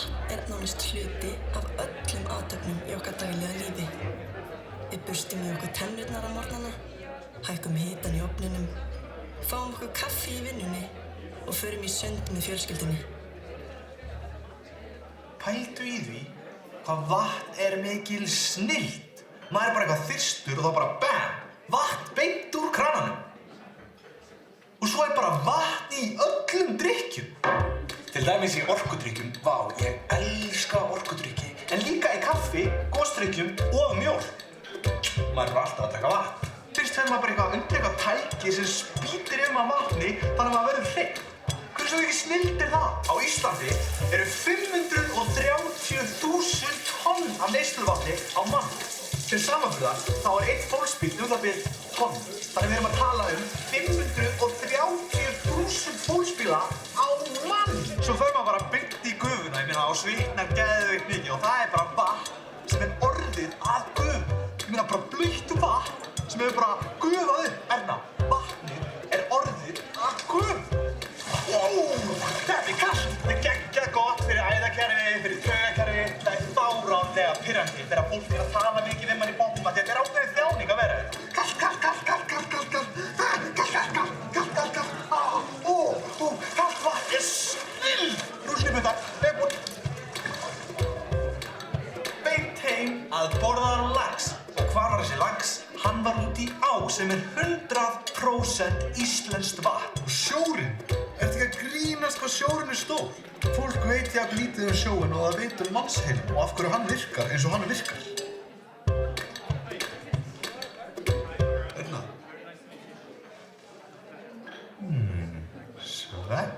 Vatn nánast hluti af öllum athöfnum í okkar daglega lífi. Við burstum í okkur tennurnar á morgnana, hækkum hitann í ofninum, fáum okkur kaffi í vinnunni og förum í sund með fjölskyldunni. Pældu í því hvað vatn mikil snilld. Maður bara eitthvað þyrstur og þá bara BAM! Vatn beint úr krananum. Og svo bara vatn í öllum drykkjum. Til dæmis í orkudrykkjum, vá, ég elska orkudrykki, en líka í kaffi, gosdrykkjum og mjólk. Maður alltaf að taka vatn. Fyrst maður bara eitthvað undir eitthvað tæki sem spýtir af vatni þannig að maður verður hreinn. Hversu mikið snilld það? Á Íslandi eru 530.000 tonn af neysluvatni á mann. Til samanburðar þá einn fólksbíll það bil tonn. Þannig við erum að tala 530.000 fólksbíla á mann. Svo fer maður bara beint í gufuna, og svitnar geðveikt mikið og það bara vatn sem orðið að gufu. Bara blautt vatn sem hefur bara gufað upp. Vatnið orðið að gufu. Þetta kallt. Þetta geggjað gott fyrir æðakerfið, fyrir taugakerfið. Það fáránlega pirrandi þegar fólk að tala mikið við mann í bókum að þetta ákveðin þjáning að vera þetta. Kallt. Kallt vatn snilld. Rússnibundar, búinn. Beint heim að borða lax. Og hvar var þessi lax? Hann var út í á sem 100% íslenskt vatn. Og sjórinn? Ertu ekki að grínast hvað sjórinn stór? Fólk veit jafn lítið sjóinn og það veit mannsheilinn og af hverju hann virkar eins og hann virkar. Svefn.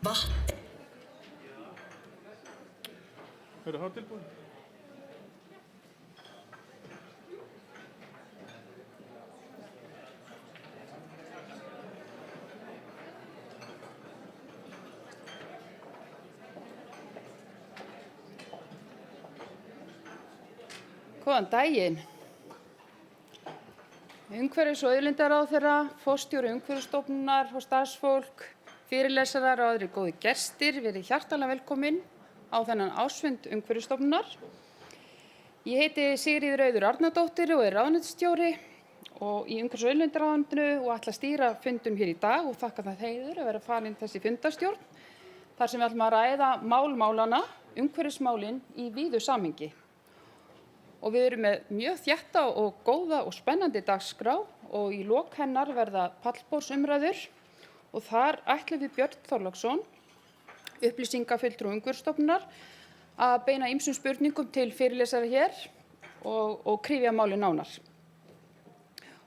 Vatn. það tilbúin? Góðan daginn. Umhverfis- og auðlindaráðherra, forstjóri Umhverfisstofnunar og starfsfólk, fyrirlesarar og aðrir góðir gestir, verið hjartanlega velkomin á þennan ársfund Umhverfisstofnunar. Ég heiti Sigríður Auður Arnardóttir og ráðuneytisstjóri og í Umhverfis- og auðlindaráðuneytinu og ætla að stýra fundum hér í dag og þakka það heiður að vera falin þessi fundarstjórn þar sem við ætlum að ræða málana, umhverfismálin í víðu samhengi. Og við erum með mjög þétta og góða og spennandi dagskrá og í lok hennar verða pallborðsumræður og þar ætlum við Björn Þorláksson, upplýsingafulltrúi Umhverfisstofnunar, að beina ýmsum spurningum til fyrirlesara hér og kryfja málin nánar.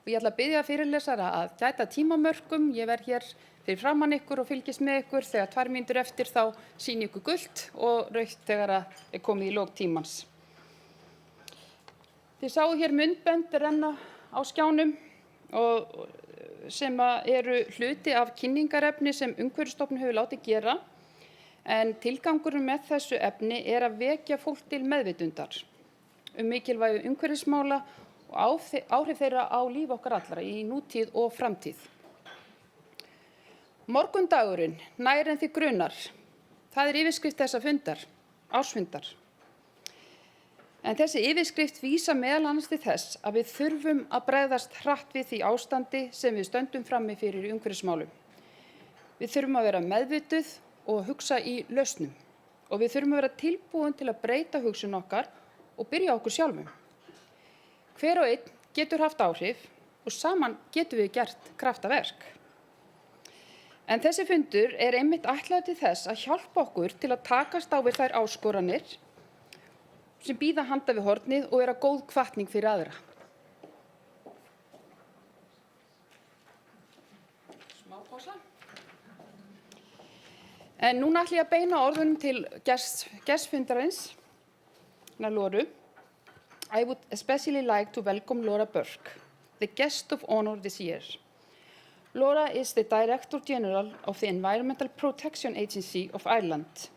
Og ég ætla að biðja fyrirlesara að gæta tímamörkum. Ég verð hér fyrir framan ykkur og fylgist með ykkur. Þegar 2 mínútur eftir þá sýni ykkur gult og rautt þegar er komið í lok tímans. Þið sáu hér myndbönd renna á skjánum og sem eru hluti af kynningarefni sem Umhverfisstofnun hefur látið gera. En tilgangurinn með þessu efni er að vekja fólk til meðvitundar mikilvægi umhverfismála og áhrif þeirra á líf okkar allra í nútíð og framtíð. Morgundagurinn nær en þig grunar. Það er yfirskrift þessa fundar, ársfundar. En þessi yfirskrift vísa meðal annars til þess að við þurfum að bregðast hratt við því ástandi sem við stöndum frammi fyrir í umhverfismálum. Við þurfum að vera meðvituð og hugsa í lausnum. Og við þurfum að vera tilbúin til að breyta hugsun okkar og byrja okkur sjálfum. Hver og einn getur haft áhrif og saman getum við gert kraftaverk. En þessi fundur er einmitt ætlaður til þess að hjálpa okkur til að takast á við þær áskoranir sem bíða handa við hornið og vera góð hvatning fyrir aðra. Smá pása. En núna ætla ég að beina orðunum til gestfundarins, Loru. I would especially like to welcome Laura Burke, the guest of honor this year. Laura is the Director General of the Environmental Protection Agency of Ireland,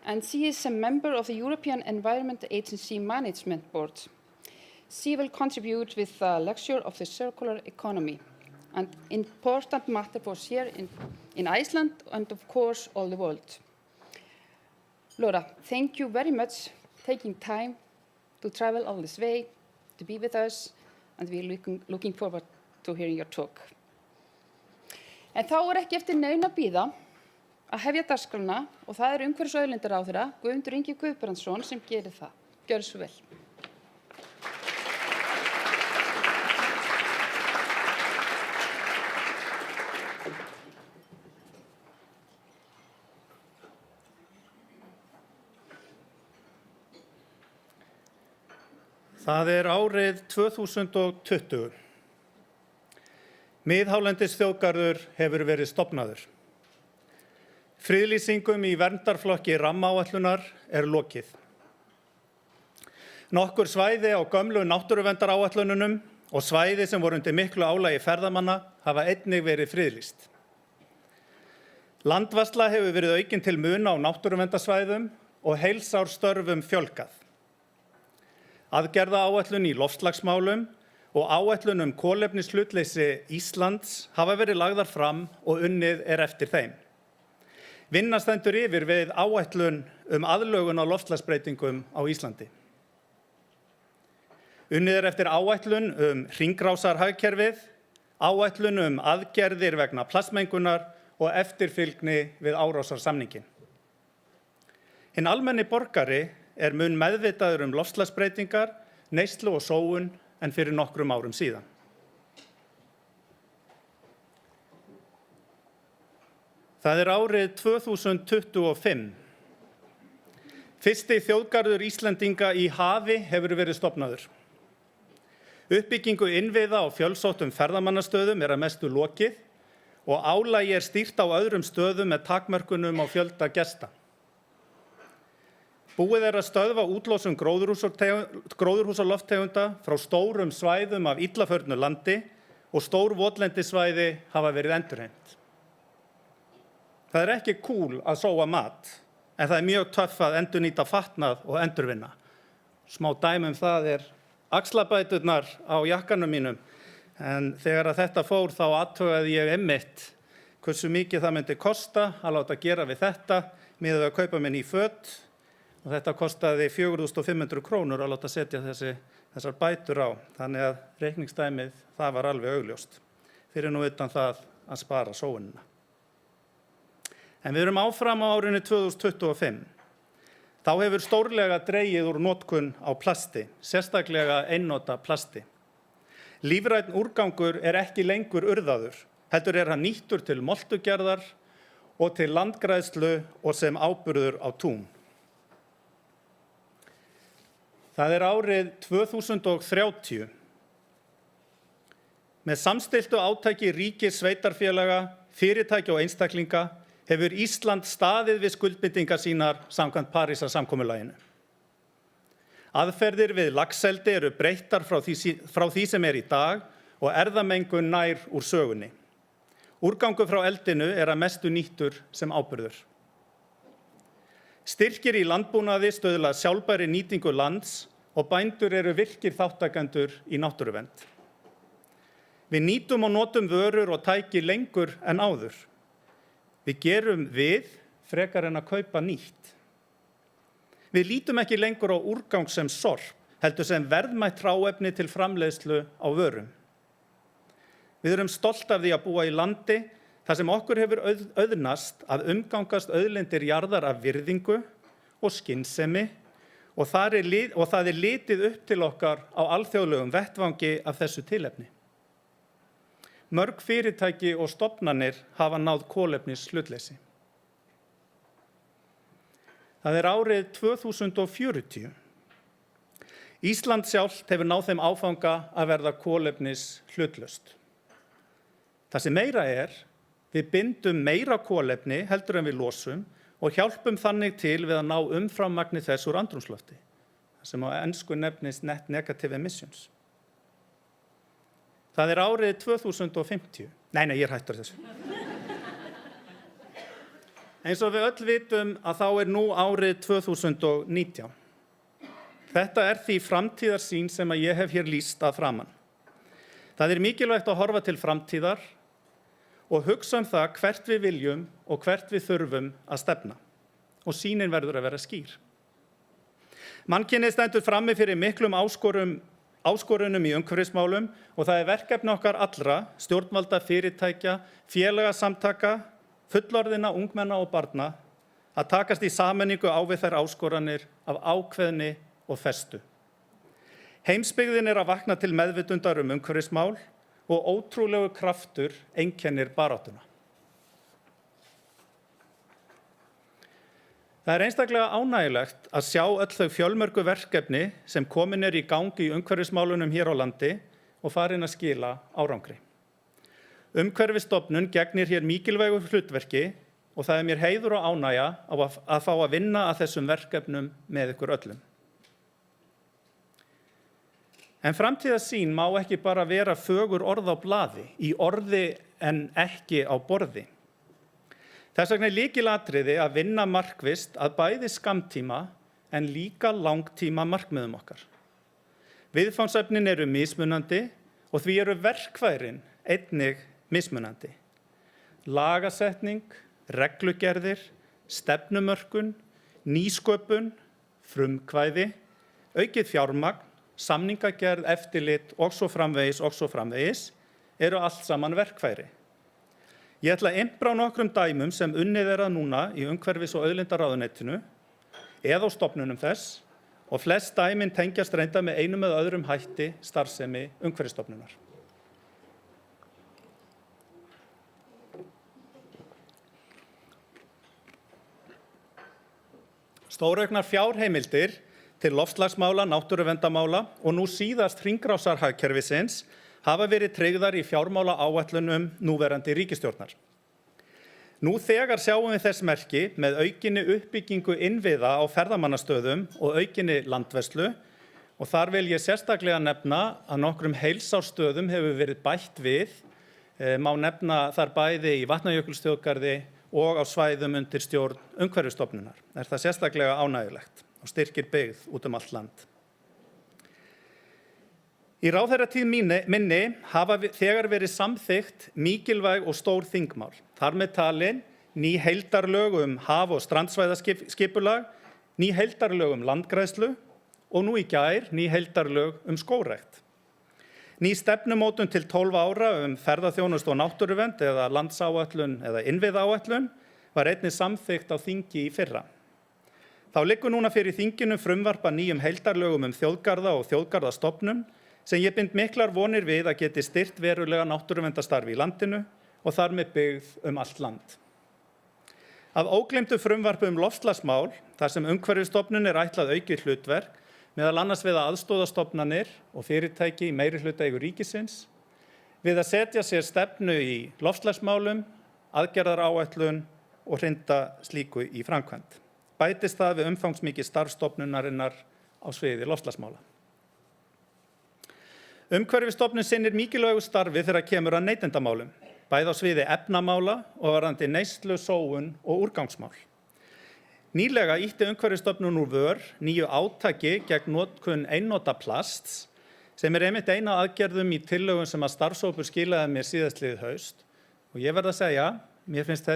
and she is a member of the European Environment Agency Management Board. She will contribute with a lecture of the circular economy, an important matter for us here in Iceland and, of course, all the world. Laura, thank you very much for taking time to travel all this way, to be with us, and we're looking forward to hearing your talk. En þá ekki eftir neinu að bíða að hefja dagskrána og það umhverfis- og auðlindaráðherra Guðmundur Ingi Guðbrandsson sem gerir það. Gjörðu svo vel. Það árið 2020. Miðhálendisþjóðgarður hefur verið stofnaður. Friðlýsingum í verndarflokki rammaáætlunar lokið. Nokkur svæði á gömlu náttúruverndaráætlununum og svæði sem voru undir miklu álagi ferðamanna hafa einnig verið friðlýst. Landvarsla hefur verið aukin til muna á náttúruverndarsvæðum og heilsárstörfum fjölgað. Aðgerðaáætlun í loftslagsmálum og áætlun kolefnishlutleysi Íslands hafa verið lagðar fram og unnið eftir þeim. Vinna stendur yfir við áætlun aðlögun á loftslagsbreytingum á Íslandi. Unnið eftir áætlun hringrásarhagkerfið, áætlun aðgerðir vegna plastmengunar og eftirfylgni við árásarsamninginn. Hinn almenni borgari mun meðvitaður loftslagsbreytingar, neyslu og sóun en fyrir nokkrum árum síðan. Það árið 2025. Fyrsti þjóðgarður Íslendinga í hafi hefur verið stofnaður. Uppbyggingu innviða á fjölsóttum ferðamannastöðum að mestu lokið og álagi stýrt á öðrum stöðum með takmörkunum á fjölda gesta. Búið að stöðva útlosun gróðurhúsalofttegunda frá stórum svæðum af illa förnu landi og stór votlendissvæði hafa verið endurheimt. Það ekki kúl að sóa mat, en það mjög töff að endurnýta fatnað og endurvinna. Smá dæmi það axlabæturnar á jakkanum mínum, en þegar að þetta fór þá athugaði ég einmitt hversu mikið það myndi kosta að láta gera við þetta miðað við að kaupa mér ný föt. Og þetta kostaði 4.500 krónur að láta setja þessar bætur á. Þannig að reikningsdæmið það var alveg augljóst. Fyrir nú utan það að spara sóunina. En við erum áfram á árinu 2025. Þá hefur stórlega dregið úr notkun á plasti, sérstaklega einnota plasti. Lífrænn úrgangur ekki lengur urðaður, heldur hann nýttur til moltugerðar og til landgræðslu og sem áburður á tún. Það árið 2030. Með samstilltu átaki ríkis, sveitarfélaga, fyrirtækja og einstaklinga hefur Ísland staðið við skuldbindingar sínar samkvæmt Parísarsamkomulaginu. Aðferðir við laxeldi breyttar frá því sem í dag og erfðamengun nær úr sögunni. Úrgangur frá eldinu að mestu nýttur sem áburður. Styrkir í landbúnaði stuðla að sjálfbærri nýtingu lands og bændur virkir þáttakendur í náttúruvernd. Við nýtum og notum vörur og tæki lengur en áður. Við gerum frekar en að kaupa nýtt. Við lítum ekki lengur á úrgang sem sorp, heldur sem verðmætt hráefni til framleiðslu á vörum. Við erum stolt af því að búa í landi þar sem okkur hefur auðnast að umgangast auðlindir jarðar af virðingu og skynsemi og það litið upp til okkar á alþjóðlegum vettvangi af þessu tilefni. Mörg fyrirtæki og stofnanir hafa náð kolefnishlutleysi. Það árið 2040. Ísland sjálft hefur náð þeim áfanga að verða kolefnishlutlaust. Það sem meira við bindum meira kolefni heldur en við losum og hjálpum þannig til við að ná umframmagni þess úr andrúmslofti, sem á ensku nefnist net negative emissions. Það árið 2050. Nei, ég hættur þessu. Eins og við öll vitum að þá nú árið 2019. Þetta því framtíðarsýn sem ég hef hér lýst að framan. Það mikilvægt að horfa til framtíðar og hugsa það hvert við viljum og hvert við þurfum að stefna. Og sýnin verður að vera skýr. Mannkynið stendur frammi fyrir miklum áskorunum í umhverfismálum og það verkefni okkar allra, stjórnvalda, fyrirtækja, félagasamtaka, fullorðinna, ungmenna og barna, að takast í sameiningu á við þær áskoranir af ákveðni og festu. Heimsbyggðin að vakna til meðvitundar umhverfismál og ótrúlegu kraftur einkennir baráttuna. Það einstaklega ánægjulegt að sjá öll þau fjölmörgu verkefni sem komin í gangi í umhverfismálunum hér á landi og farin að skila árangri. Umhverfisstofnun gegnir hér mikilvægu hlutverki og það mér heiður og ánægja að fá að vinna að þessum verkefnum með ykkur öllum. En framtíðarsýn má ekki bara vera fögur orð á blaði, í orði en ekki á borði. Þess vegna lykilatriði að vinna markvisst að bæði skammtíma en líka langtíma markmiðum okkar. Viðfangsefnin mismunandi og því verkfærin einnig mismunandi. Lagasetning, reglugerðir, stefnumörkun, nýsköpun, frumkvæði, aukið fjármagn, samningagerð, eftirlit og svo framvegis allt saman verkfæri. Ég ætla að impra á nokkrum dæmum sem unnið að núna í umhverfis- og auðlindaráðuneytinu eða á stofnunum þess og flest dæmin tengjast reynda með einum eða öðrum hætti starfsemi umhverfisstofnunar. Stórauknar fjárheimildir til loftslagsmála, náttúruverndarmála og nú síðast hringrásarhagkerfisins hafa verið tryggðar í fjármálaáætlunum núverandi ríkisstjórnar. Nú þegar sjáum við þess merki með aukinni uppbyggingu innviða á ferðamannastöðum og aukinni landvörslu og þar vil ég sérstaklega nefna að nokkrum heilsárstöðum hefur verið bætt við, má nefna þar bæði í Vatnajökulsþjóðgarði og á svæðum undir stjórn Umhverfisstofnunar. Það sérstaklega ánægjulegt og styrkir byggð út allt land. Í ráðherratíð minni hafa þegar verið samþykkt mikilvæg og stór þingmál. Þar með talin ný heildarlög haf- og strandsvæðaskipulag, ný heildarlög landgræðslu og nú í gær ný heildarlög skógrækt. Ný stefnumótun til 12 ára ferðaþjónustu og náttúruvernd eða landsáætlun eða innviðaáætlun var einnig samþykkt á þingi í fyrra. Þá liggur núna fyrir þinginu frumvarp að nýjum heildarlögum þjóðgarða og þjóðgarðastofnun sem ég bind miklar vonir við að geti styrkt verulega náttúruverndarstarfi í landinu og þar með byggð allt land. Að ógleymdu frumvarpi loftslagsmál, þar sem Umhverfisstofnun ætlað aukið hlutverk, meðal annars við að aðstoða stofnanir og fyrirtæki í meirihlutaeigu ríkisins, við að setja sér stefnu í loftslagsmálum, aðgerðaráætlun og hrinda slíku í framkvæmd. Bætist það við umfangsmikið starf stofnunarinnar á sviði loftslagsmála. Umhverfisstofnun sinnir mikilvægu starfi þegar kemur að neytendamálum, bæði á sviði efnamála og varðandi neyslu, sóun og úrgangsmál. Nýlega ýtti Umhverfisstofnun úr vör nýju átaki gegn notkun einnota plasts sem einmitt eina aðgerðum í tillögum sem að starfshópur skilaði mér síðastliðið haust og ég verð að segja, mér finnst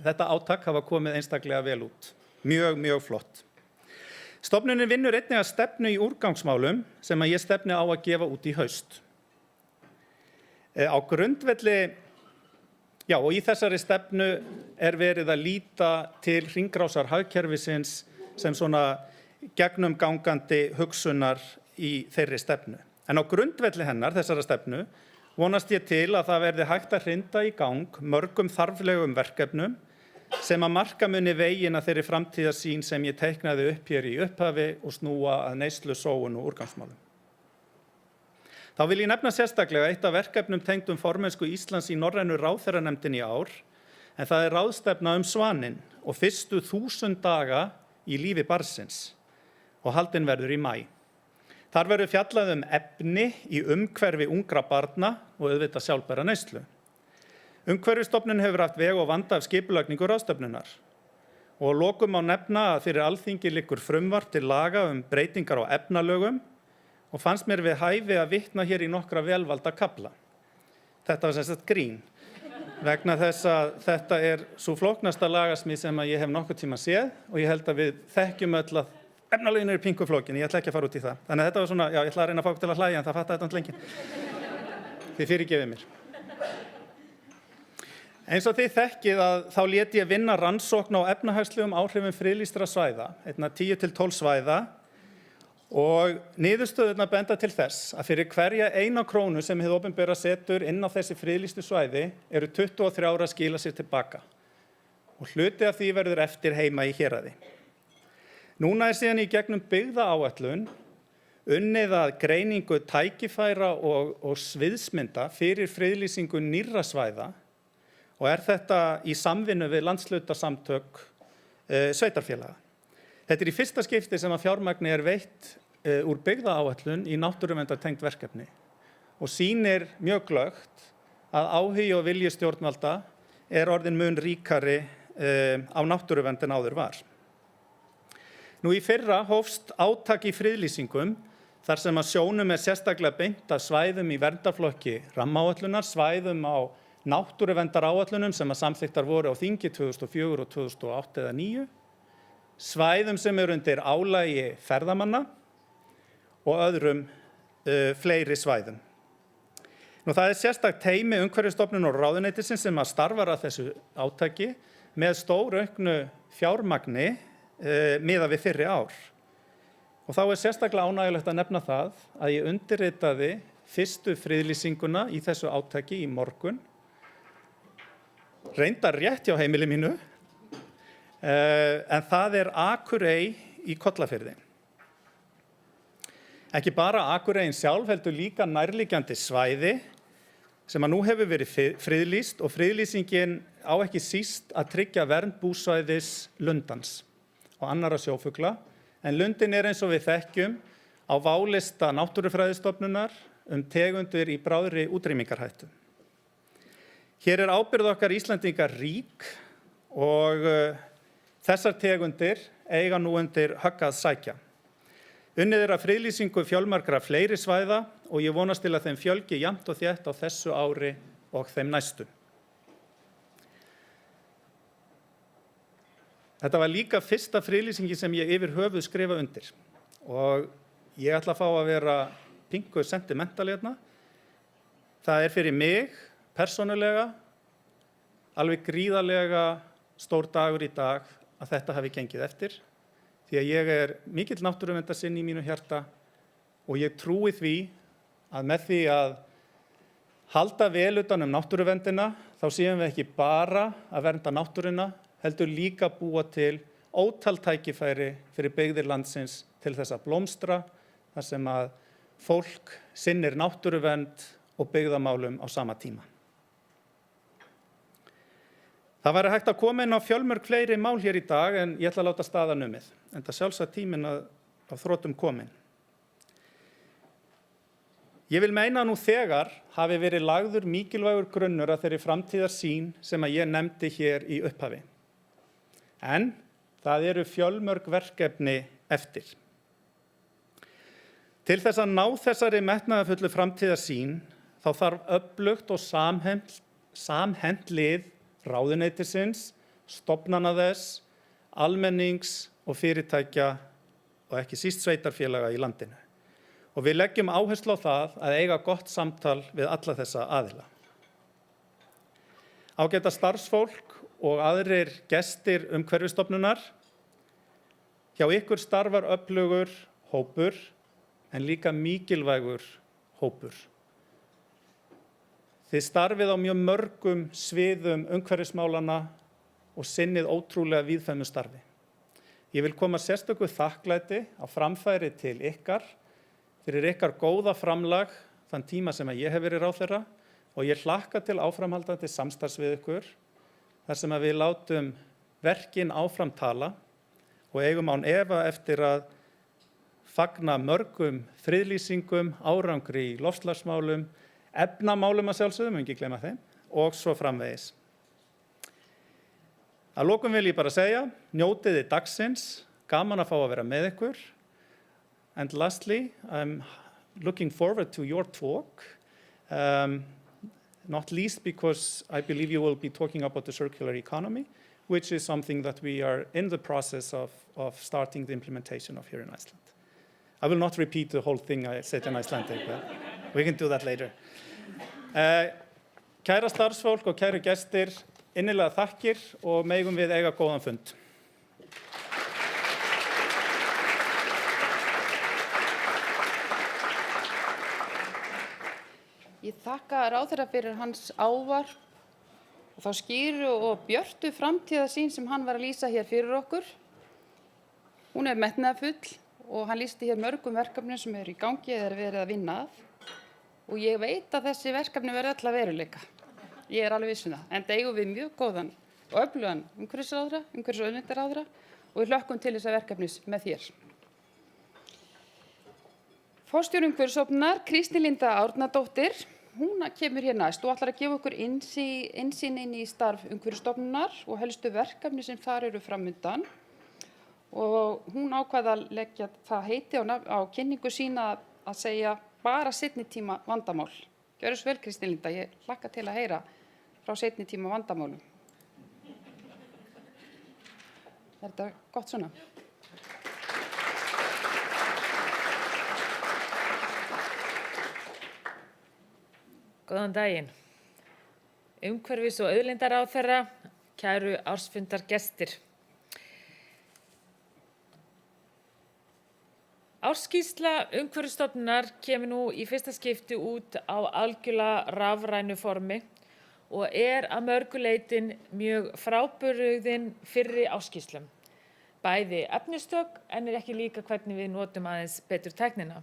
þetta átak hafa komið einstaklega vel út. Mjög flott. Stofnunin vinnur einnig að stefnu í úrgangsmálum sem að ég stefni á að gefa út í haust. Á grundvelli, og í þessari stefnu verið að líta til hringrásarhagkerfisins sem svona gegnumgangandi hugsunar í þeirri stefnu. En á grundvelli hennar, þessara stefnu, vonast ég til að það verði hægt að hrinda í gang mörgum þarflegum verkefnum sem að marka muni veginn að þeirri framtíðarsýn sem ég teiknaði upp hér í upphafi og snúa að neyslu, sóun og úrgangsmálum. Þá vil ég nefna sérstaklega eitt af verkefnum tengdum formennsku Íslands í norrænu ráðherranefndinni í ár, en það ráðstefna Svaninn og fyrstu 1000 daga í lífi barnsins og haldin verður í maí. Þar verður fjallað efni í umhverfi ungra barna og auðvitað sjálfbæra neyslu. Umhverfisstofnun hefur haft veg og vanda af skipulagningu ráðstefnunnar. Og að lokum má nefna að fyrir Alþingi liggur frumvarp til laga breytingar á efnalögum og fannst mér við hæfi að vitna hér í nokkra velvalda kafla. Þetta var sem sagt grín, vegna þess að þetta sú flóknasta lagasmíð sem ég hef nokkuð tíma séð og ég held að við þekkjum öll að efnalögin eru pingu flókin, ég ætla ekki að fara út í það. Þannig að þetta var svona, já, ég ætla að reyna að fá til að hlæja en það fattaði þetta lengi. Þið fyrirgefið mér. Eins og þið þekkið að þá lét ég vinna rannsókn á efnahagslegum áhrifum friðlýstra svæða, 10 til 12 svæða og niðurstöðurnar benda til þess að fyrir hverja 1 krónu sem hið opinbera setur inn á þessi friðlýstu svæði eru 23 að skila sér tilbaka og hluti af því verður eftir heima í héraði. Núna síðan í gegnum byggðaáætlun unnið að greiningu tækifæra og sviðsmynda fyrir friðlýsingu nýrra svæða og þetta í samvinnu við landshlutasamtök sveitarfélaga. Þetta í fyrsta skipti sem að fjármagni veitt úr byggðaáætlun í náttúruverndartengd verkefni og sýnir mjög glöggt að áhugi og vilji stjórnvalda orðinn mun ríkari á náttúruvernd en áður var. Nú í fyrra hófst átak í friðlýsingum þar sem að sjónum sérstaklega beint að svæðum í verndarflokki rammaáætlunar, svæðum á náttúruverndaráætlunum sem að samþykktar voru á þingi 2004 og 2008 eða 2009, svæðum sem eru undir álagi ferðamanna og öðrum fleiri svæðum. Nú það sérstakt teymi Umhverfisstofnunar og ráðuneytisins sem að starfar að þessu átaki með stórauknu fjármagni miðað við fyrri ár. Og þá sérstaklega ánægjulegt að nefna það að ég undirritaði fyrstu friðlýsinguna í þessu átaki í morgun. Reyndar rétt hjá heimili mínu, en það Akurey í Kollafirði. Ekki bara Akureyrin sjálf heldur líka nærliggjandi svæði sem að nú hefur verið friðlýst og friðlýsingin á ekki síst að tryggja vernd búsvæðis lundans og annarra sjófugla, en lundin eins og við þekkjum á válista Náttúrufræðistofnunar tegundir í bráðri útrýmingarhættu. Hér ábyrgð okkar Íslendinga rík og þessar tegundir eiga nú undir högg að sækja. Unnið að friðlýsingu fjölmargra fleiri svæða og ég vonast til að þeim fjölgi jafnt og þétt á þessu ári og þeim næstu. Þetta var líka fyrsta friðlýsingin sem ég yfir höfuð skrifa undir og ég ætla að fá að vera pingu sentimental hérna. Það fyrir mig persónulega alveg gríðarlega stór dagur í dag að þetta hafi gengið eftir því að ég mikill náttúruverndarsinni í mínu hjarta og ég trúi því að með því að halda vel utan náttúruverndina þá séum við ekki bara að vernda náttúruna heldur líka búa til ótal tækifæri fyrir byggðir landsins til þess að blómstra þar sem að fólk sinnir náttúruvernd og byggðamálum á sama tíma. Það væri hægt að koma inn á fjölmörg fleiri mál hér í dag en ég ætla að láta staðar numið, enda sjálfsagt tíminn að þrotum komin. Ég vil meina að nú þegar hafi verið lagður mikilvægur grunnur að þeirri framtíðarsýn sem að ég nefndi hér í upphafi. En það eru fjölmörg verkefni eftir. Til þess að ná þessari metnaðarfullu framtíðarsýn þá þarf öflugt og samhent lið ráðuneytisins, stofnana þess, almennings og fyrirtækja og ekki síst sveitarfélaga í landinu. Og við leggjum áherslu á það að eiga gott samtal við alla þessa aðila. Ágæta starfsfólk og aðrir gestir Umhverfisstofnunar, hjá ykkur starfar öflugur hópur en líka mikilvægur hópur. Þið starfið á mjög mörgum sviðum umhverfismálanna og sinnið ótrúlega víðfeðmu starfi. Ég vil koma sérstöku þakklæti á framfæri til ykkar fyrir ykkar góða framlag þann tíma sem ég hef verið ráðherra og ég hlakka til áframhaldandi samstarfs við ykkur þar sem að við látum verkin áfram tala og eigum án efa eftir að fagna mörgum friðlýsingum, árangri í loftslagsmálum, efnamálum að sjálfsögðum, ekki gleyma þeim, og svo framvegis. Að lokum vil ég bara segja, njótiði dagsins, gaman að fá að vera með ykkur. And lastly, I'm looking forward to your talk, not least because I believe you will be talking about the circular economy, which is something that we are in the process of starting the implementation of here in Iceland. I will not repeat the whole thing I said in Icelandic, but we can do that later. Kæra starfsfólk og kæru gestir, innilega þakkir og megum við eiga góðan fund. Ég þakka ráðherra fyrir hans ávarp og þá skýru og björtu framtíðarsýn sem hann var að lýsa hér fyrir okkur. Hún metnaðarfull og hann lýsti hér mörgum verkefnum sem eru í gangi eða verið að vinna að. Og ég veit að þessi verkefni verða öll að veruleika. Ég alveg viss það. Enda eigum við mjög góðan og öflugan umhverfis- og auðlindaráðherra og við hlökkum til þessa verkefnis með þér. Forstjóri Umhverfisstofnunar, Kristín Linda Árnadóttir, hún kemur hér næst og ætlar að gefa okkur innsýn inn í starf Umhverfisstofnunar og helstu verkefni sem þar eru framundan. Og hún ákvað að leggja það heiti á kynningu sína að segja bara seinni tíma vandamál. Gjörðu svo vel, Kristín Linda, ég hlakka til að heyra frá seinni tíma vandamálum. Er þetta gott svona? Góðan daginn. Umhverfis- og auðlindaráðherra, kæru ársfundargestir. Ársskýrsla Umhverfisstofnunar kemur nú í fyrsta skipti út á algjörlega rafrænu formi og að mörgu leyti mjög frábrugðin fyrri ársskýrslum. Bæði efnistök en ekki líka hvernig við notum aðeins betur tæknina.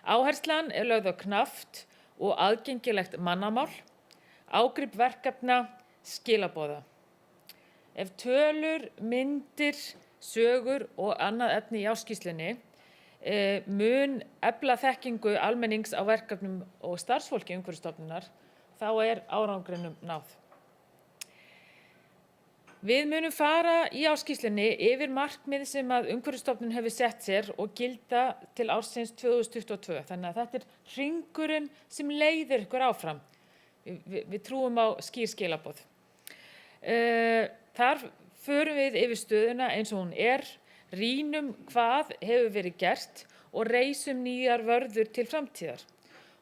Áherslan lögð á knaft og aðgengilegt mannamál, ágrip verkefna, skilaboða. Ef tölur, myndir, sögur og annað efni í ársskýrslunni mun efla þekkingu almennings á verkefnum og starfsfólki Umhverfisstofnunar, þá árangrinum náð. Við munum fara í ársskýrslunni yfir markmið sem að Umhverfisstofnun hefur sett sér og gilda til ársins 2022. Þannig að þetta hringurinn sem leiðir ykkur áfram. Við trúum á skýr skilaboð. Þar förum við yfir stöðuna eins og hún rýnum hvað hefur verið gert og reisum nýjar vörður til framtíðar.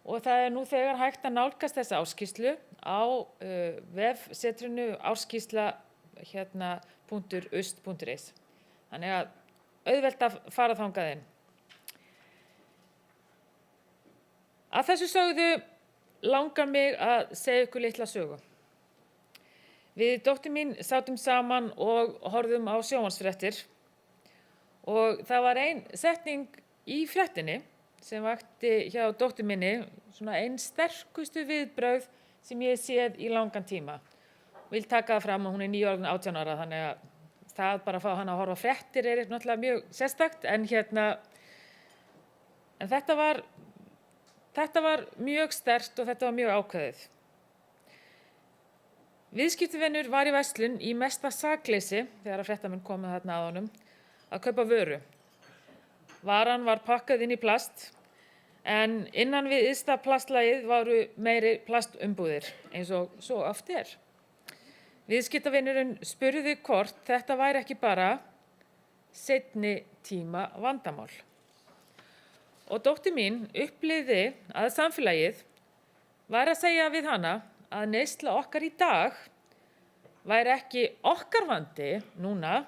Og það nú þegar hægt að nálgast þessa ársskýrslu á vefsetrinu ársskýrsla.ust.is. Þannig að auðvelt að fara þangað inn. Að þessu sögðu langar mig að segja ykkur litla sögu. Við dóttir mín sátum saman og horfðum á sjónvarpsfréttir og það var ein setning í fréttinni sem vakti hjá dóttur minni svona ein sterkustu viðbrögð sem ég séð í langan tíma. Vil taka það fram að hún nýorðin 18 ára, þannig að það bara að fá hana að horfa á fréttir náttúrulega mjög sérstakt, en þetta var mjög sterkt og þetta var mjög ákveðið. Viðskiptavinur var í verslun í mesta sakleysi þegar að fréttamenn komu þarna að honum að kaupa vöru. Varan var pakkað inn í plast, en innan við ysta plastlagið varu meiri plastumbúðir, eins og svo oft Viðskiptavinurinn spurði hvort þetta væri ekki bara seinni tíma vandamál. Og dóttir mín upplifði að samfélagið væri að segja við hana að neysla okkar í dag væri ekki okkar vandi núna,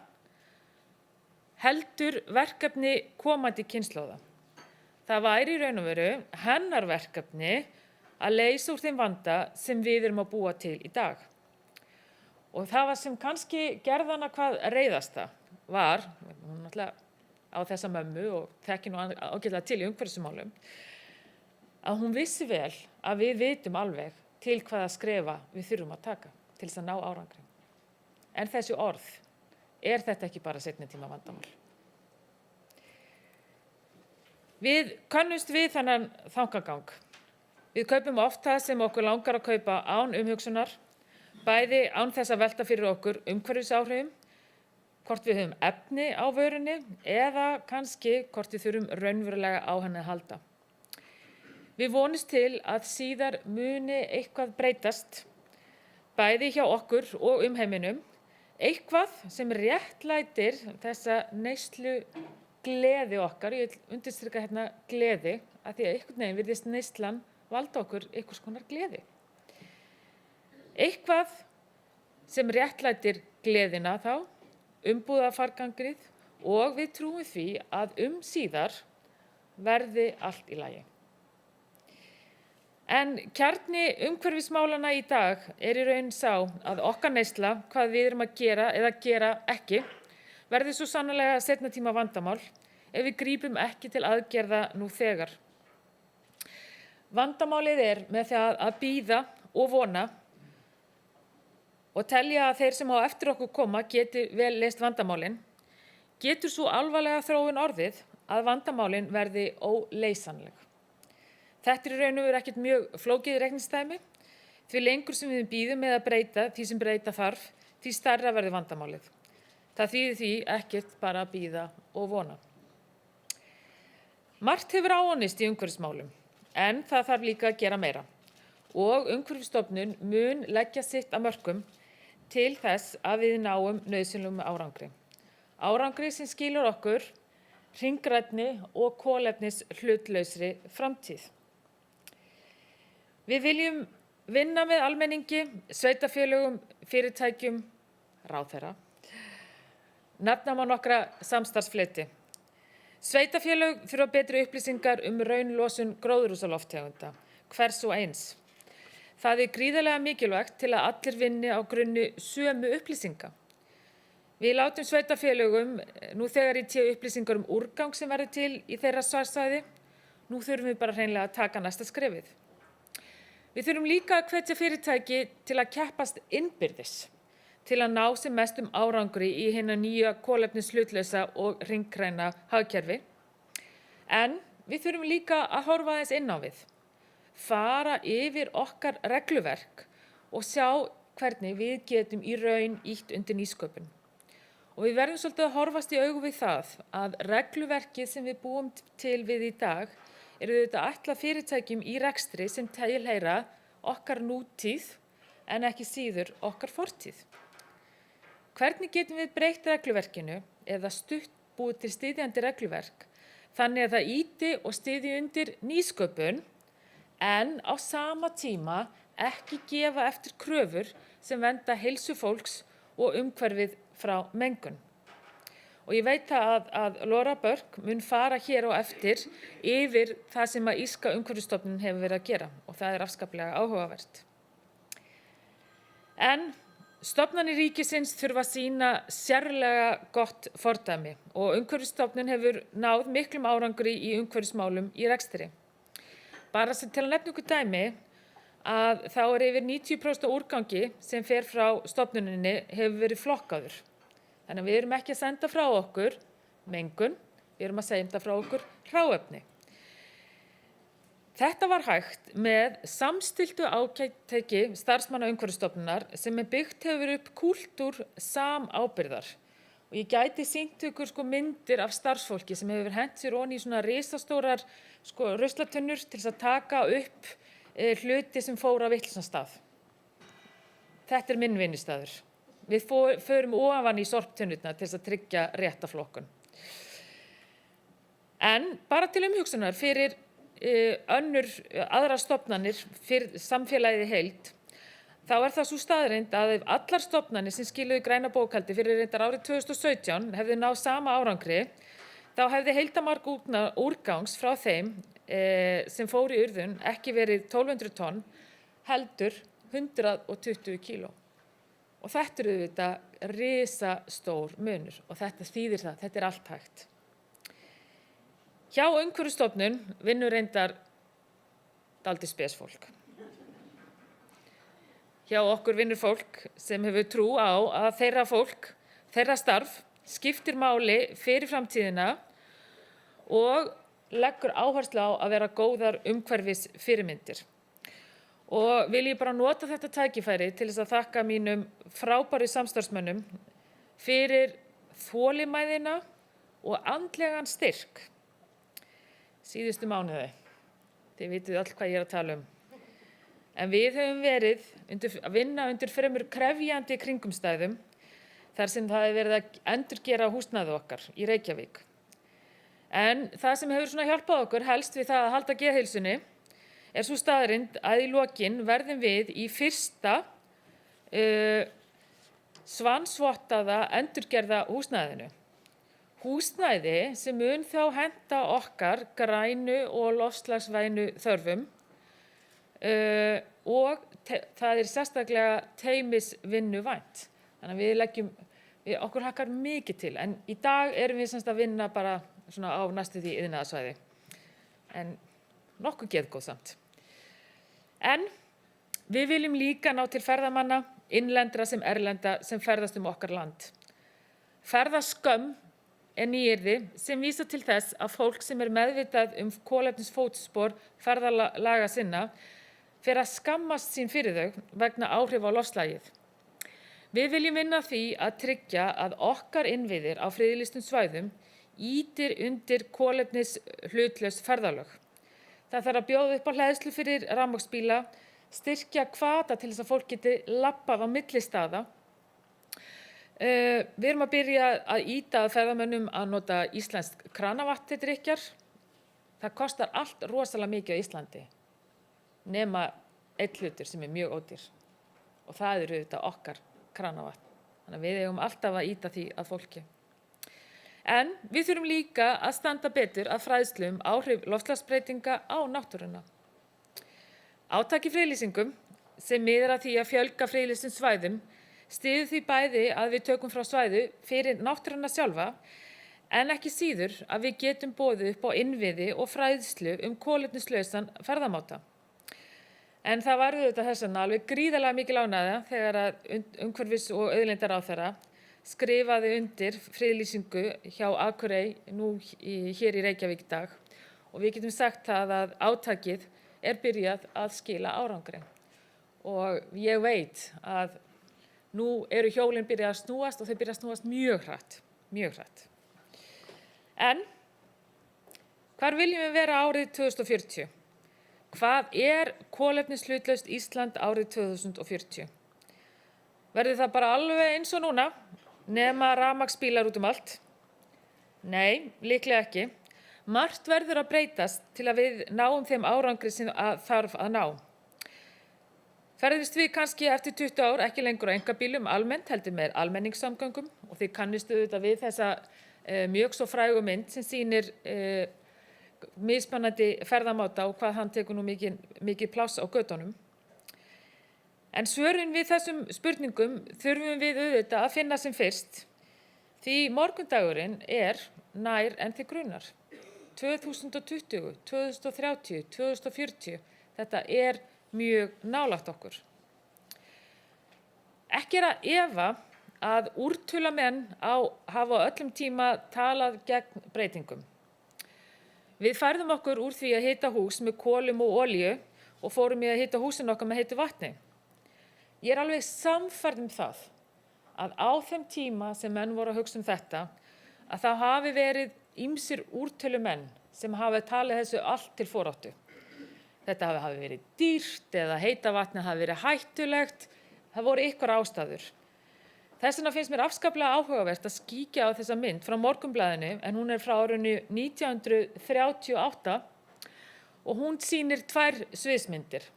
heldur verkefni komandi kynslóða. Það væri í raun og veru hennar verkefni að leysa úr þeim vanda sem við erum að búa til í dag. Og það var sem kannski gerði hana hvað reiðasta var, hún náttúrulega á þessa mömmu og þekki nú ágætlega til í umhverfismálum, að hún vissi vel að við vitum alveg til hvaða skrefa við þurfum að taka til þess að ná árangri. En þessi orð, þetta ekki bara seinni tíma vandamál? Við könnumst við þennan þangagang. Við kaupum oft það sem okkur langar að kaupa án umhugsunar, bæði án þess að velta fyrir okkur umhverfisáhrifum, hvort við höfum efni á vörunni eða kannski hvort við þurfum raunverulega á henni að halda. Við vonumst til að síðar muni eitthvað breytast, bæði hjá okkur og umheiminum, eitthvað sem réttlætir þessa neyslu gleði okkar, ég vil undirstrika hérna gleði, af því að einhvern veginn virðist neyslan valda okkur einhvers konar gleði. Eitthvað sem réttlætir gleðina þá, umbúðafargangrið og við trúum því að síðar verði allt í lagi. En kjarni umhverfismálana í dag í raun sá að okkar neysla, hvað við erum að gera eða gera ekki, verði svo sannarlega seinna tíma vandamál ef við grípum ekki til aðgerða nú þegar. Vandamálið með það að bíða og vona og telja að þeir sem á eftir okkur koma geti vel leyst vandamálin, getur svo alvarlega þróun orðið að vandamálin verði óleysanleg. Þetta í raun og veru ekkert mjög flókið reikningsdæmi, því lengur sem við bíðum með að breyta því sem breyta þarf, því stærra verði vandamálið. Það þýðir því ekkert bara að bíða og vona. Margt hefur áunnist í umhverfismálum, en það þarf líka að gera meira. Og Umhverfisstofnun mun leggja sitt að mörkum til þess að við náum nauðsynlegum árangri. Árangri sem skilur okkur hringrænni og kolefnishlutlausri framtíð. Við viljum vinna með almenningi, sveitarfélögum, fyrirtækjum, ráðherra. Nefna má nokkra samstarfsfleti. Sveitarfélög þurfa betri upplýsingar raunlosun gróðurhúsalofttegunda, hvers og eins. Það gríðarlega mikilvægt til að allir vinni á grunni sömu upplýsinga. Við látum sveitarfélögum nú þegar í té upplýsingar úrgang sem verður til í þeirra svæði. Nú þurfum við bara hreinlega að taka næsta skrefið. Við þurfum líka að hvetja fyrirtæki til að keppast innbyrðis, til að ná sem mestum árangri í hina nýja kolefnishlutlausa og hringræna hagkerfi. En við þurfum líka að horfa aðeins inn á við, fara yfir okkar regluverk og sjá hvernig við getum í raun ýtt undir nýsköpun. Og við verðum svolítið að horfast í augu við það að regluverkið sem við búum til við í dag þetta ætlað fyrirtækjum í rekstri sem tilheyra okkar nútíð en ekki síður okkar fortíð. Hvernig getum við breytt regluverkinu eða búið til styðjandi regluverk þannig að það ýti og styðji undir nýsköpun en á sama tíma ekki gefa eftir kröfur sem vernda heilsu fólks og umhverfið frá mengun. Og ég veit að Laura Burke mun fara hér á eftir yfir það sem að írska umhverfisstofnun hefur verið að gera og það afskaplega áhugavert. En stofnanir ríkisins þurfa að sýna sérlega gott fordæmi og Umhverfisstofnun hefur náð miklum árangri í umhverfismálum í rekstri. Bara til að nefna ykkur dæmi að þá yfir 90% úrgangi sem fer frá stofnuninni hefur verið flokkaður. Þannig að við erum ekki að senda frá okkur mengun, við erum að senda frá okkur hráefni. Þetta var hægt með samstilltu átaki starfsmanna Umhverfisstofnunar sem byggt hefur upp kúltúr samábyrgðar. Og ég gæti sýnt ykkur myndir af starfsfólki sem hefur hent sér ofan í svona risastórar ruslatunnur til þess að taka upp hluti sem fóru á vitlausan stað. Þetta minn vinnustaður. Við förum ofan í sorptunnurnar til þess að tryggja rétta flokkun. En bara til umhugsunar fyrir aðrar stofnanir, fyrir samfélagið í heild, þá það sú staðreynd að ef allar stofnanir sem skiluðu græna bókhaldi fyrir reyndar árið 2017 hefðu náð sama árangri, þá hefði heildarmark úrgangs frá þeim sem fór í urðun ekki verið 1200 tonn, heldur 120 kíló. Og þetta auðvitað risastór munur og þetta þýðir það, þetta allt hægt. Hjá Umhverfisstofnun vinnur reyndar dálítið spesfólk. Hjá okkur vinnur fólk sem hefur trú á að þeirra starf skiptir máli fyrir framtíðina og leggur áherslu á að vera góðar umhverfisfyrirmyndir. Og vil ég bara nota þetta tækifæri til þess að þakka mínum frábæru samstarfsmönnum fyrir þolinmæðina og andlegan styrk síðustu mánuði. Þið vitið öll hvað ég að tala um. En við höfum verið að vinna undir fremur krefjandi kringumstæðum þar sem það hefur verið að endurgera húsnæði okkar í Reykjavík. En það sem hefur svona hjálpað okkur helst við það að halda geðheilsunni sú staðreynd að í lokin verðum við í fyrsta svansvottaða endurgerða húsnæðinu. Húsnæði sem mun þá henta okkar grænu og loftslagsvænu þörfum og það sérstaklega teymisvinnuvænt. Þannig að okkur hlakkar mikið til, en í dag erum við semst að vinna bara svona á næstu því iðnaðarsvæði. En nokkuð geðgóð samt. En við viljum líka ná til ferðamanna, innlendra sem erlenda, sem ferðast okkar land. Ferðaskömm nýyrði sem vísa til þess að fólk sem meðvitað kolefnisfótspor ferðalaga sinna fer að skammast sín fyrir þau vegna áhrif á loftslagið. Við viljum vinna að því að tryggja að okkar innviðir á friðlýstum svæðum ýtir undir kolefnishlutlaus ferðalög. Það þarf að bjóða upp á hleðslu fyrir rafmagnsbíla, styrkja hvata til þess að fólk geti labbað á milli staða. Við erum að byrja að ýta að ferðamönnum að nota íslenskt kranavatn til drykkjar. Það kostar allt rosalega mikið á Íslandi, nema einn hlutur sem mjög ódýr. Og það auðvitað okkar kranavatn. Þannig að við eigum alltaf að ýta því að fólki. En við þurfum líka að standa betur að fræðslu áhrif loftslagsbreytinga á náttúruna. Átak í friðlýsingum sem miðar að því að fjölga friðlýstum svæðum styður því bæði að við tökum frá svæðu fyrir náttúruna sjálfa, en ekki síður að við getum boðið upp á innviði og fræðslu kolefnislausan ferðamáta. En það var auðvitað þess vegna alveg gríðarlega mikil ánægja þegar að umhverfis- og auðlindaráðherra skrifaði undir friðlýsingu hjá Akurey hér í Reykjavík í dag. Og við getum sagt það að átakið byrjað að skila árangri. Og ég veit að nú eru hjólin byrjað að snúast og þau byrjað að snúast mjög hratt, mjög hratt. En hvar viljum við vera árið 2040? Hvað kolefnishlutlaust Ísland árið 2040? Verður það bara alveg eins og núna, nema rafmagnsbílar út allt? Nei, líklega ekki. Margt verður að breytast til að við náum þeim árangri sem þarf að ná. Ferðumst við kannski eftir 20 ár ekki lengur á einkabílum almennt, heldur með almenningssamgöngum, og þið kannistu auðvitað við þessa mjög svo frægu mynd sem sýnir mismunandi ferðamáta og hvað hann tekur nú mikið pláss á götunum. En svörin við þessum spurningum þurfum við auðvitað að finna sem fyrst, því morgundagurinn nær en þig grunar. 2020, 2030, 2040, þetta mjög nálægt okkur. Ekki að efa að úrtölamenn hafa á öllum tíma talað gegn breytingum. Við færðum okkur úr því að hita hús með kolum og olíu og fórum í að hita húsin okkar með heitu vatni. Ég alveg sannfærð það að á þeim tíma sem menn voru að hugsa þetta, að það hafi verið ýmsir úrtölumenn sem hafi talið þessu allt til foráttu. Þetta hafi verið dýrt eða heita vatni hafi verið hættulegt. Það voru ykkur ástæður. Þess vegna finnst mér afskaplega áhugavert að kíkja á þessa mynd frá Morgunblaðinu, en hún frá árinu 1938 og hún sýnir 2 sviðsmyndir.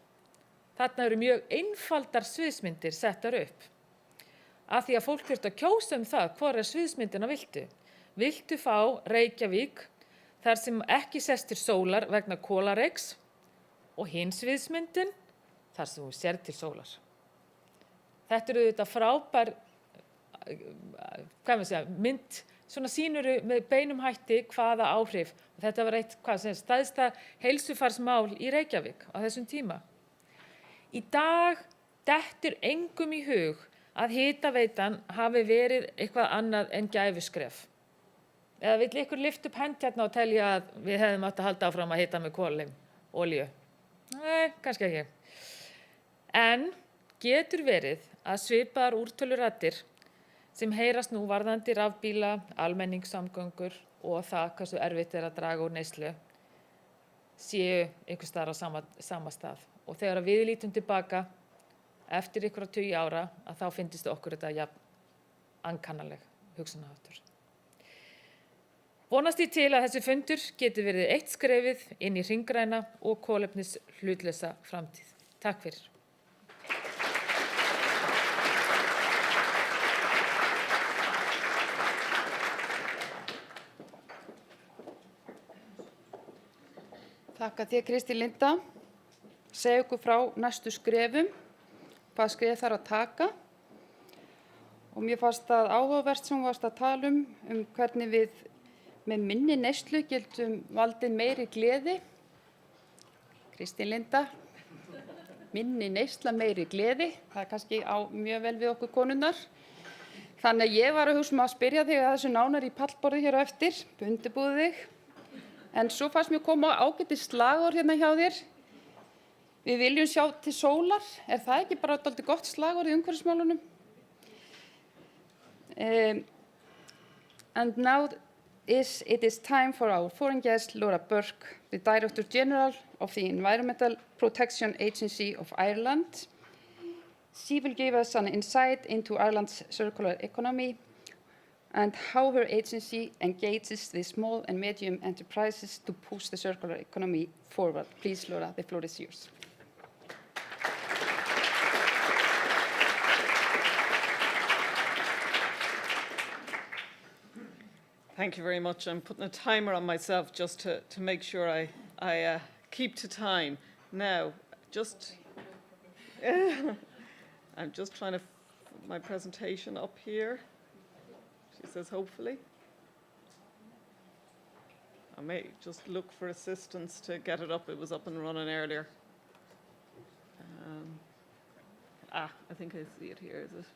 Þarna eru mjög einfaldar sviðsmyndir settar upp. Af því að fólk þurfti að kjósa það hvora sviðsmyndina viltu. Viltu fá Reykjavík þar sem ekki sest til sólar vegna kolareyks, og hin sviðsmyndin þar sem þú sér til sólar. Þetta auðvitað frábær mynd, svona sýnuru með beinum hætti hvaða áhrif. Og þetta var eitt stærsta heilsufarsmál í Reykjavík á þessum tíma. Í dag dettur engum í hug að hitaveitan hafi verið eitthvað annað en gæfuskref. Eða vill ykkur lyfta upp hönd hérna og telja að við hefðum átt að halda áfram að hita með kolum, olíu? Nei, kannski ekki. En getur verið að svipaðar úrtöluraddir sem heyrast nú varðandi rafbíla, almenningssamgöngur og það hversu erfitt að draga úr neyslu séu einhvers staðar á sama stað. Og þegar við lítum tilbaka eftir ykkur 20 ára að þá finnst okkur þetta jafn ankannaleg hugsunarháttur. Vonast ég til að þessi fundur geti verið eitt skrefið inn í hringgræna og kolefnishlutlausa framtíð. Takk fyrir. Þakka þér, Kristín Linda. Segja okkur frá næstu skrefum, hvað skref þarf að taka. Og mér fannst það áhugavert sem þú varst að tala um hvernig við með minni neyslu getum valdið meiri gleði. Kristín Linda, minni neysla meiri gleði, það kannski á mjög vel við okkur konunnar. Þannig að ég var að hugsa að spyrja þig að þessu nánar í pallborði hér á eftir, undirbúðu þig. En svo fannst mér koma ágætis slagorð hérna hjá þér. Við viljum sjá til sólar, það ekki bara dálítið gott slagorð í umhverfismálunum? And now it is time for our foreign guest, Laura Burke, the Director General of the Environmental Protection Agency of Ireland. She will give us an insight into Ireland's circular economy and how her agency engages with small and medium enterprises to push the circular economy forward. Please, Laura, the floor is yours. Thank you very much. I'm putting a timer on myself just to make sure I keep to time. Now, I'm just trying to put my presentation up here. She says, hopefully. I may just look for assistance to get it up. It was up and running earlier. I think I see it here, is it?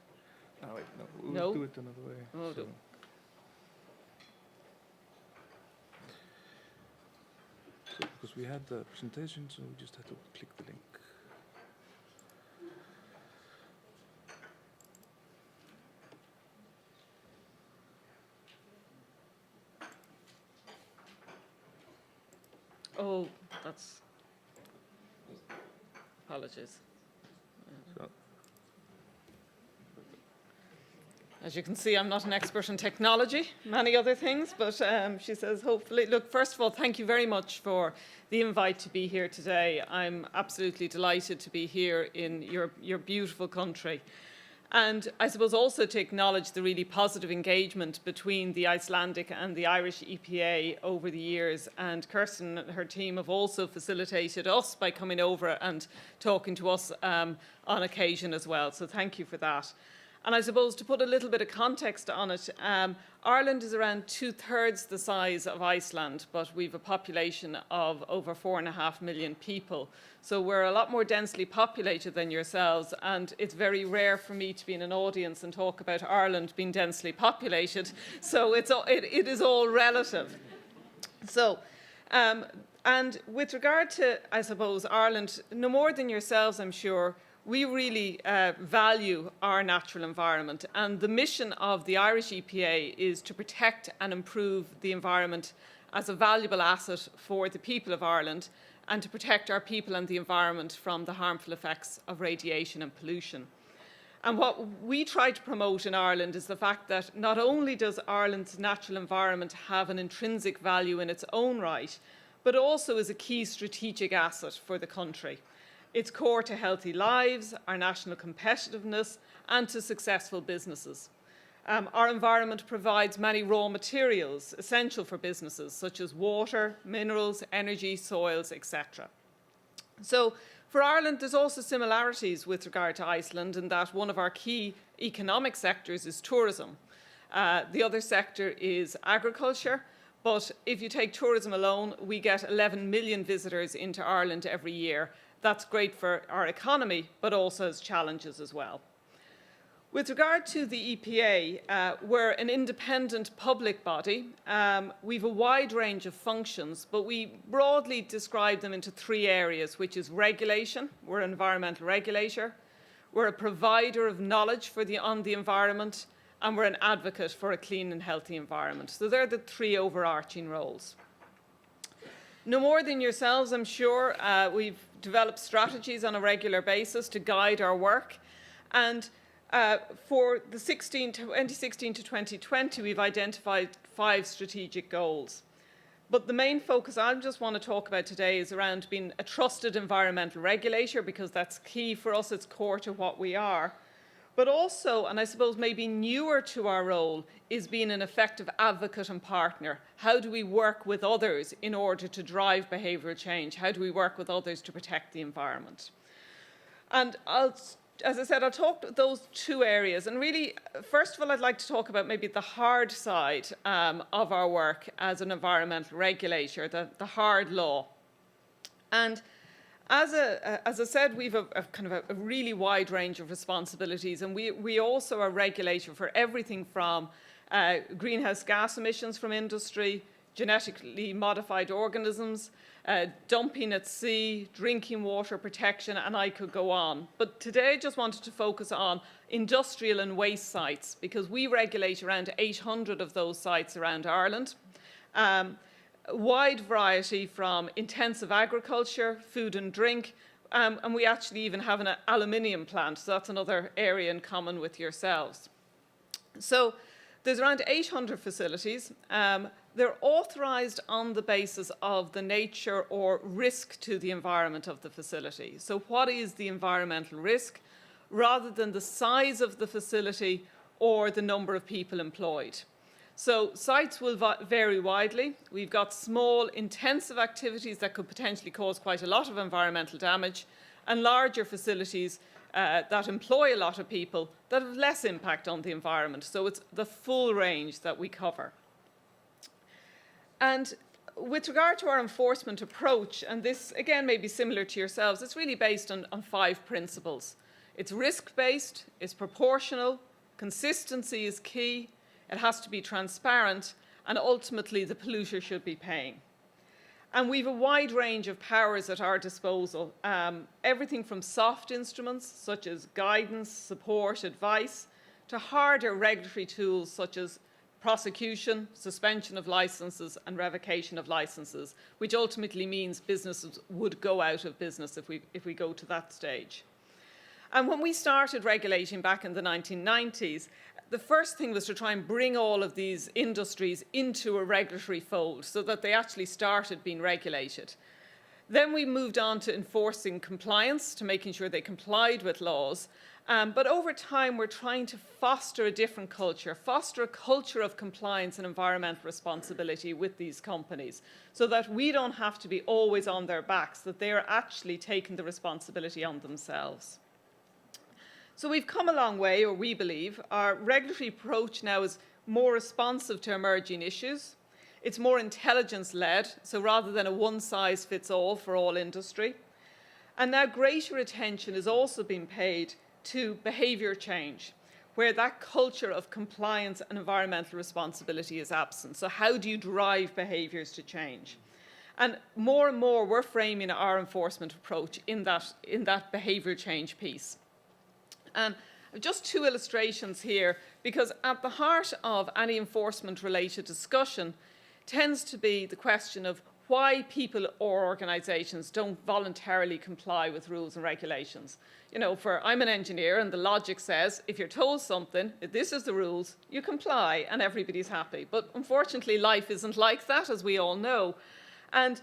Oh, wait, no, we'll No? do it another way. Oh, so. no. So, because we had the presentation, so we just had to click the link. Oh, that's... Apologies. So, As you can see, I'm not an expert in technology, many other things, but she says, hopefully. Look, first of all, thank you very much for the invite to be here today. I'm absolutely delighted to be here in your beautiful country. And I suppose also to acknowledge the really positive engagement between the Icelandic and the Irish EPA over the years. And Kirsten and her team have also facilitated us by coming over and talking to us on occasion as well. So thank you for that. And I suppose to put a little bit of context on it, Ireland is around 2/3 the size of Iceland, but we've a population of over 4.5 million people. So we're a lot more densely populated than yourselves, and it's very rare for me to be in an audience and talk about Ireland being densely populated. So it is all relative. So, and with regard to, I suppose, Ireland, no more than yourselves, I'm sure, we really value our natural environment, and the mission of the Irish EPA is to protect and improve the environment as a valuable asset for the people of Ireland, and to protect our people and the environment from the harmful effects of radiation and pollution. And what we try to promote in Ireland is the fact that not only does Ireland's natural environment have an intrinsic value in its own right, but also is a key strategic asset for the country. It's core to healthy lives, our national competitiveness, and to successful businesses. Our environment provides many raw materials essential for businesses, such as water, minerals, energy, soils, etc. So for Ireland, there's also similarities with regard to Iceland in that one of our key economic sectors is tourism. The other sector is agriculture. But if you take tourism alone, we get 11 million visitors into Ireland every year. That's great for our economy, but also has challenges as well. With regard to the EPA, we're an independent public body. We've a wide range of functions, but we broadly describe them into three areas, which is regulation. We're an environmental regulator. We're a provider of knowledge on the environment, and we're an advocate for a clean and healthy environment. So they're the three overarching roles. No more than yourselves, I'm sure, we've developed strategies on a regular basis to guide our work. And for the 2016 to 2020, we've identified 5 strategic goals. But the main focus I just want to talk about today is around being a trusted environmental regulator, because that's key for us, it's core to what we are. But also, and I suppose maybe newer to our role, is being an effective advocate and partner. How do we work with others in order to drive behavioural change? How do we work with others to protect the environment? And as I said, I'll talk those 2 areas. And really, first of all, I'd like to talk about maybe the hard side of our work as an environmental regulator, the hard law. And as I said, we've a kind of a really wide range of responsibilities, and we also are regulator for everything from greenhouse gas emissions from industry, genetically modified organisms, dumping at sea, drinking water protection, and I could go on. But today I just wanted to focus on industrial and waste sites, because we regulate around 800 of those sites around Ireland. A wide variety from intensive agriculture, food and drink, and we actually even have an aluminium plant, so that's another area in common with yourselves. So there's around 800 facilities. They're authorised on the basis of the nature or risk to the environment of the facility. So what is the environmental risk, rather than the size of the facility or the number of people employed. So sites will vary widely. We've got small, intensive activities that could potentially cause quite a lot of environmental damage, and larger facilities that employ a lot of people that have less impact on the environment. So it's the full range that we cover. And with regard to our enforcement approach, and this again may be similar to yourselves, it's really based on 5 principles. It's risk-based, it's proportional, consistency is key, it has to be transparent, and ultimately the polluter should be paying. And we've a wide range of powers at our disposal, everything from soft instruments such as guidance, support, advice, to harder regulatory tools such as prosecution, suspension of licenses, and revocation of licenses, which ultimately means businesses would go out of business if we go to that stage. And when we started regulating back in the 1990s, the first thing was to try and bring all of these industries into a regulatory fold so that they actually started being regulated. Then we moved on to enforcing compliance, to making sure they complied with laws. But over time, we're trying to foster a different culture, foster a culture of compliance and environmental responsibility with these companies, so that we don't have to be always on their backs, that they are actually taking the responsibility on themselves. So we've come a long way, or we believe. Our regulatory approach now is more responsive to emerging issues. It's more intelligence-led, so rather than a one-size-fits-all for all industry. And now greater attention is also being paid to behaviour change, where that culture of compliance and environmental responsibility is absent. So how do you drive behaviours to change? And more we're framing our enforcement approach in that behaviour change piece. And just 2 illustrations here, because at the heart of any enforcement-related discussion tends to be the question of why people or organisations don't voluntarily comply with rules and regulations. You know, I'm an engineer, and the logic says if you're told something, if this is the rules, you comply and everybody's happy. But unfortunately, life isn't like that, as we all know. And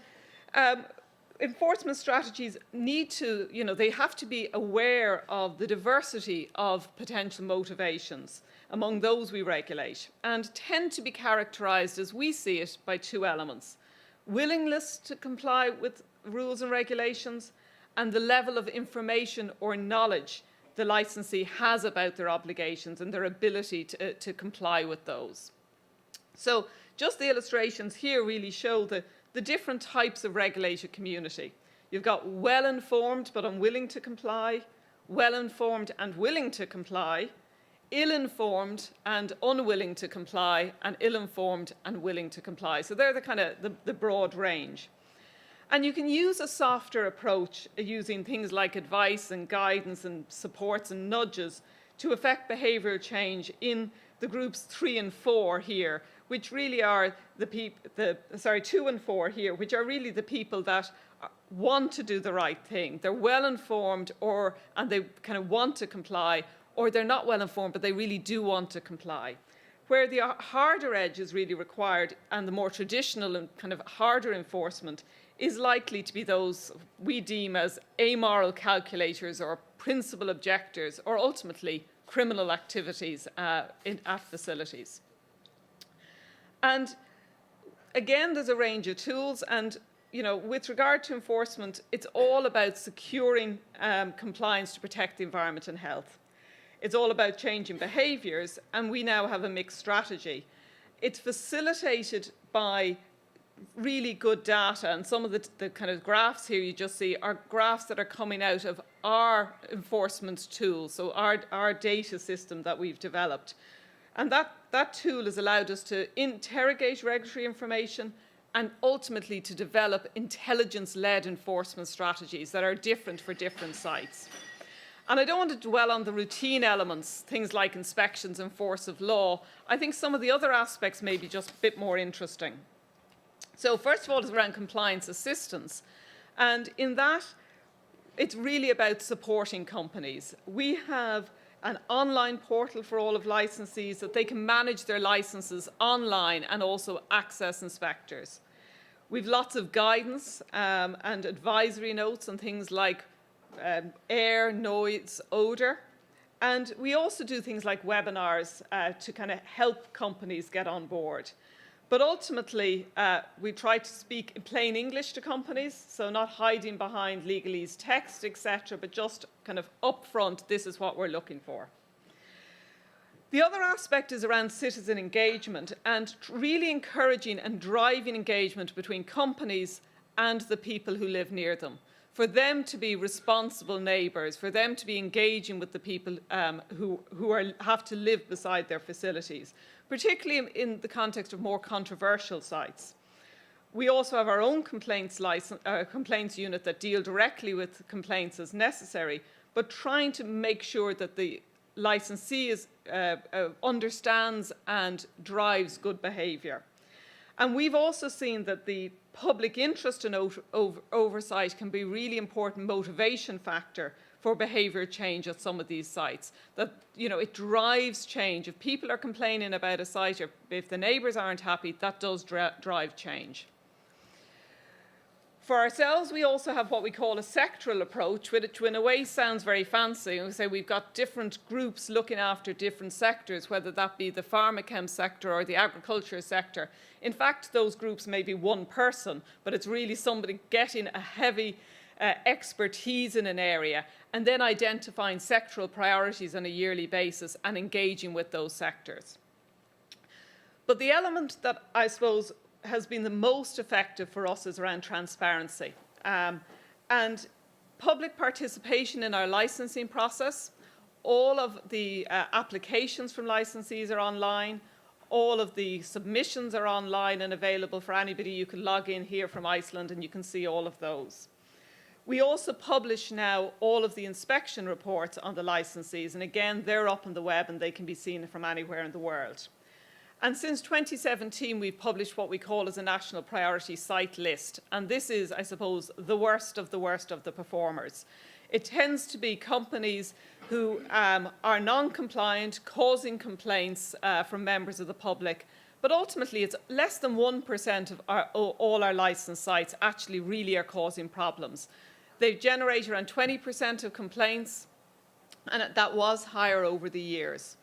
enforcement strategies need to, they have to be aware of the diversity of potential motivations among those we regulate, and tend to be characterised, as we see it, by 2 elements: willingness to comply with rules and regulations, and the level of information or knowledge the licensee has about their obligations and their ability to comply with those. So just the illustrations here really show the different types of regulated community. You've got well-informed but unwilling to comply, well-informed and willing to comply, ill-informed and unwilling to comply, and ill-informed and willing to comply. So they're the kind of the broad range. And you can use a softer approach using things like advice and guidance and supports and nudges to affect behavioural change in the groups 3 and 4 here, which really are the people, 2 and 4 here, which are really the people that want to do the right thing. They're well informed and they kind of want to comply, or they're not well informed, but they really do want to comply. Where the harder edge is really required and the more traditional and kind of harder enforcement is likely to be those we deem as amoral calculators or principal objectors, or ultimately criminal activities at facilities. And again, there's a range of tools, and with regard to enforcement, it's all about securing compliance to protect the environment and health. It's all about changing behaviours, and we now have a mixed strategy. It's facilitated by really good data, and some of the kind of graphs here you just see are graphs that are coming out of our enforcement tool, so our data system that we've developed. And that tool has allowed us to interrogate regulatory information and ultimately to develop intelligence-led enforcement strategies that are different for different sites. And I don't want to dwell on the routine elements, things like inspections and force of law. I think some of the other aspects may be just a bit more interesting. So first of all, it's around compliance assistance. And in that, it's really about supporting companies. We have an online portal for all of licensees that they can manage their licenses online and also access inspectors. We've lots of guidance and advisory notes on things like air, noise, odour. And we also do things like webinars to kind of help companies get on board. But ultimately, we try to speak in plain English to companies, so not hiding behind legalese text, etc., but just kind of upfront, this is what we're looking for. The other aspect is around citizen engagement and really encouraging and driving engagement between companies and the people who live near them, for them to be responsible neighbours, for them to be engaging with the people who have to live beside their facilities, particularly in the context of more controversial sites. We also have our own complaints unit that deal directly with complaints as necessary, but trying to make sure that the licensee understands and drives good behaviour. And we've also seen that the public interest in oversight can be a really important motivation factor for behaviour change at some of these sites. That, it drives change. If people are complaining about a site, or if the neighbours aren't happy, that does drive change. For ourselves, we also have what we call a sectoral approach, which in a way sounds very fancy. And we say we've got different groups looking after different sectors, whether that be the pharmachem sector or the agriculture sector. In fact, those groups may be one person, but it's really somebody getting a heavy expertise in an area and then identifying sectoral priorities on a yearly basis and engaging with those sectors. But the element that I suppose has been the most effective for us is around transparency. And public participation in our licensing process. All of the applications from licensees are online. All of the submissions are online and available for anybody. You can log in here from Iceland and you can see all of those. We also publish now all of the inspection reports on the licensees. And again, they're up on the web and they can be seen from anywhere in the world. And since 2017, we've published what we call as a national priority site list. And this is, I suppose, the worst of the performers. It tends to be companies who are non-compliant, causing complaints from members of the public. But ultimately, it's less than 1% of all our licensed sites actually really are causing problems. They generate around 20% of complaints, and that was higher over the years.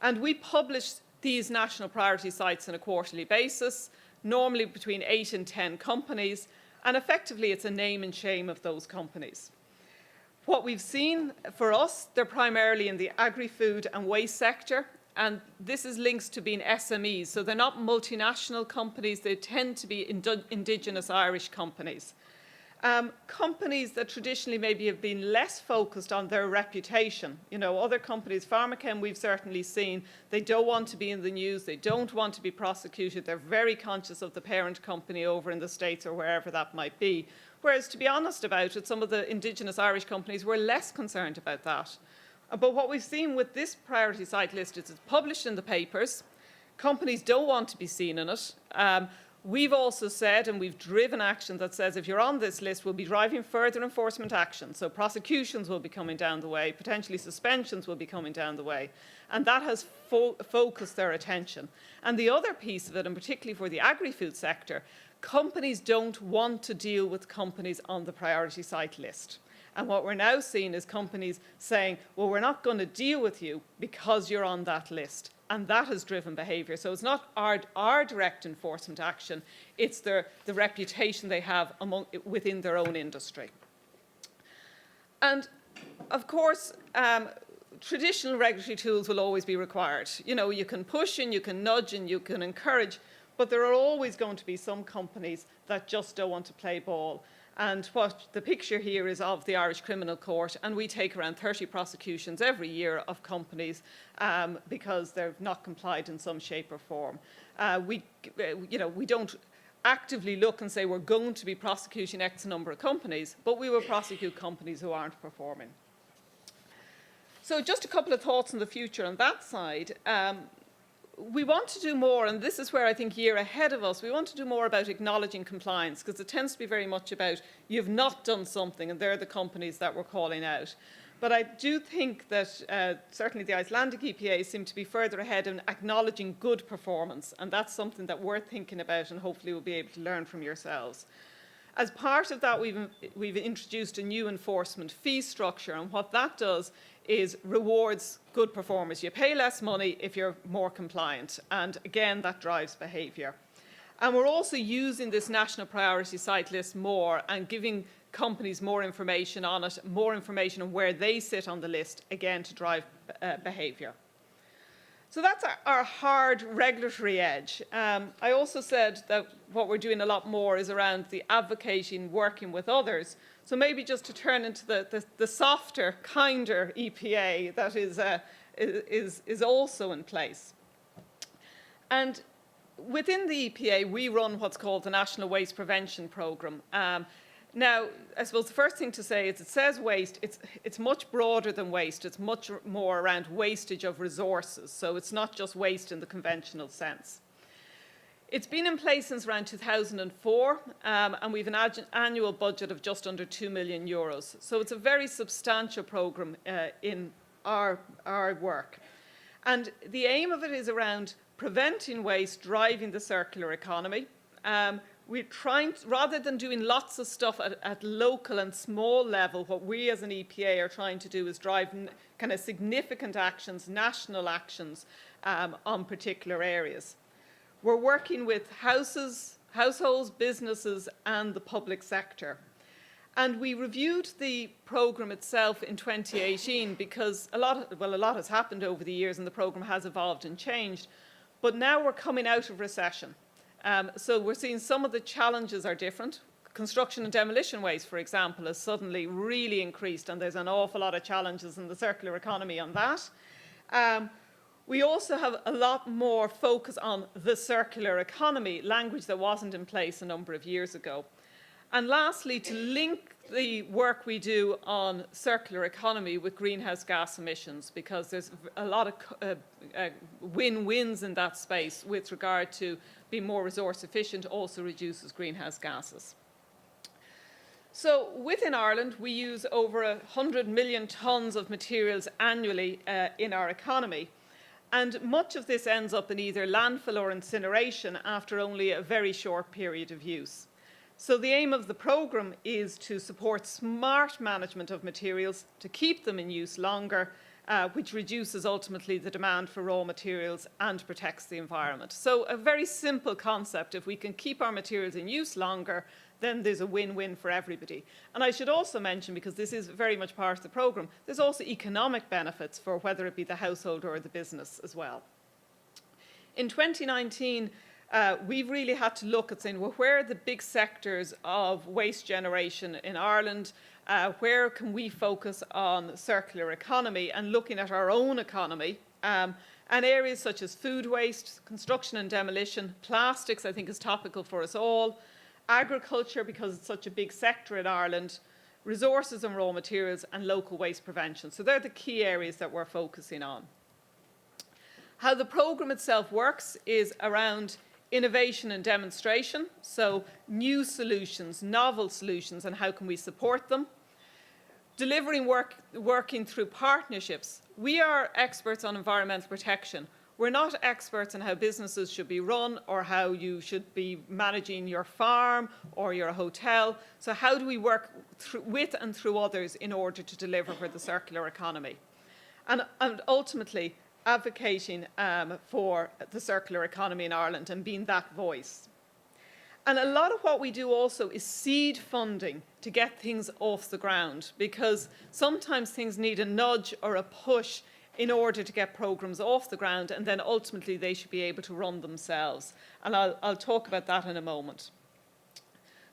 And we publish these national priority sites on a quarterly basis, normally between 8 and 10 companies, and effectively it's a name and shame of those companies. What we've seen for us, they're primarily in the agri-food and waste sector, and this is linked to being SMEs, so they're not multinational companies, they tend to be indigenous Irish companies. Companies that traditionally maybe have been less focused on their reputation. You know, other companies, Pharmachem, we've certainly seen, they don't want to be in the news, they don't want to be prosecuted, they're very conscious of the parent company over in the States or wherever that might be. Whereas, to be honest about it, some of the Indigenous Irish companies were less concerned about that. But what we've seen with this priority site list is it's published in the papers, companies don't want to be seen in it. We've also said, and we've driven action that says if you're on this list, we'll be driving further enforcement action. So prosecutions will be coming down the way, potentially suspensions will be coming down the way. And that has focused their attention. And the other piece of it, and particularly for the agri-food sector, companies don't want to deal with companies on the priority site list. And what we're now seeing is companies saying, well, we're not going to deal with you because you're on that list. And that has driven behaviour. So it's not our direct enforcement action, it's the reputation they have within their own industry. And of course, traditional regulatory tools will always be required. You know, you can push and you can nudge and you can encourage, but there are always going to be some companies that just don't want to play ball. And what the picture here is of the Irish Criminal Court, and we take around 30 prosecutions every year of companies because they've not complied in some shape or form. We don't actively look and say we're going to be prosecuting X number of companies, but we will prosecute companies who aren't performing. So just a couple of thoughts on the future on that side. We want to do more, and this is where I think year ahead of us, we want to do more about acknowledging compliance, because it tends to be very much about you've not done something, and they're the companies that we're calling out. But I do think that certainly the Icelandic EPA seem to be further ahead in acknowledging good performance, and that's something that we're thinking about and hopefully we'll be able to learn from yourselves. As part of that, we've introduced a new enforcement fee structure, and what that does is rewards good performers. You pay less money if you're more compliant, and again, that drives behaviour. And we're also using this national priority site list more and giving companies more information on it, more information on where they sit on the list, again, to drive behaviour. So that's our hard regulatory edge. I also said that what we're doing a lot more is around the advocating, working with others. So maybe just to turn into the softer, kinder EPA that is also in place. And within the EPA, we run what's called the National Waste Prevention Programme. Now, I suppose the first thing to say is it says waste, it's much broader than waste. It's much more around wastage of resources. So it's not just waste in the conventional sense. It's been in place since around 2004, and we've an annual budget of just under €2 million. So it's a very substantial programme in our work. And the aim of it is around preventing waste, driving the circular economy. We're trying to, rather than doing lots of stuff at local and small level, what we as an EPA are trying to do is drive kind of significant actions, national actions on particular areas. We're working with households, businesses, and the public sector. And we reviewed the programme itself in 2018 because a lot has happened over the years and the programme has evolved and changed. But now we're coming out of recession. So we're seeing some of the challenges are different. Construction and demolition waste, for example, has suddenly really increased, and there's an awful lot of challenges in the circular economy on that. We also have a lot more focus on the circular economy, language that wasn't in place a number of years ago. And lastly, to link the work we do on circular economy with greenhouse gas emissions, because there's a lot of win-wins in that space with regard to being more resource efficient, also reduces greenhouse gases. So within Ireland, we use over 100 million tonnes of materials annually in our economy. And much of this ends up in either landfill or incineration after only a very short period of use. So the aim of the programme is to support smart management of materials, to keep them in use longer, which reduces ultimately the demand for raw materials and protects the environment. So a very simple concept. If we can keep our materials in use longer, then there's a win-win for everybody. And I should also mention, because this is very much part of the programme, there's also economic benefits for whether it be the household or the business as well. In 2019, we've really had to look at saying, well, where are the big sectors of waste generation in Ireland? Where can we focus on circular economy and looking at our own economy? And areas such as food waste, construction and demolition, plastics, I think is topical for us all, agriculture, because it's such a big sector in Ireland, resources and raw materials, and local waste prevention. So they're the key areas that we're focusing on. How the programme itself works is around innovation and demonstration, so new solutions, novel solutions, and how can we support them. Delivering working through partnerships. We are experts on environmental protection. We're not experts on how businesses should be run or how you should be managing your farm or your hotel. So how do we work with and through others in order to deliver for the circular economy? And ultimately, advocating for the circular economy in Ireland and being that voice. And a lot of what we do also is seed funding to get things off the ground, because sometimes things need a nudge or a push in order to get programmes off the ground, and then ultimately they should be able to run themselves. And I'll talk about that in a moment.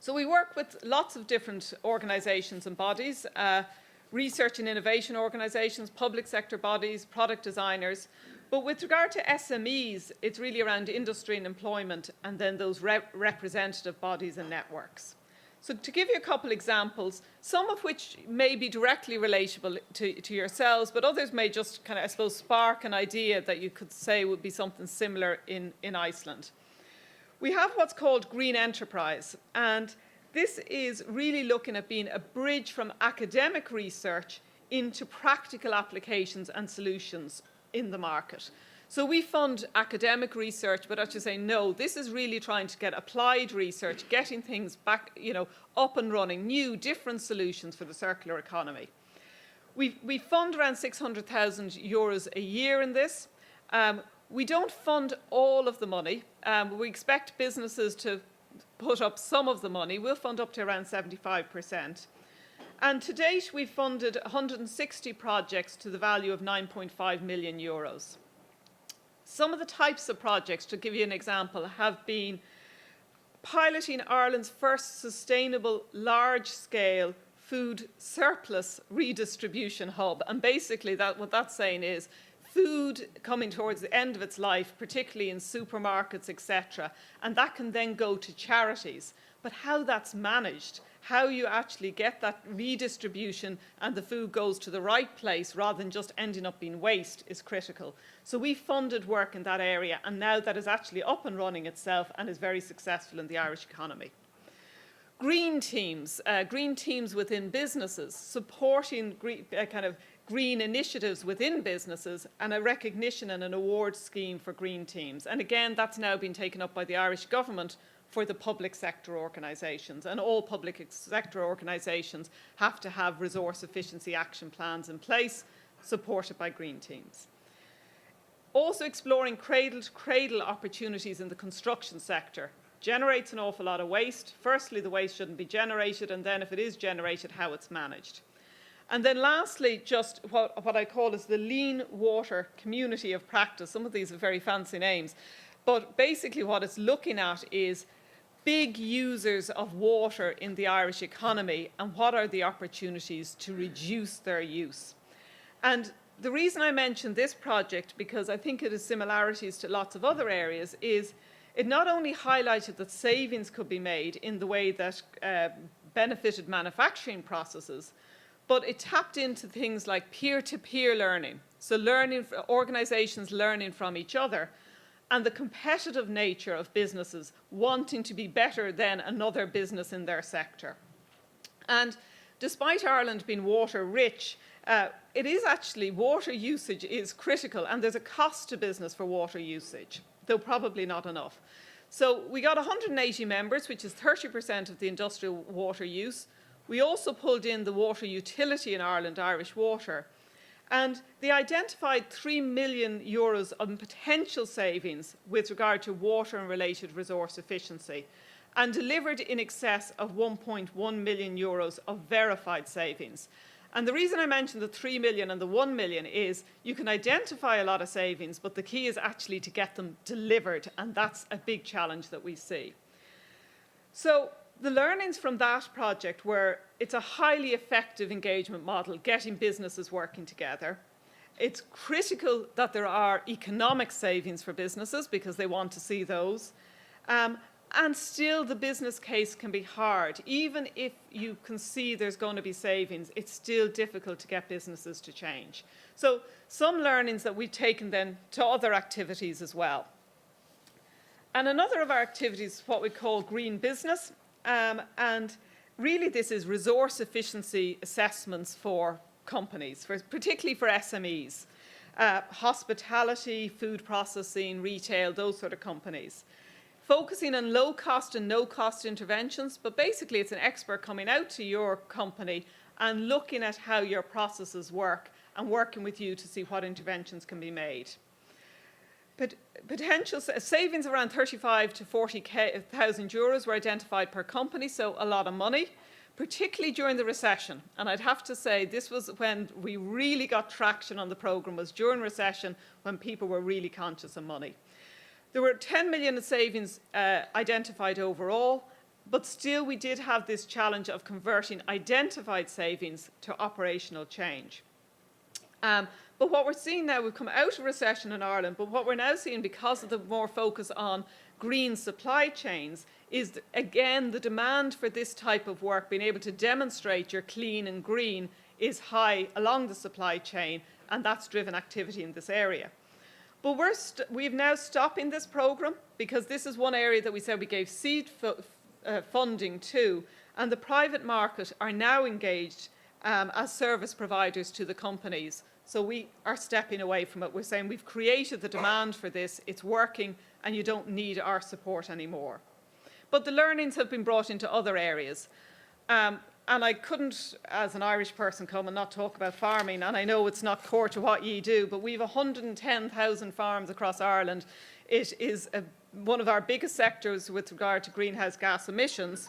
So we work with lots of different organisations and bodies, research and innovation organisations, public sector bodies, product designers. But with regard to SMEs, it's really around industry and employment, and then those representative bodies and networks. So to give you a couple examples, some of which may be directly relatable to yourselves, but others may just kind of, I suppose, spark an idea that you could say would be something similar in Iceland. We have what's called Green Enterprise, and this is really looking at being a bridge from academic research into practical applications and solutions in the market. So we fund academic research, but as you say, no, this is really trying to get applied research, getting things back, up and running, new, different solutions for the circular economy. We fund around €600,000 a year in this. We don't fund all of the money. We expect businesses to put up some of the money. We'll fund up to around 75%. And to date, we've funded 160 projects to the value of €9.5 million. Some of the types of projects, to give you an example, have been piloting Ireland's first sustainable large-scale food surplus redistribution hub. And basically what that's saying is food coming towards the end of its life, particularly in supermarkets, etc. And that can then go to charities. But how that's managed, how you actually get that redistribution and the food goes to the right place rather than just ending up being waste is critical. So we funded work in that area, and now that is actually up and running itself and is very successful in the Irish economy. Green teams within businesses, supporting green initiatives within businesses, and a recognition and an award scheme for green teams. And again, that's now been taken up by the Irish government for the public sector organisations. And all public sector organisations have to have resource efficiency action plans in place, supported by green teams. Also exploring cradle-to-cradle opportunities in the construction sector. Generates an awful lot of waste. Firstly, the waste shouldn't be generated, and then if it is generated, how it's managed. And then lastly, just what I call is the lean water community of practice. Some of these are very fancy names. But basically what it's looking at is big users of water in the Irish economy and what are the opportunities to reduce their use. And the reason I mention this project, because I think it has similarities to lots of other areas, is it not only highlighted that savings could be made in the way that benefited manufacturing processes, but it tapped into things like peer-to-peer learning. So organisations learning from each other, and the competitive nature of businesses wanting to be better than another business in their sector. And despite Ireland being water rich, it is actually, water usage is critical, and there's a cost to business for water usage, though probably not enough. So we got 180 members, which is 30% of the industrial water use. We also pulled in the water utility in Ireland, Irish Water, and they identified €3 million of potential savings with regard to water and related resource efficiency, and delivered in excess of €1.1 million of verified savings. And the reason I mentioned the 3 million and the 1 million is you can identify a lot of savings, but the key is actually to get them delivered, and that's a big challenge that we see. So the learnings from that project were it's a highly effective engagement model, getting businesses working together. It's critical that there are economic savings for businesses because they want to see those. And still the business case can be hard. Even if you can see there's going to be savings, it's still difficult to get businesses to change. So some learnings that we've taken then to other activities as well. And another of our activities is what we call green business. And really this is resource efficiency assessments for companies, particularly for SMEs, hospitality, food processing, retail, those sort of companies. Focusing on low-cost and no-cost interventions, but basically it's an expert coming out to your company and looking at how your processes work and working with you to see what interventions can be made. Potential savings around 35 to 40,000 euros were identified per company, so a lot of money, particularly during the recession. And I'd have to say this was when we really got traction on the programme, was during recession when people were really conscious of money. There were 10 million in savings identified overall, but still we did have this challenge of converting identified savings to operational change. But what we're seeing now, we've come out of recession in Ireland, but what we're now seeing because of the more focus on green supply chains is, again, the demand for this type of work, being able to demonstrate you're clean and green, is high along the supply chain, and that's driven activity in this area. But we're now stopping this programme because this is one area that we said we gave seed funding to, and the private market are now engaged as service providers to the companies. So we are stepping away from it. We're saying we've created the demand for this, it's working, and you don't need our support anymore. But the learnings have been brought into other areas. And I couldn't, as an Irish person, come and not talk about farming, and I know it's not core to what ye do, but we've 110,000 farms across Ireland. It is one of our biggest sectors with regard to greenhouse gas emissions.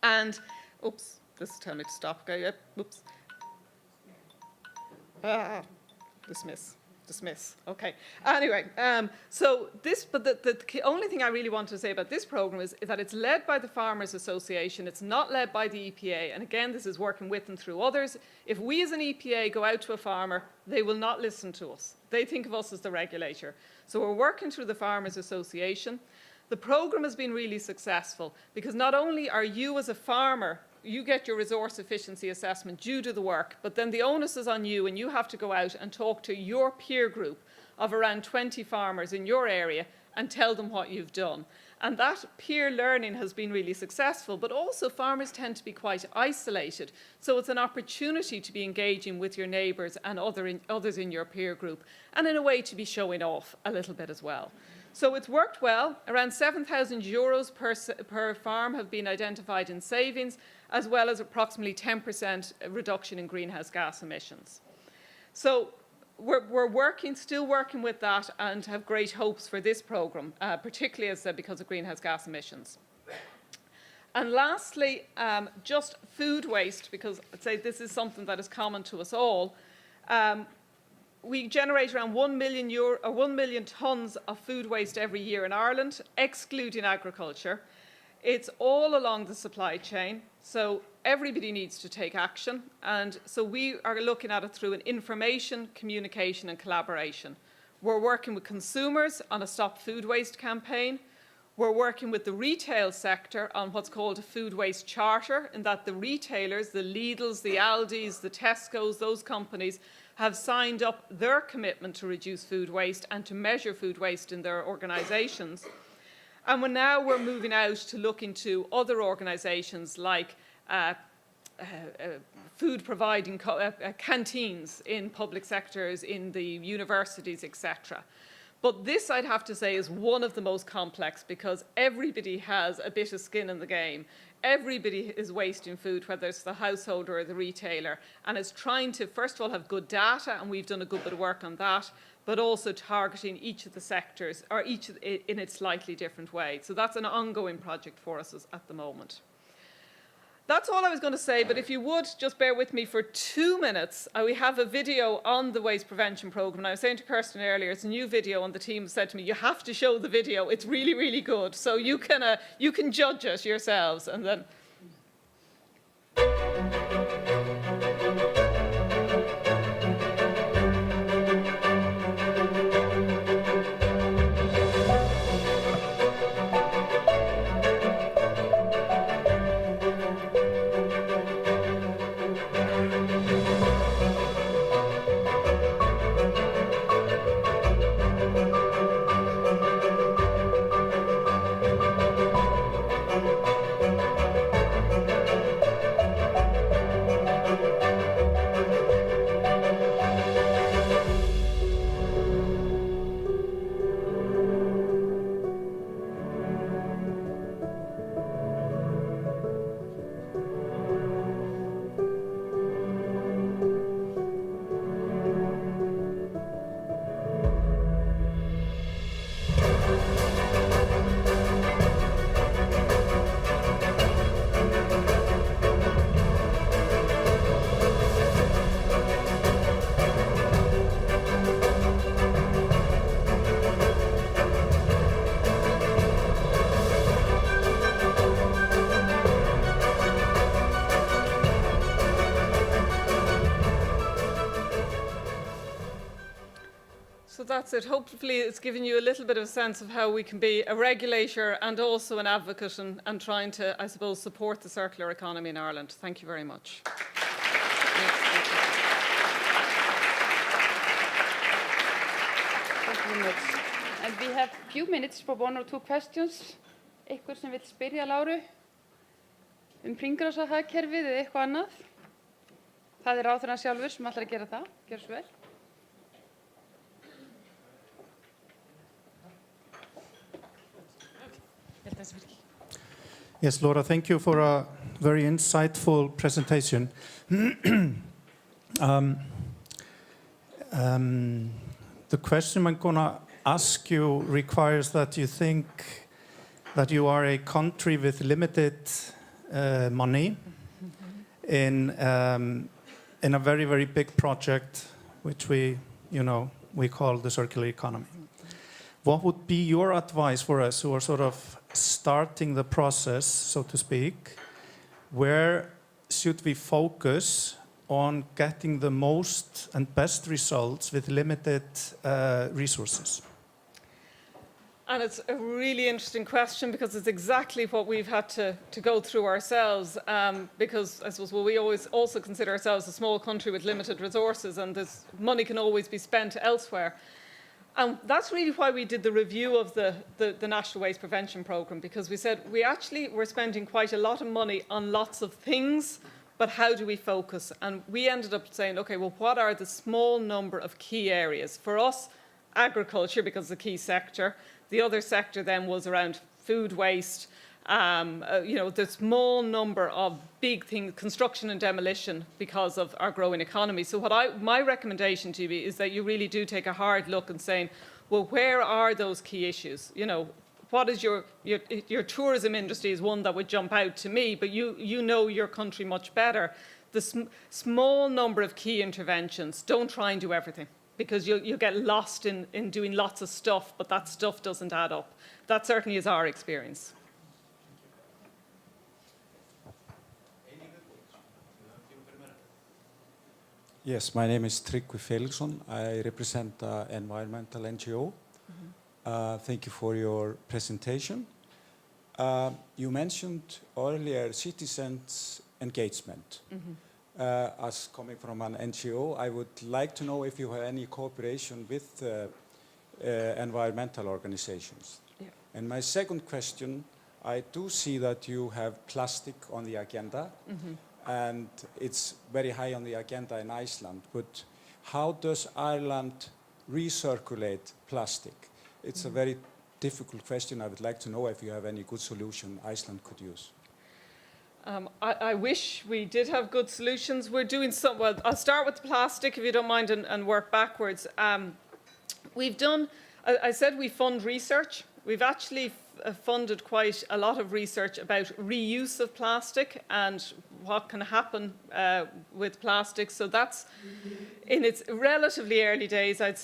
And, oops, this is telling me to stop. Okay, oops. Dismiss. Okay. Anyway, so this, but the only thing I really want to say about this programme is that it's led by the Farmers Association. It's not led by the EPA. And again, this is working with and through others. If we as an EPA go out to a farmer, they will not listen to us. They think of us as the regulator. So we're working through the Farmers Association. The programme has been really successful because not only are you as a farmer, you get your resource efficiency assessment, you do the work, but then the onus is on you and you have to go out and talk to your peer group of around 20 farmers in your area and tell them what you've done. And that peer learning has been really successful, but also farmers tend to be quite isolated. So it's an opportunity to be engaging with your neighbours and others in your peer group, and in a way to be showing off a little bit as well. So it's worked well. Around 7,000 euros per farm have been identified in savings, as well as approximately 10% reduction in greenhouse gas emissions. So we're still working with that and have great hopes for this programme, particularly, as I said, because of greenhouse gas emissions. And lastly, just food waste, because I'd say this is something that is common to us all. We generate around 1 million tonnes of food waste every year in Ireland, excluding agriculture. It's all along the supply chain, so everybody needs to take action. And so we are looking at it through an information, communication and collaboration. We're working with consumers on a Stop Food Waste campaign. We're working with the retail sector on what's called a food waste charter, in that the retailers, the Lidls, the Aldis, the Tesco's, those companies have signed up their commitment to reduce food waste and to measure food waste in their organisations. And we're moving out to look into other organisations like food providing canteens in public sectors, in the universities, etc. But this, I'd have to say, is one of the most complex because everybody has a bit of skin in the game. Everybody is wasting food, whether it's the householder or the retailer, and is trying to, first of all, have good data, and we've done a good bit of work on that, but also targeting each of the sectors, or each in its slightly different way. So that's an ongoing project for us at the moment. That's all I was going to say, but if you would just bear with me for 2 minutes, we have a video on the waste prevention programme. And I was saying to Kirsten earlier, it's a new video, and the team said to me, you have to show the video. It's really, really good. So you can judge it yourselves. And then... So that's it. Hopefully it's given you a little bit of a sense of how we can be a regulator and also an advocate and trying to, I suppose, support the circular economy in Ireland. Thank you very much. Thank you very much. And we have a few minutes for 1 or 2 questions. Eitthvað sem vil spyrja Láru hringrásarhagkerfið eða eitthvað annað. Það ráðherrann sjálfur sem ætlar að gera það. Gjörðu svo vel. Yes, Laura, thank you for a very insightful presentation. The question I'm going to ask you requires that you think that you are a country with limited money in a very, very big project, which we call the circular economy. What would be your advice for us who are sort of starting the process, so to speak? Where should we focus on getting the most and best results with limited resources? And it's a really interesting question because it's exactly what we've had to go through ourselves because I suppose we always also consider ourselves a small country with limited resources and this money can always be spent elsewhere. And that's really why we did the review of the National Waste Prevention Programme, because we said we're spending quite a lot of money on lots of things, but how do we focus? And we ended up saying, okay, well, what are the small number of key areas? For us, agriculture, because it's a key sector. The other sector then was around food waste, the small number of big things, construction and demolition, because of our growing economy. So my recommendation to you is that you really do take a hard look and saying, well, where are those key issues? What is your tourism industry is one that would jump out to me, but you know your country much better. The small number of key interventions, don't try and do everything, because you'll get lost in doing lots of stuff, but that stuff doesn't add up. That certainly is our experience. Yes, my name is Tryggvi Felixson. I represent an environmental NGO. Thank you for your presentation. You mentioned earlier citizens' engagement. As coming from an NGO, I would like to know if you have any cooperation with environmental organizations. Yeah. And my second question, I do see that you have plastic on the agenda. And it's very high on the agenda in Iceland, but how does Ireland recirculate plastic? It's a very difficult question. I would like to know if you have any good solution Iceland could use. I wish we did have good solutions. We're doing some, well, I'll start with the plastic, if you don't mind, and work backwards. We've done, I said we fund research. We've actually funded quite a lot of research about reuse of plastic and what can happen with plastic. So that's in its relatively early days, I'd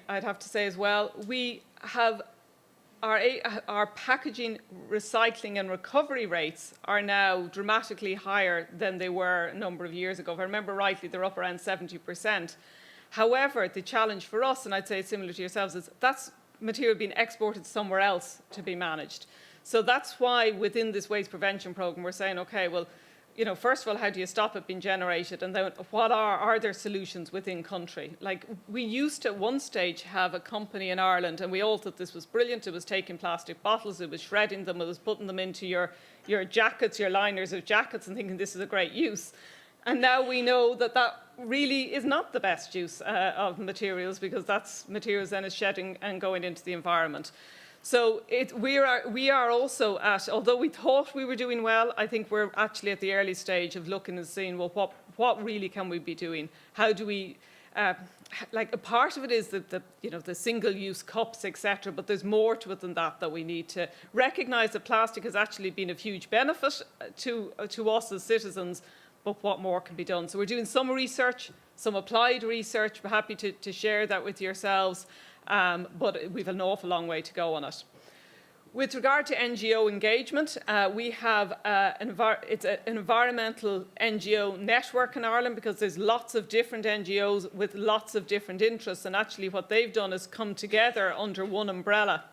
have to say as well. We have our packaging recycling and recovery rates are now dramatically higher than they were a number of years ago. If I remember rightly, they're up around 70%. However, the challenge for us, and I'd say it's similar to yourselves, is that's material being exported somewhere else to be managed. So that's why within this waste prevention programme, we're saying, okay, well, you know, first of all, how do you stop it being generated? And then what are there solutions within country? Like, we used to at one stage have a company in Ireland, and we all thought this was brilliant. It was taking plastic bottles, it was shredding them, it was putting them into your jackets, your liners of jackets, and thinking this is a great use. And now we know that that really is not the best use of materials, because that's materials then is shedding and going into the environment. So we are also at, although we thought we were doing well, I think we're actually at the early stage of looking and seeing, well, what really can we be doing? How do we, like a part of it is the single-use cups, etc., but there's more to it than that we need to recognise that plastic has actually been of huge benefit to us as citizens, but what more can be done? So we're doing some research, some applied research. We're happy to share that with yourselves. But we've an awful long way to go on it. With regard to NGO engagement, we have it's an environmental NGO network in Ireland, because there's lots of different NGOs with lots of different interests, and actually what they've done is come together under one umbrella.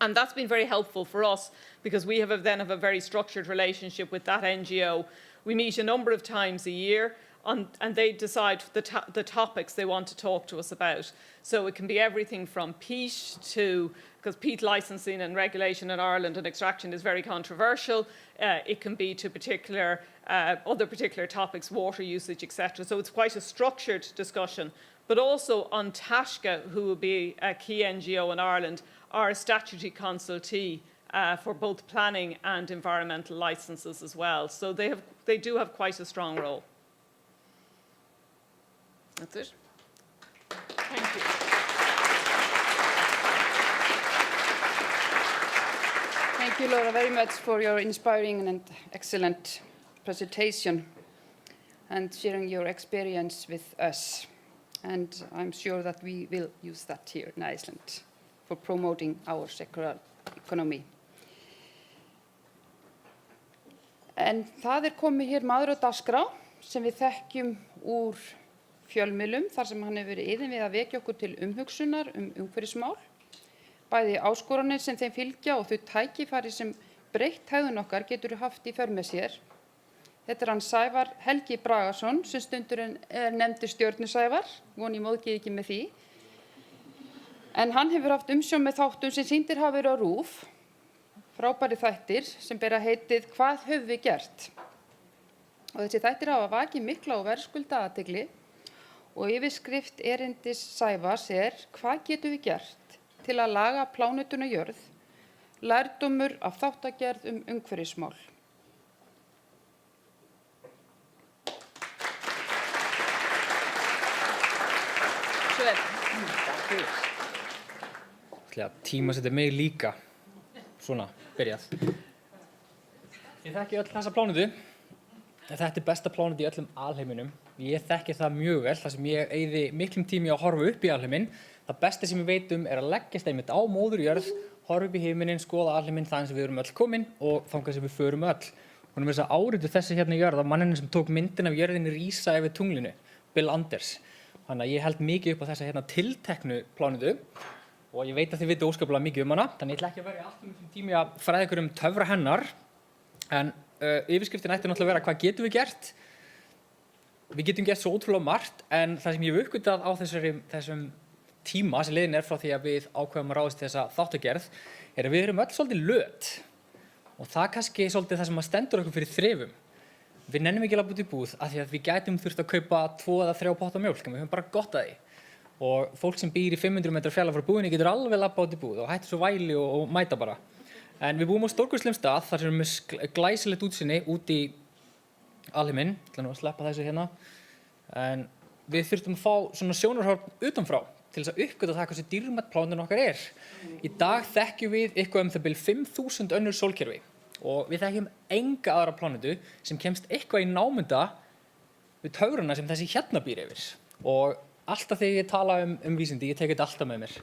And that's been very helpful for us, because we have a very structured relationship with that NGO. We meet a number of times a year, and they decide the topics they want to talk to us about. So it can be everything from peat to, because peat licensing and regulation in Ireland and extraction is very controversial. It can be to other particular topics, water usage, etc. So it's quite a structured discussion. But also on Taisce, who will be a key NGO in Ireland, are a statutory consultee for both planning and environmental licences as well. So they do have quite a strong role. That's it. Thank you. Thank you, Laura, very much for your inspiring and excellent presentation and sharing your experience with us. And I'm sure that we will use that here in Iceland for promoting our circular economy. En það komið hér maður á dagskrá sem við þekkjum úr fjölmiðlum, þar sem hann hefur verið iðinn við að vekja okkur til umhugsunar umhverfismál, bæði áskoranir sem þeim fylgja og þau tækifæri sem breytt hegðun okkar getur haft í för með sér. Þetta hann Sævar Helgi Bragason, sem stundurinn nefndur Stjörnu-Sævar, voni ég móðgið ekki með því. En hann hefur haft umsjón með þáttum sem sýndir hafa verið á RÚV, frábæri þættir sem bera heitið Hvað höfum við gert? Og þessi þættir hafa vakið mikla og verðskulda athygli, og yfirskrift erindis Sævars Hvað getum við gert til að laga plánutuna jörð? Lærdómur af þáttagerð umhverfismál. Tímasetja mig líka. Svona, byrjað. Ég þekki öll þessa plánutu. Þetta besta plánutu í öllum alheiminum. Ég þekki það mjög vel, þar sem ég eyði miklum tími að horfa upp í alheiminn. Það besta sem ég veit að leggjast einmitt á móður jörð, horfa upp í heiminn, skoða alheiminn þaðan sem við erum öll komin og þangað sem við förum öll. Hún er með þess að áritu þessi hérna jörð af manninu sem tók myndin af jörðinni rísa yfir tunglinu, Bill Anders. Þannig að ég held mikið upp á þessa hérna tilteknu plánutu og ég veit að þið vitið óskaplega mikið hana, þannig ég ætla ekki að verja allt miklum tími að fræða ykkur töfra hennar. En yfirskriftin ætti náttúrulega að vera hvað getum við gert? Við getum gert svo ótrúlega margt, en það sem ég hef uppgötvað á þessum tíma sem liðin frá því að við ákveðum að ráðast þessa þáttagerð að við erum öll svolítið löt. Og það kannski svolítið það sem stendur okkur fyrir þrifum. Við nennum ekki að labba út í búð af því að við gætum þurft að kaupa 2 eða 3 potta mjólk, en við höfum bara gott að því. Og fólk sem býr í 500 metra fjarlægð frá búðinni getur alveg labba út í búð og hættir svo væli og mæta bara. En við búum á stórkostlegum stað þar sem við með glæsilegt útsýni út í alheiminn. Ég ætla nú að sleppa þessu hérna. En við þurftum að fá svona sjónarhorn utanfrá til þess að uppgötva það hversu dýrmætt plánetan okkar er. Í dag þekkjum við eitthvað það bil 5.000 önnur sólkerfi og við þekkjum enga aðra plánetu sem kemst eitthvað í námunda við töfrana sem þessi hérna býr yfir. Og alltaf þegar ég tala vísindi, ég tek þetta alltaf með mér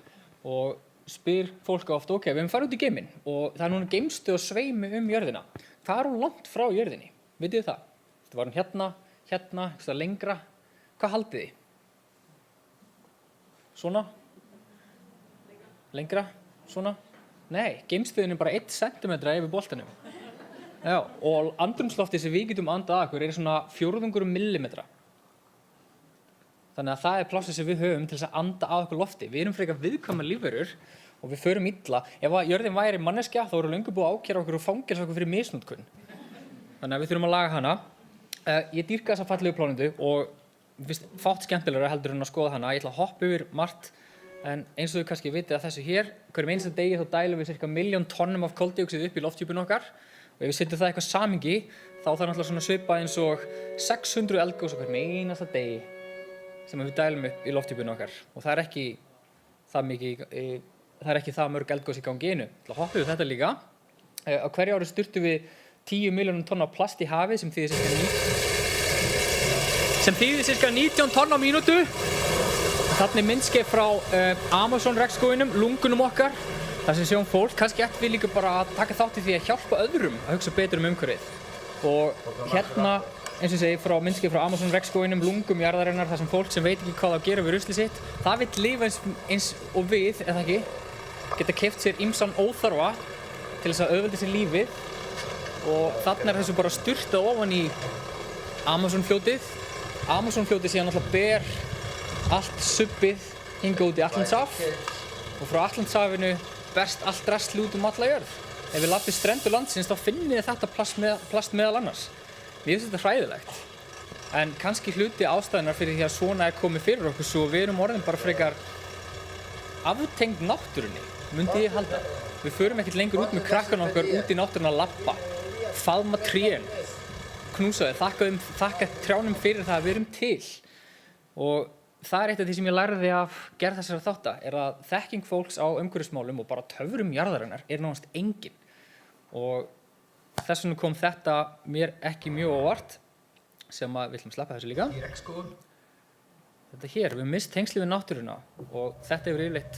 og spyr fólk ofta, ok, við erum farið út í geiminn og það núna geimstöð og sveimi jörðina. Hvað er hún langt frá jörðinni? Vitið þið það? Það var hún hérna, eitthvað lengra. Hvað haldið þið? Svona? Lengra? Svona? Nei, geimstöðin er bara 1 cm yfir boltanum. Já, og andrúmsloftið sem við getum andað að okkur er svona 400 millimetra. Þannig að það er plássið sem við höfum til þess að anda að okkur lofti. Við erum frekar viðkvæmar lífverur og við förum illa. Ef jörðin væri manneskja þá eru löngu búið að ákæra okkur og fangelsa okkur fyrir misnotkun. Þannig að við þurfum að laga hana. Ég dýrka þessa fallegu plánetu og finnst fátt skemmtilegra heldur en að skoða hana. Ég ætla að hoppa yfir margt, en eins og þau kannski vitið að þessu hér, hverjum einasta degi þá dælum við ca. 1 milljón tonnum af koldíoxíði upp í lofthjúpinn okkar og ef við setjum það eitthvað samhengi þá þarf náttúrulega svona svipað eins og 600 eldgos hverjum einasta degi sem við dælum upp í lofthjúpinn okkar og það er ekki það mörg eldgos í gangi einu. Þá hoppum við þetta líka. Á hverju ári sturtum við 10 milljónum tonna af plast í hafið sem þýðir ca. 19 tonn á mínútu. Þarna er myndskeið frá Amazon regnskóginum, lungunum okkar. Þar sem sjáum fólk, kannski ættum við líka bara að taka þátt í því að hjálpa öðrum að hugsa betur umhverfið. Og hérna, eins og ég segi, frá myndskeið frá Amazon regnskóginum, lungum jarðarinnar, þar sem fólk sem veit ekki hvað á að gera við ruslið sitt, það vill lifa eins og við, eða ekki, geta keypt sér ýmsan óþarfa til þess að auðvelda sér lífið. Og þarna er þessu bara sturtað ofan í Amazonfljótið. Amazonfljótið síðan alltaf ber allt subbið hingað út í Atlantshaf og frá Atlantshafinu berst allt drasl út alla jörð. Ef við labbið strendur landsins þá finnum við þetta plast meðal annars. Mér finnst þetta hræðilegt. En kannski hluti ástæðunar fyrir því að svona er komið fyrir okkur svo við erum orðin bara frekar aftengd náttúrunni, myndi ég halda. Við förum ekkert lengur út með krakkana okkar út í náttúruna að labba, faðma trén, knúsa þau, þakka trjánum fyrir það að við erum til. Og það er eitt af því sem ég lærði af gerð þessara þátta, er að þekking fólks á umhverfismálum og bara töfrum jarðarinnar er nánast engin. Og þess vegna kom þetta mér ekki mjög óvart, sem að við ætlum að sleppa þessu líka. Þetta hér, við mist tengsli við náttúruna og þetta hefur yfirleitt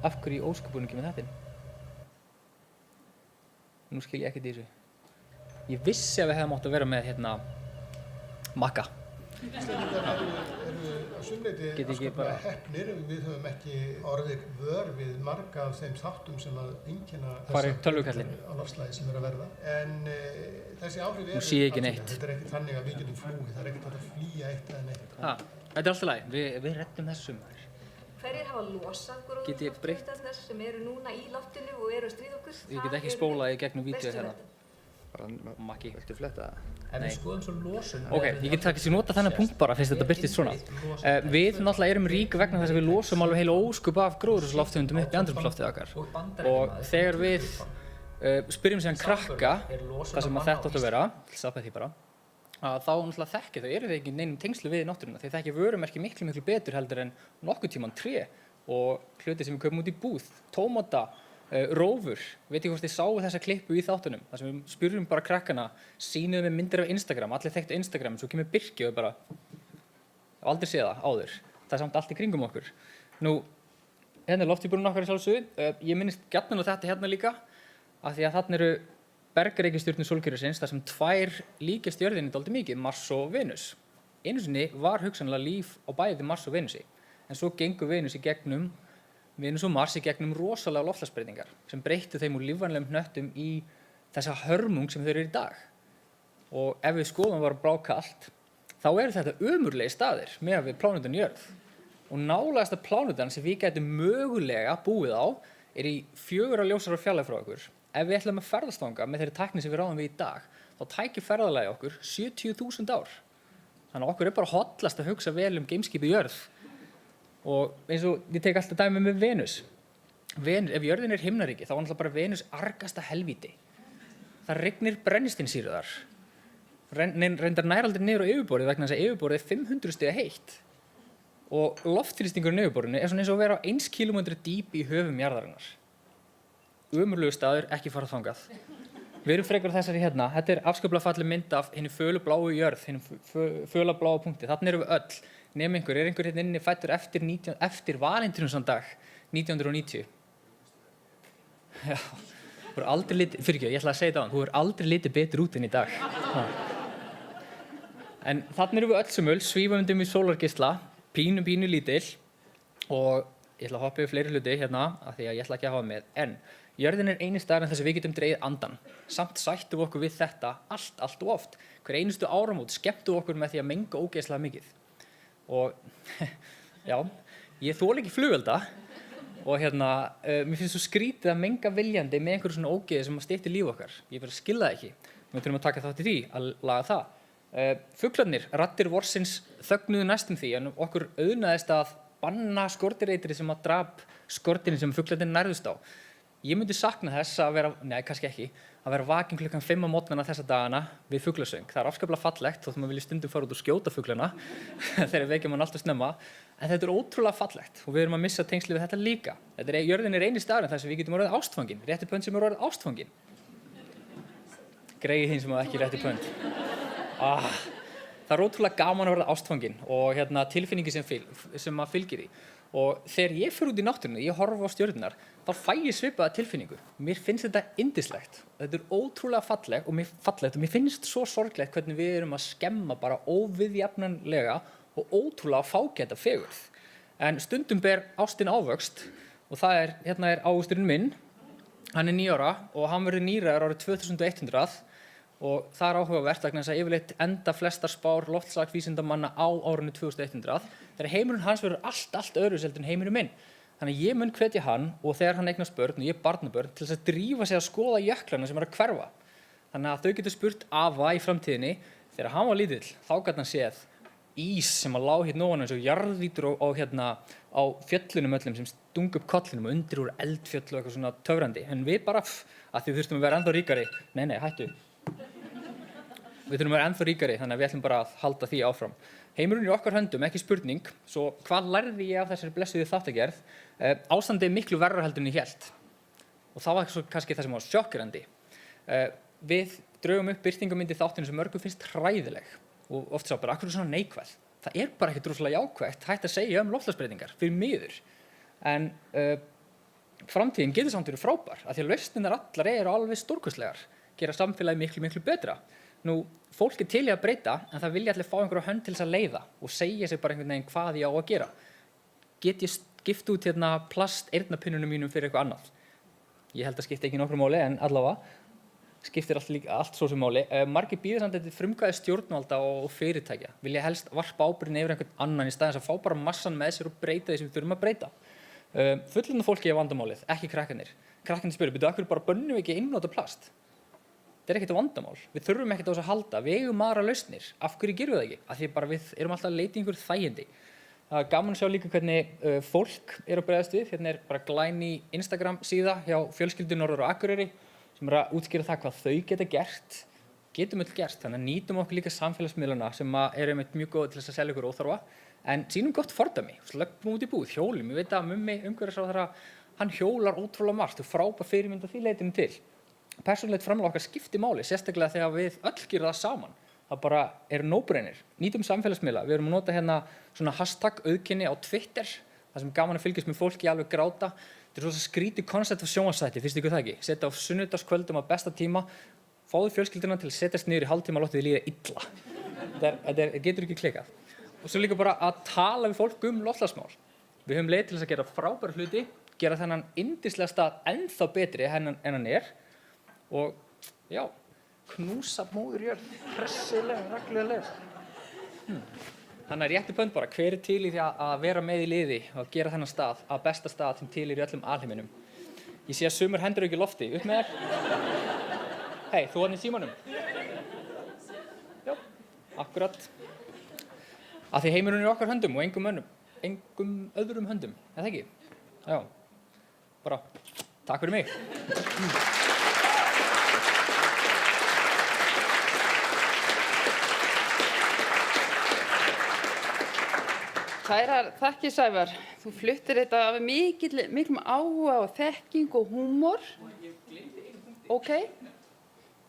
af hverju í ósköpunum með þetta. Nú skil ég ekkert í þessu. Ég vissi að við hefðum átt að vera með hérna makka. Get ekki bara heppnir, við höfum ekki orðið vör við marga af þeim þáttum sem að einkenna þessa á loftslagi sem er að verða. En þessi áhrif nú sé ég ekki neitt. Þetta er ekki þannig að við getum flúið, það er ekkert að flýja eitt eða neitt. Þetta er alltaf lagi, við reddum þessu sumar. Hverjir hafa losað gróðurhúsalofttegundirnar sem eru núna í loftinu og eru að stríða okkur? Ég get ekki spólað í gegnum vídeó hérna. Maggi, viltu fletta það? En við skoðum svo losun. Ok, ég get ekki nota þennan punkt bara fyrst þetta birtist svona. Við náttúrulega erum rík vegna þess að við losum alveg heila óskup af gróðurhúsalofttegundum upp í andrúmsloftið okkar. Og þegar við spyrjum síðan krakka, hvað sem að þetta átt að vera, stoppa því bara, að þá náttúrulega þekkja þau, eru þau ekki neinum tengslu við náttúruna. Þeir þekkja vörumerki miklu betur heldur en nokkuð tímann tré og hluti sem við kaupum út í búð, tómata, rófur. Veit ekki hvort þið sáu þessa klippu í þáttunum, þar sem við spyrjum bara krakkana, sýnum með myndir af Instagram, allir þekktu Instagram, svo kemur Birki og bara, aldrei séð það áður. Það er samt allt í kringum okkur. Nú, hérna er lofthjúpurinn okkar í sjálfsögðu. Ég minnist gjarnan á þetta hérna líka, af því að þarna eru bergreikistjörnur sólkerfisins þar sem tvær líkjast jörðinni dálítið mikið, Mars og Venus. Einu sinni var hugsanlega líf á bæði Mars og Venusi, en svo gengur Venus og Mars í gegnum rosalega loftslagsbreytingar sem breyttu þeim úr lífvænlegum hnöttum í þessa hörmung sem þau eru í dag. Og ef við skoðum bara blákalt, þá eru þetta ömurlegir staðir með við plánetan jörð. Og nálægasta plánetan sem við gætum mögulega búið á er í 4 ljósára fjarlægð frá okkur. Ef við ætlum að ferðast þangað með þeirri tækni sem við ráðum við í dag, þá tækir ferðalagi okkur 70.000 ár. Þannig að okkur er bara hollast að hugsa vel geimskipið jörð. Og eins og ég tek alltaf dæmi með Venus. Ef jörðin er himnaríki, þá er náttúrulega bara Venus argasta helvíti. Það rignir brennisteinssýru þar. Reyndar nær aldrei niður á yfirborðið vegna þess að yfirborðið er 500 stiga heitt. og loftþrýstingurinn á yfirborðinu svona eins og að vera á 1 kílómetra dýpi í höfum jarðarinnar. Ömurlegur staður, ekki fara þangað. Við erum frekar þessari hérna. Þetta afskaplega falleg mynd af hinni fölubláu jörð, hinni fölubláu punkti. Þarna erum við öll. Nema einhver hérna inni fæddur eftir Valentínusardag 1990. Já, þú er aldrei litið, fyrirgefðu, ég ætla að segja þetta á hann, þú er aldrei litið betur út en í dag. En þarna erum við öll sem öll, svífum í sólargeisla, pínu lítil og ég ætla að hoppa yfir fleiri hluti hérna af því að ég ætla ekki að hafa með. En jörðin eini staður en þess að við getum dregið andan. Samt sættum við okkur við þetta allt og oft. Hver einustu áramót skemmtum við okkur með því að menga ógeðslega mikið. Og já, ég þoli ekki flugelda og mér finnst svo skrítið að menga viljandi með einhverju svona ógeði sem styttir líf okkar. Ég bara skil það ekki. Við þurfum að taka þátt í því að laga það. Fuglarnir, raddir vorsins þögnuðu næstum því en okkur auðnaðist að banna skordýraeitrið sem að drap skordýrin sem fuglarnir nærðust á. Ég myndi sakna þess að vera, nei kannski ekki, að vera vakinn klukkan 5 á morgnana þessa dagana við fuglasöng. Það afskaplega fallegt þótt maður vilji stundum fara út og skjóta fuglana þegar vekja mann alltaf snemma. En þetta ótrúlega fallegt og við erum að missa tengsli við þetta líka. Jörðin eini staðurinn þar sem við getum orðið ástfangin, rétti pönd sem orðið ástfangin. Greið hinn sem ekki rétti pönd. Það ótrúlega gaman að verða ástfangin og tilfinningi sem maður fylgir í. Og þegar ég fer út í náttúruna, ég horfa á stjörnurnar, þá fæ ég svipaða tilfinningu. Mér finnst þetta yndislegt. Þetta ótrúlega fallegt og mér finnst svo sorglegt hvernig við erum að skemma bara óviðjafnanlega og ótrúlega fágæta fegurð. En stundum ber ástin ávöxt og það hérna er ávöxturinn minn. Hann er 9 ára og hann verður nýraður árið 2100 og það áhugavert vegna þess að yfirleitt enda flestar spár loftslagsvísindamanna á árinu 2100 þegar heimurinn hans verður allt öðruvísi en heimurinn minn. Þannig að ég mun hvetja hann og þegar hann eignast börn og ég barnabörn til þess að drífa sig að skoða jöklana sem að hverfa. Þannig að þau getur spurt afa í framtíðinni þegar hann var lítill, þá gat hann séð ís sem að lá hérna ofan eins og jarðvítur á fjöllunum öllum sem stungu upp kollinum og undir úr eldfjöll og eitthvað svona töfrandi. En við bara, að því þurftum að vera ennþá ríkari, nei, hættu. Við þurfum að vera ennþá ríkari, þannig að við ætlum bara að halda því áfram. Heimurinn í okkar höndum, ekki spurning, svo hvað lærði ég af þessari blessuðu þáttagerð? Ástandið er miklu verra heldur en ég hélt. Og það var kannski það sem var sjokkirandi. Við draugum upp birtingamynd í þáttinu sem mörgum finnst hræðileg og oft sá bara, akkur er svona neikvæð. Það er bara ekkert rosalega jákvætt, hægt að segja loftslagsbreytingar, fyrir miður. En framtíðin getur samt verið frábær, af því að lausnirnar allar eru alveg stórkostlegar, gera samfélagi miklu betra. Nú, fólk til í að breyta, en það vilja allir fá einhverja hönd til þess að leiða og segja sér bara einhvern veginn hvað ég á að gera. Get ég skipt út plast-eyrnapinnunum mínum fyrir eitthvað annað? Ég held að skipta ekki nokkru máli, en allavega skiptir allt svo sem máli. Margir bíða samt þetta frumkvæði stjórnvalda og fyrirtækja. Vilja helst varpa ábyrgðinni yfir einhvern annan í staðins að fá bara massan með sér og breyta því sem við þurfum að breyta. Fullorðna fólki er vandamálið, ekki krakkarnir. Krakkarnir spyrja, af hverju bara bönnum við ekki einnota plast? Það ekkert vandamál. Við þurfum ekkert á þess að halda. Við eigum aðra lausnir. Af hverju gerum við það ekki? Af því bara við erum alltaf að leita í einhverju þægindi. Það er gaman að sjá líka hvernig fólk er að bregðast við. Hérna er bara glæný Instagram síða hjá fjölskyldu Norður og Akureyri sem er að útskýra það hvað þau geta gert. Getum öll gert. Þannig að nýtum okkur líka samfélagsmiðlana sem eru mjög góð til þess að selja ykkur óþarfa. En sýnum gott fordæmi. Lögum út í búð, hjólum. Ég veit að mummi umhverfisráðherra, hann hjólar ótrúlega margt og frábær fyrirmynd að því leytinu til. Persónulegt framlag okkar skiptir máli, sérstaklega þegar við öll gerum það saman. Það bara er no-brainer. Nýtum samfélagsmiðla. Við erum að nota hérna svona hashtag auðkenni á Twitter, það sem gaman að fylgjast með fólki alveg gráta. Þetta er svo skrítið koncept af sjónvarpsþætti, finnst ykkur það ekki? Setja á sunnudagskvöldum á besta tíma, fáðu fjölskylduna til að setjast niður í hálftíma og láttu þið líða illa. Þetta getur ekki klikað. Og svo líka bara að tala við fólk loftslagsmál. Við höfum leið til þess að gera frábæra hluti, gera þennan yndislega stað ennþá betri en hann er. Og já, knúsa móður jörð, hressilega, reglulega. Þannig að rétti pönd bara, hver er til í því að vera með í liði og gera þennan stað að besta stað sem til í öllum alheiminum. Ég sé að sumur hendur ekki í lofti, upp með þér. Hei, þú hann í símanum. Já, akkurat. Af því heimurinn er okkar höndum og engum öðrum höndum, er það ekki? Já, bara, takk fyrir mig. Kærar þakkir, Sævar. Þú fluttir þetta af miklum áhuga og þekking og húmor. Ég gleymdi einu punkti. Ok.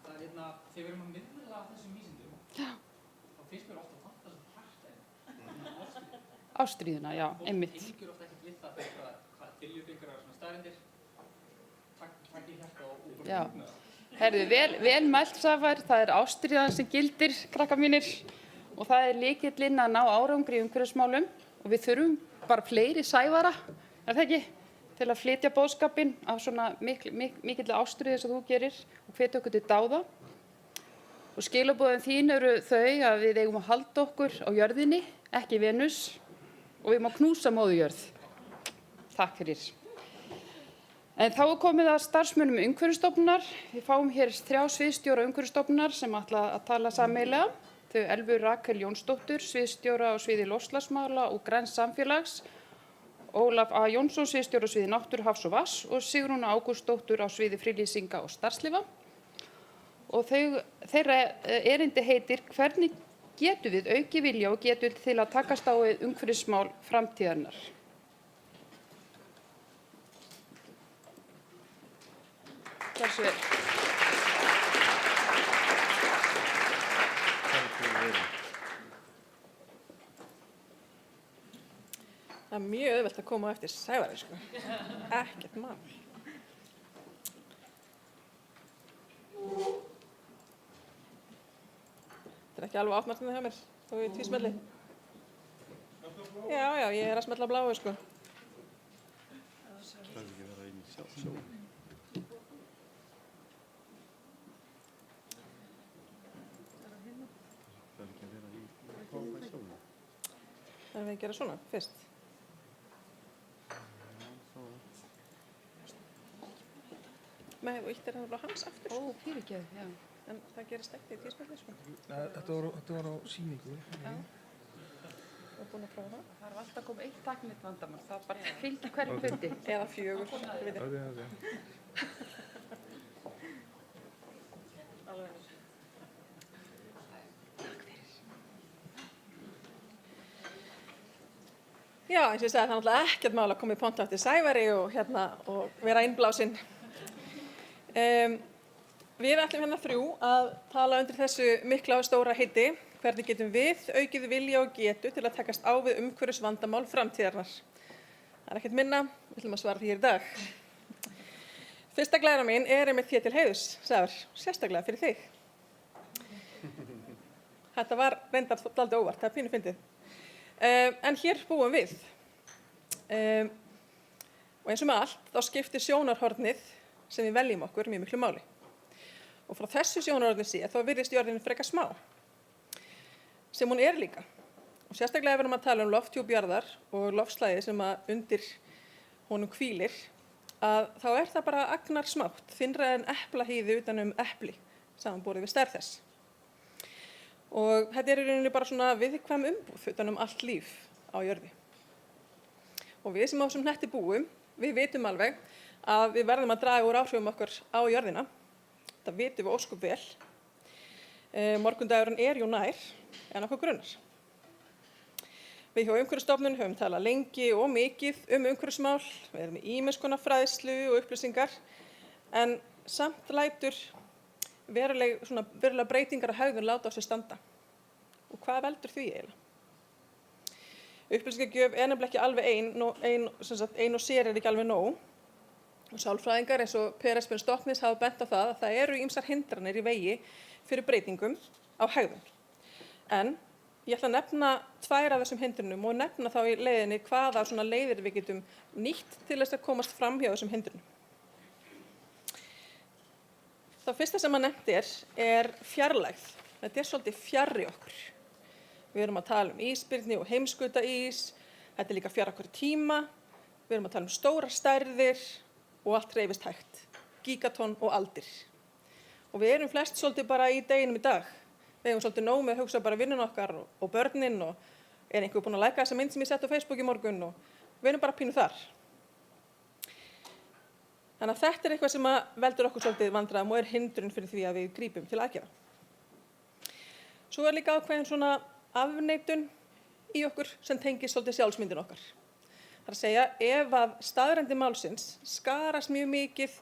Það er þegar við erum að miðla þessum vísindum, þá finnst mér ofta vanta þessum hjartæðin. Ástríðuna, já, einmitt. Fólk tengir ofta ekkert við það hvað tiljöf ykkur svona staðreyndir. Takk í hjarta og Já. Herðu, vel mælt, Sævar. Það er ástríðan sem gildir, krakkar mínir. Og það er lykillinn að ná árangri í umhverfismálum. Og við þurfum bara fleiri Sævara, er það ekki? Til að flytja boðskapinn af svona mikilli ástríði sem þú gerir og hvetja okkur til dáða. Og skilaboðin þín eru þau að við eigum að halda okkur á jörðinni, ekki Venus, og við eigum að knúsa móðurjörð. Takk fyrir. En þá er komið að starfsmönnum Umhverfisstofnunar. Við fáum hér 3 sviðsstjóra Umhverfisstofnunar sem ætla að tala sameiginlega. Þau Elvu Rakel Jónsdóttur, sviðsstjóra á sviði loftslagsmála og græns samfélags, Ólaf A. Jónsson, sviðsstjóra á sviði náttúru, hafs og vatns og Sigrún Ágústsdóttur á sviði friðlýsinga og starfsleyfa. Og þeirra erindi heitir Hvernig getum við aukið vilja og getu til að takast á við umhverfismál framtíðarinnar? Hversu vel? Það er mjög auðvelt að koma á eftir Sævari, sko. Ekkert mál. Þetta er ekki alveg áttmarknið hjá mér, þó ég tvísmelli. Já, ég er að smella á bláu, sko. Það ekki vera inn í sjálf. Það er að gera svona, fyrst. Nei, og ítt hann bara hans aftur. Ó, fyrirgefðu, já. En það gerist ekki í tísmelli, sko. Þetta var á sýningu. Já. Þú er búin að prófa það? Það er alltaf að koma eitt tæknilegt vandamál. Það bara fylgir hverjum fundi. Eða 4, þið vitið. Alveg eins. Já, eins og ég sagði, það er náttúrulega ekkert mál að koma í pontu eftir Sævari og vera innblásinn. Við ætlum hérna 3 að tala undir þessu mikla og stóra heiti. Hvernig getum við aukið vilja og getu til að takast á við umhverfisvandamál framtíðarinnar? Það er ekkert minna, við ætlum að svara því hér í dag. Fyrsta glæra mín er einmitt þér til heiðurs, Sævar, sérstaklega fyrir þig. Þetta var reyndar dálítið óvart, það er pínu fyndið. En hér búum við. Og eins og með allt, þá skiptir sjónarhornið sem við veljum okkur mjög miklu máli. Og frá þessu sjónarhorni séð, þá virðist jörðin frekar smá. Sem hún er líka. Og sérstaklega ef við erum að tala um lofthjúp jarðar og loftslagið sem að undir honum hvílir, að þá er það bara agnar smátt, þynnra en eplahýði utan um epli, samanborið við stærð þess. Og þetta er í rauninni bara svona viðkvæm umbúð utan um allt líf á jörði. Og við sem á þessum hnetti búum, við vitum alveg að við verðum að draga úr áhrifum okkar á jörðina. Það vitum við óskup vel. Morgundagurinn er jú nær en okkur grunar. Við hjá Umhverfisstofnun höfum talað lengi og mikið umhverfismál. Við erum með ýmiss konar fræðslu og upplýsingar, en samt lætur verulega breytingar á hegðun láta á sig standa. Og hvað veldur því eiginlega? Upplýsingagjöf er nefnilega ekki alveg ein og sér er ekki alveg nóg. Og sálfræðingar eins og Per Espen Stoknes hafa bent á það að það eru ýmsar hindranir í vegi fyrir breytingum á hegðun. En ég ætla að nefna 2 af þessum hindrunum og nefna þá í leiðinni hvaða svona leiðir við getum nýtt til þess að komast fram hjá þessum hindrunum. Það fyrsta sem að nefnt er fjarlægð. Þetta er svolítið fjarri okkur. Við erum að tala um ísbirni og heimskautaís. Þetta er líka fjarri okkur tíma. Við erum að tala um stórar stærðir og allt hreyfist hægt. Gigaton og aldir. Og við erum flest svolítið bara í deginum í dag. Við hefum svolítið nóg með að hugsa bara vinnun okkar og börnin og er einhver búinn að læka þessa mynd sem ég sett á Facebook í morgun og við erum bara pínu þar. Þannig að þetta er eitthvað sem veldur okkur svolítið vandræðum og er hindrun fyrir því að við grípum til aðgerða. Svo er líka ákveðin svona afneitun í okkur sem tengist svolítið sjálfsmyndin okkar. Það er að segja, ef að staðreyndir málsins skarast mjög mikið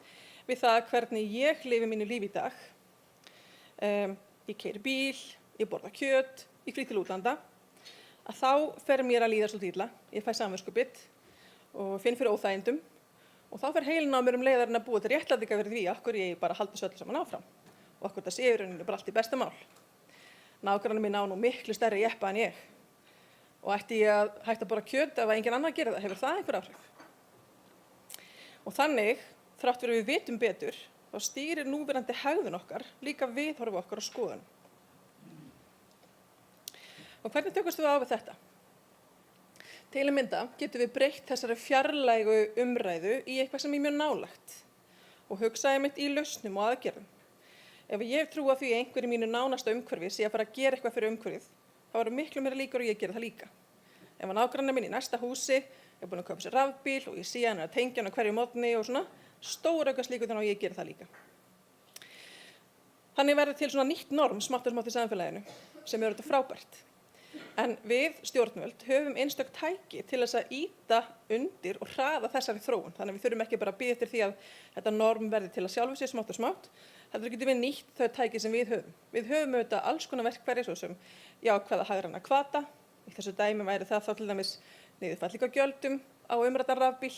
við það hvernig ég lifi mínu lífi í dag, ég keyri bíl, ég borða kjöt, ég flýg til útlanda, að þá fer mér að líða svolítið illa, ég fæ samviskubit og finn fyrir óþægindum og þá fer heilin á mér leiðarinn að búa til réttlætingar fyrir því okkur ég bara haldi þessu öllu saman áfram og okkur það sé í rauninni bara allt í besta mál. Nágrannar minn á nú miklu stærri jeppa en ég og ætti ég að hætta að borða kjöt ef enginn annar gerir það, hefur það einhver áhrif? Og þannig, þrátt fyrir við vitum betur, þá stýrir núverandi hegðun okkar líka viðhorf okkar og skoðun. Og hvernig tökumst við á við þetta? Til að mynda getum við breytt þessari fjarlægu umræðu í eitthvað sem er mjög nálægt og hugsaði mitt í lausnum og aðgerðum. Ef ég trúi því að einhver í mínu nánasta umhverfi sé að fara að gera eitthvað fyrir umhverfið, þá eru miklu meira líkur og ég gera það líka. Ef nágrannar minn í næsta húsi er búinn að kaupa sér rafbíl og ég sé hann að tengja hann á hverju morgni og svona, stóraukast líkur þannig að ég gera það líka. Þannig verður til svona nýtt norm smátt og smátt í samfélaginu sem er auðvitað frábært. En við stjórnvöld höfum einstök tæki til þess að ýta undir og hraða þessari þróun. Þannig að við þurfum ekki bara að bíða eftir því að þetta norm verði til að sjálfu sér smátt og smátt. Heldur getum við nýtt þau tæki sem við höfum. Við höfum auðvitað alls konar verkfæri svo sem jákvæða hagræna hvata. Í þessu dæmi væri það þá til dæmis niðurfelling á gjöldum á umræddan rafbíl.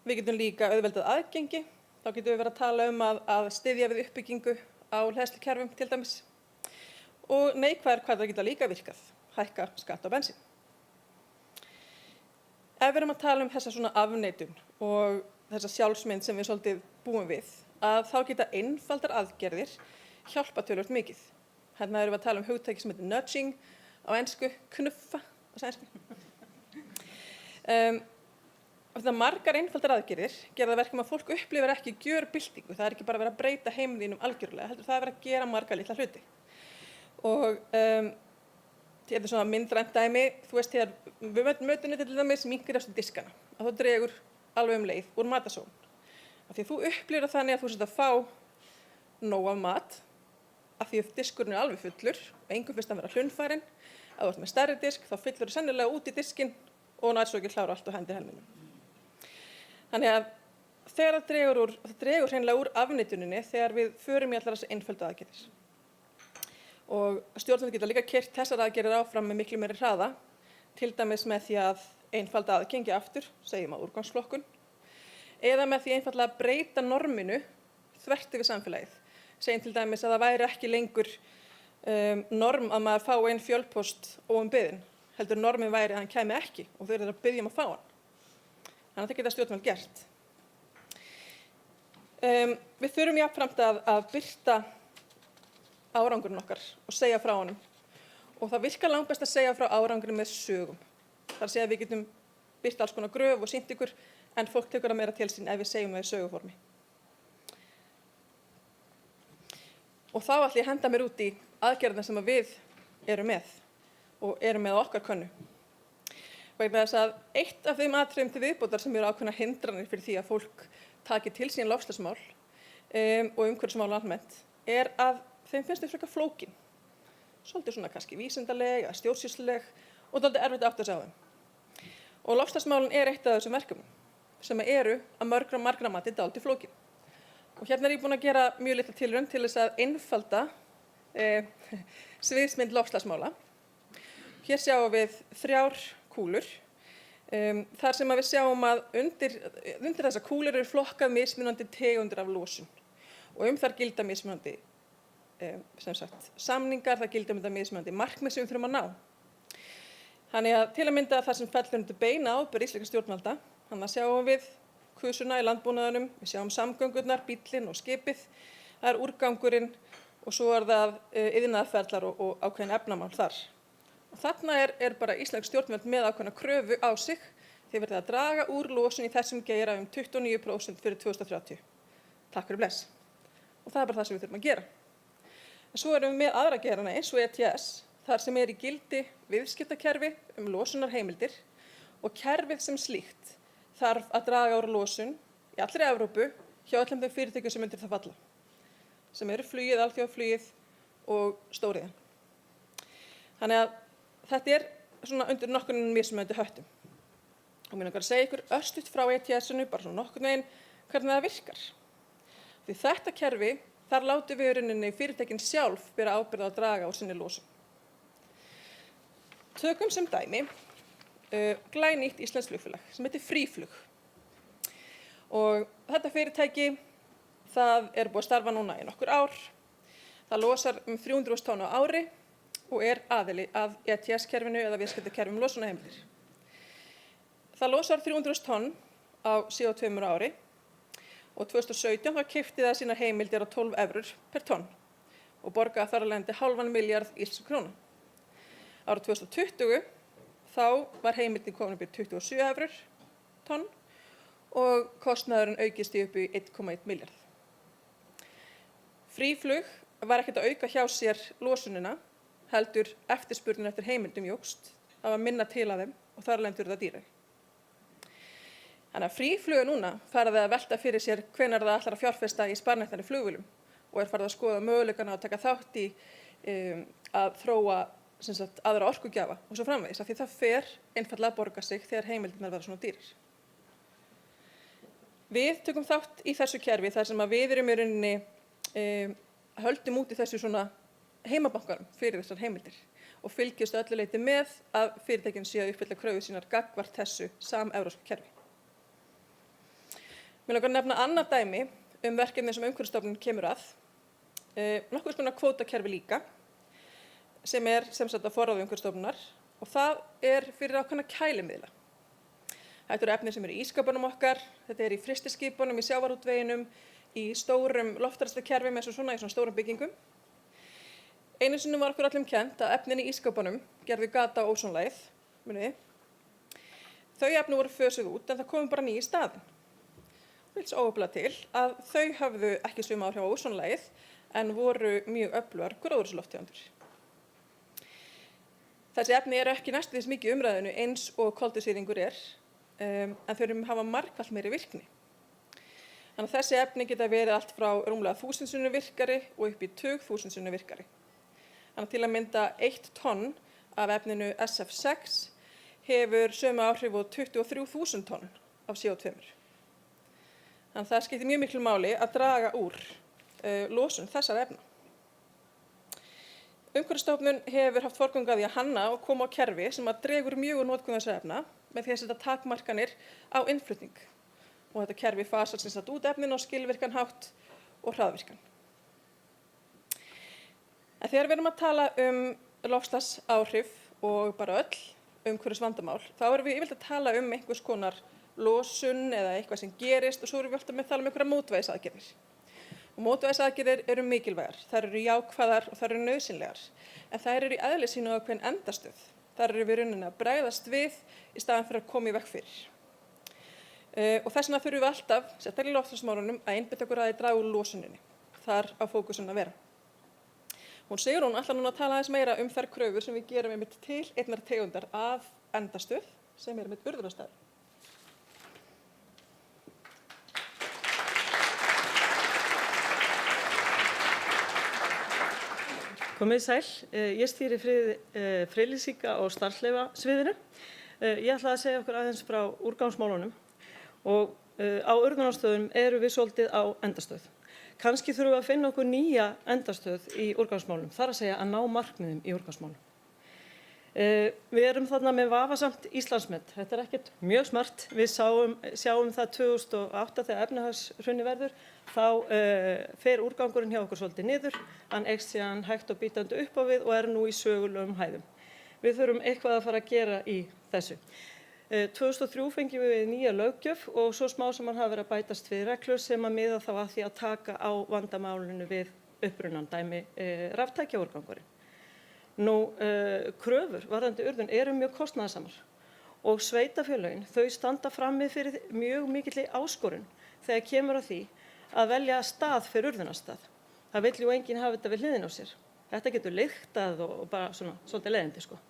Við getum líka auðveldað aðgengi. Þá getum við verið að tala um að styðja við uppbyggingu á hleðslukerfum til dæmis. Og neikvæðar hvatar geta líka virkað. Hækka skatt á bensín. Ef við erum að tala um þessa svona afneitun og þessa sjálfsmynd sem við svolítið búum við, að þá geta einfaldar aðgerðir hjálpa töluvert mikið. Hérna erum við að tala um hugtæki sem heitir nudging á ensku, knuffa á sænsku. Það margar einfaldar aðgerðir gera það verkum að fólk upplifir ekki gjörbyltingu. Það er ekki bara að vera að breyta heiminn þínum algjörlega, heldur það að vera að gera marga litla hluti. Og þetta er svona myndrænt dæmi, þú veist þegar við mötunni til dæmis minnkar eftir diskana, að þú dregur alveg leið úr matasóun. Af því að þú upplifir það þannig að þú sért að fá nóg af mat, af því að diskurinn er alveg fullur og engum finnst að vera hlunnfærin. Ef þú ert með stærri disk, þá fyllur þú sennilega út í diskinn og nær svo ekki klára allt og hendir helminum. Þannig að þegar það dregur hreinlega úr afneituninni þegar við förum í allar þessi einföldu aðgerðir. Og stjórnvöld geta líka keyrt þessar aðgerðir áfram með miklu meiri hraða, til dæmis með því að einfalda aðgengi aftur, segjum að úrgangsflokkun, eða með því einfaldlega að breyta norminu þvert yfir samfélagið. Segjum til dæmis að það væri ekki lengur norm að maður fá einn fjölpóst óumbeðinn, heldur normin væri að hann kæmi ekki og þau eru að biðja að fá hann. Þannig að það geta stjórnvöld gert. Við þurfum jafnframt að birta árangurinn okkar og segja frá honum. Og það virkar langbest að segja frá árangurinn með sögum. Það er að segja að við getum birt alls konar gröf og sýnt ykkur, en fólk tekur það meira til sín ef við segjum það í söguformi. Og þá ætla ég að henda mér út í aðgerðina sem við erum með og erum með á okkar könnu. Vegna þess að eitt af þeim atriðum til viðbótar sem eru ákveðnar hindranir fyrir því að fólk taki til sín loftslagsmál og umhverfismál almennt er að þeim finnst þau frekar flókin. Svolítið svona kannski vísindaleg eða stjórnsýsluleg og dálítið erfitt að átta sig á þeim. Og loftslagsmálin er eitt af þessum verkefnum sem eru að margra mati dálítið flókin. Og hérna er ég búin að gera mjög litla tilraun til þess að einfalda sviðsmynd loftslagsmála. Hér sjáum við 3 kúlur. Þar sem við sjáum að undir þessa kúlur eru flokkað mismunandi tegundir af losun. Og þar gilda mismunandi samningar, það gilda þetta mismunandi markmið sem við þurfum að ná. Þannig að til að mynda það sem fellur undir beina ábyrgð íslenskra stjórnvalda, þannig að sjáum við kusuna í landbúnaðinum, við sjáum samgöngurnar, bíllinn og skipið, það er úrgangurinn og svo er það iðnaðarferlar og ákveðin efnamál þar. Og þarna er bara íslensk stjórnvöld með ákveðna kröfu á sig, þeir verða að draga úr losun í þessum geira 29% fyrir 2030. Takk fyrir bless. Og það er bara það sem við þurfum að gera. En svo erum við með aðra geirana eins og ETS, þar sem er í gildi viðskiptakerfi losunarheimildir og kerfið sem slíkt þarf að draga úr losun í allri Evrópu hjá öllum þeim fyrirtækjum sem undir það falla, sem eru alþjóðaflugið og stóriðjan. Þannig að þetta er svona undir nokkurn mismunandi höttum. Og mér langar að segja ykkur örstutt frá ETS-inu, bara svona nokkurn veginn hvernig það virkar. Því þetta kerfi, þar látum við í rauninni fyrirtækin sjálf bera ábyrgð á að draga úr sinni losun. Tökum sem dæmi glænýtt íslenskt flugfélag sem heitir Fríflug. Og þetta fyrirtæki, það er búið að starfa núna í nokkur ár. Það losar 300.000 tonn á ári og er aðili að ETS-kerfinu eða viðskiptakerfum losunarheimildir. Það losar 300.000 tonn á CO2 á ári og 2017 þá keypti það sínar heimildir á 12 evrur per tonn og borgaði þar af leiðandi hálfan milljarð íslenskra króna. Árið 2020 þá var heimildin komin upp í 27 evrur tonn og kostnaðurinn aukist upp í 1,1 milljarð. Fríflug var ekkert að auka hjá sér losunina, heldur eftirspurnin eftir heimildum jókst, það var minna til af þeim og þar af leiðandi urðu það dýrari. Þannig að Fríflug er núna farið að velta fyrir sér hvenær það ætlar að fjárfesta í sparneytnari flugvélum og er farið að skoða möguleikana að taka þátt í að þróa aðra orkugjafa og svo framvegis, af því það fer einfaldlega að borga sig þegar heimildirnar verða svona dýrar. Við tökum þátt í þessu kerfi þar sem að við erum í rauninni höldum út í þessu svona heimabankarum fyrir þessar heimildir og fylgjumst öllu leyti með að fyrirtækin séu að uppfylla kröfur sínar gagnvart þessu samevrópska kerfi. Mér langar að nefna annað dæmi verkefni sem Umhverfisstofnun kemur að, nokkurs konar kvótakerfi líka, sem er sem sagt á forráði Umhverfisstofnunar og það er fyrir ákveðna kælimiðla. Þetta eru efni sem eru í ísskápunum okkar, þetta er í frystiskipunum, í sjávarútveginum, í stórum loftræstikerfum eins og svona í svona stórum byggingum. Einu sinni var okkur öllum kennt að efnin í ísskápunum gerðu gat á ósonlagið, muniði. Þau efni voru fösuð út en það komu bara ný í staðinn. Það vil svo óöfla til að þau höfðu ekki sömu áhrif á ósonlagið en voru mjög öflugar gróðurhúsalofttegundir. Þessi efni eru ekki næstum því mikið í umræðinu eins og koltvísýringur er, en þau hafa margfalt meiri virkni. Þannig að þessi efni geta verið allt frá rúmlega 1000 sinnum virkari og upp í 20.000 sinnum virkari. Þannig að til að mynda 1 tonn af efninu SF6 hefur sömu áhrif á 23.000 tonn af CO2. Þannig að það skiptir mjög miklu máli að draga úr losun þessara efna. Umhverfisstofnun hefur haft forgang að því að hanna og koma á kerfi sem að dregur mjög úr notkun þessara efna með því að setja takmarkanir á innflutning. Og þetta kerfi fasar sem sagt út efnin á skilvirkan hátt og hraðvirkan. En þegar við erum að tala loftslagsáhrif og bara öll umhverfisvandamál, þá erum við yfirleitt að tala einhvers konar losun eða eitthvað sem gerist og svo erum við alltaf með að tala einhverja mótvægisaðgerðir. Og mótvægisaðgerðir eru mikilvægar, þær eru jákvæðar og þær eru nauðsynlegar, en þær eru í eðli sínu ákveðin endastöð. Þær eru við rauninni að bregðast við í staðinn fyrir að koma í veg fyrir. Og þess vegna þurfum við alltaf, sérstaklega í loftslagsmálunum, að einbeita okkur að draga úr losuninni. Þar á fókusinn að vera. Hún Sigrún ætlar núna að tala aðeins meira þær kröfur sem við gerum einmitt til einnar tegundar af endastöð sem er einmitt urðunarstaður. Komið sæl, ég stýri friðlýsinga- og starfsleyfasviðinu. Ég ætla að segja okkur aðeins frá úrgangsmálunum og á urðunarstöðum eru við svolítið á endastöð. Kannski þurfum við að finna okkur nýja endastöð í úrgangsmálum, þar að segja að ná markmiðum í úrgangsmálum. Við erum þarna með vafasamt Íslandsmet. Þetta er ekkert mjög smart. Við sjáum það 2008 þegar efnahagshrunið verður. Þá fer úrgangurinn hjá okkur svolítið niður. Hann eykst síðan hægt og bítandi upp á við og er nú í sögulegum hæðum. Við þurfum eitthvað að fara að gera í þessu. 2003 fengjum við nýja löggjöf og svo smá sem hann hafa verið að bætast við reglur sem að miða þá að því að taka á vandamálinu við upprunan dæmi raftækjaúrgangurinn. Kröfur varðandi urðun eru mjög kostnaðarsamar og sveitarfélögin þau standa frammi fyrir mjög mikilli áskorun þegar kemur að því að velja stað fyrir urðunarstað. Það vill jú enginn hafa þetta við hliðina á sér. Þetta getur lyktað og bara svolítið leiðindi sko.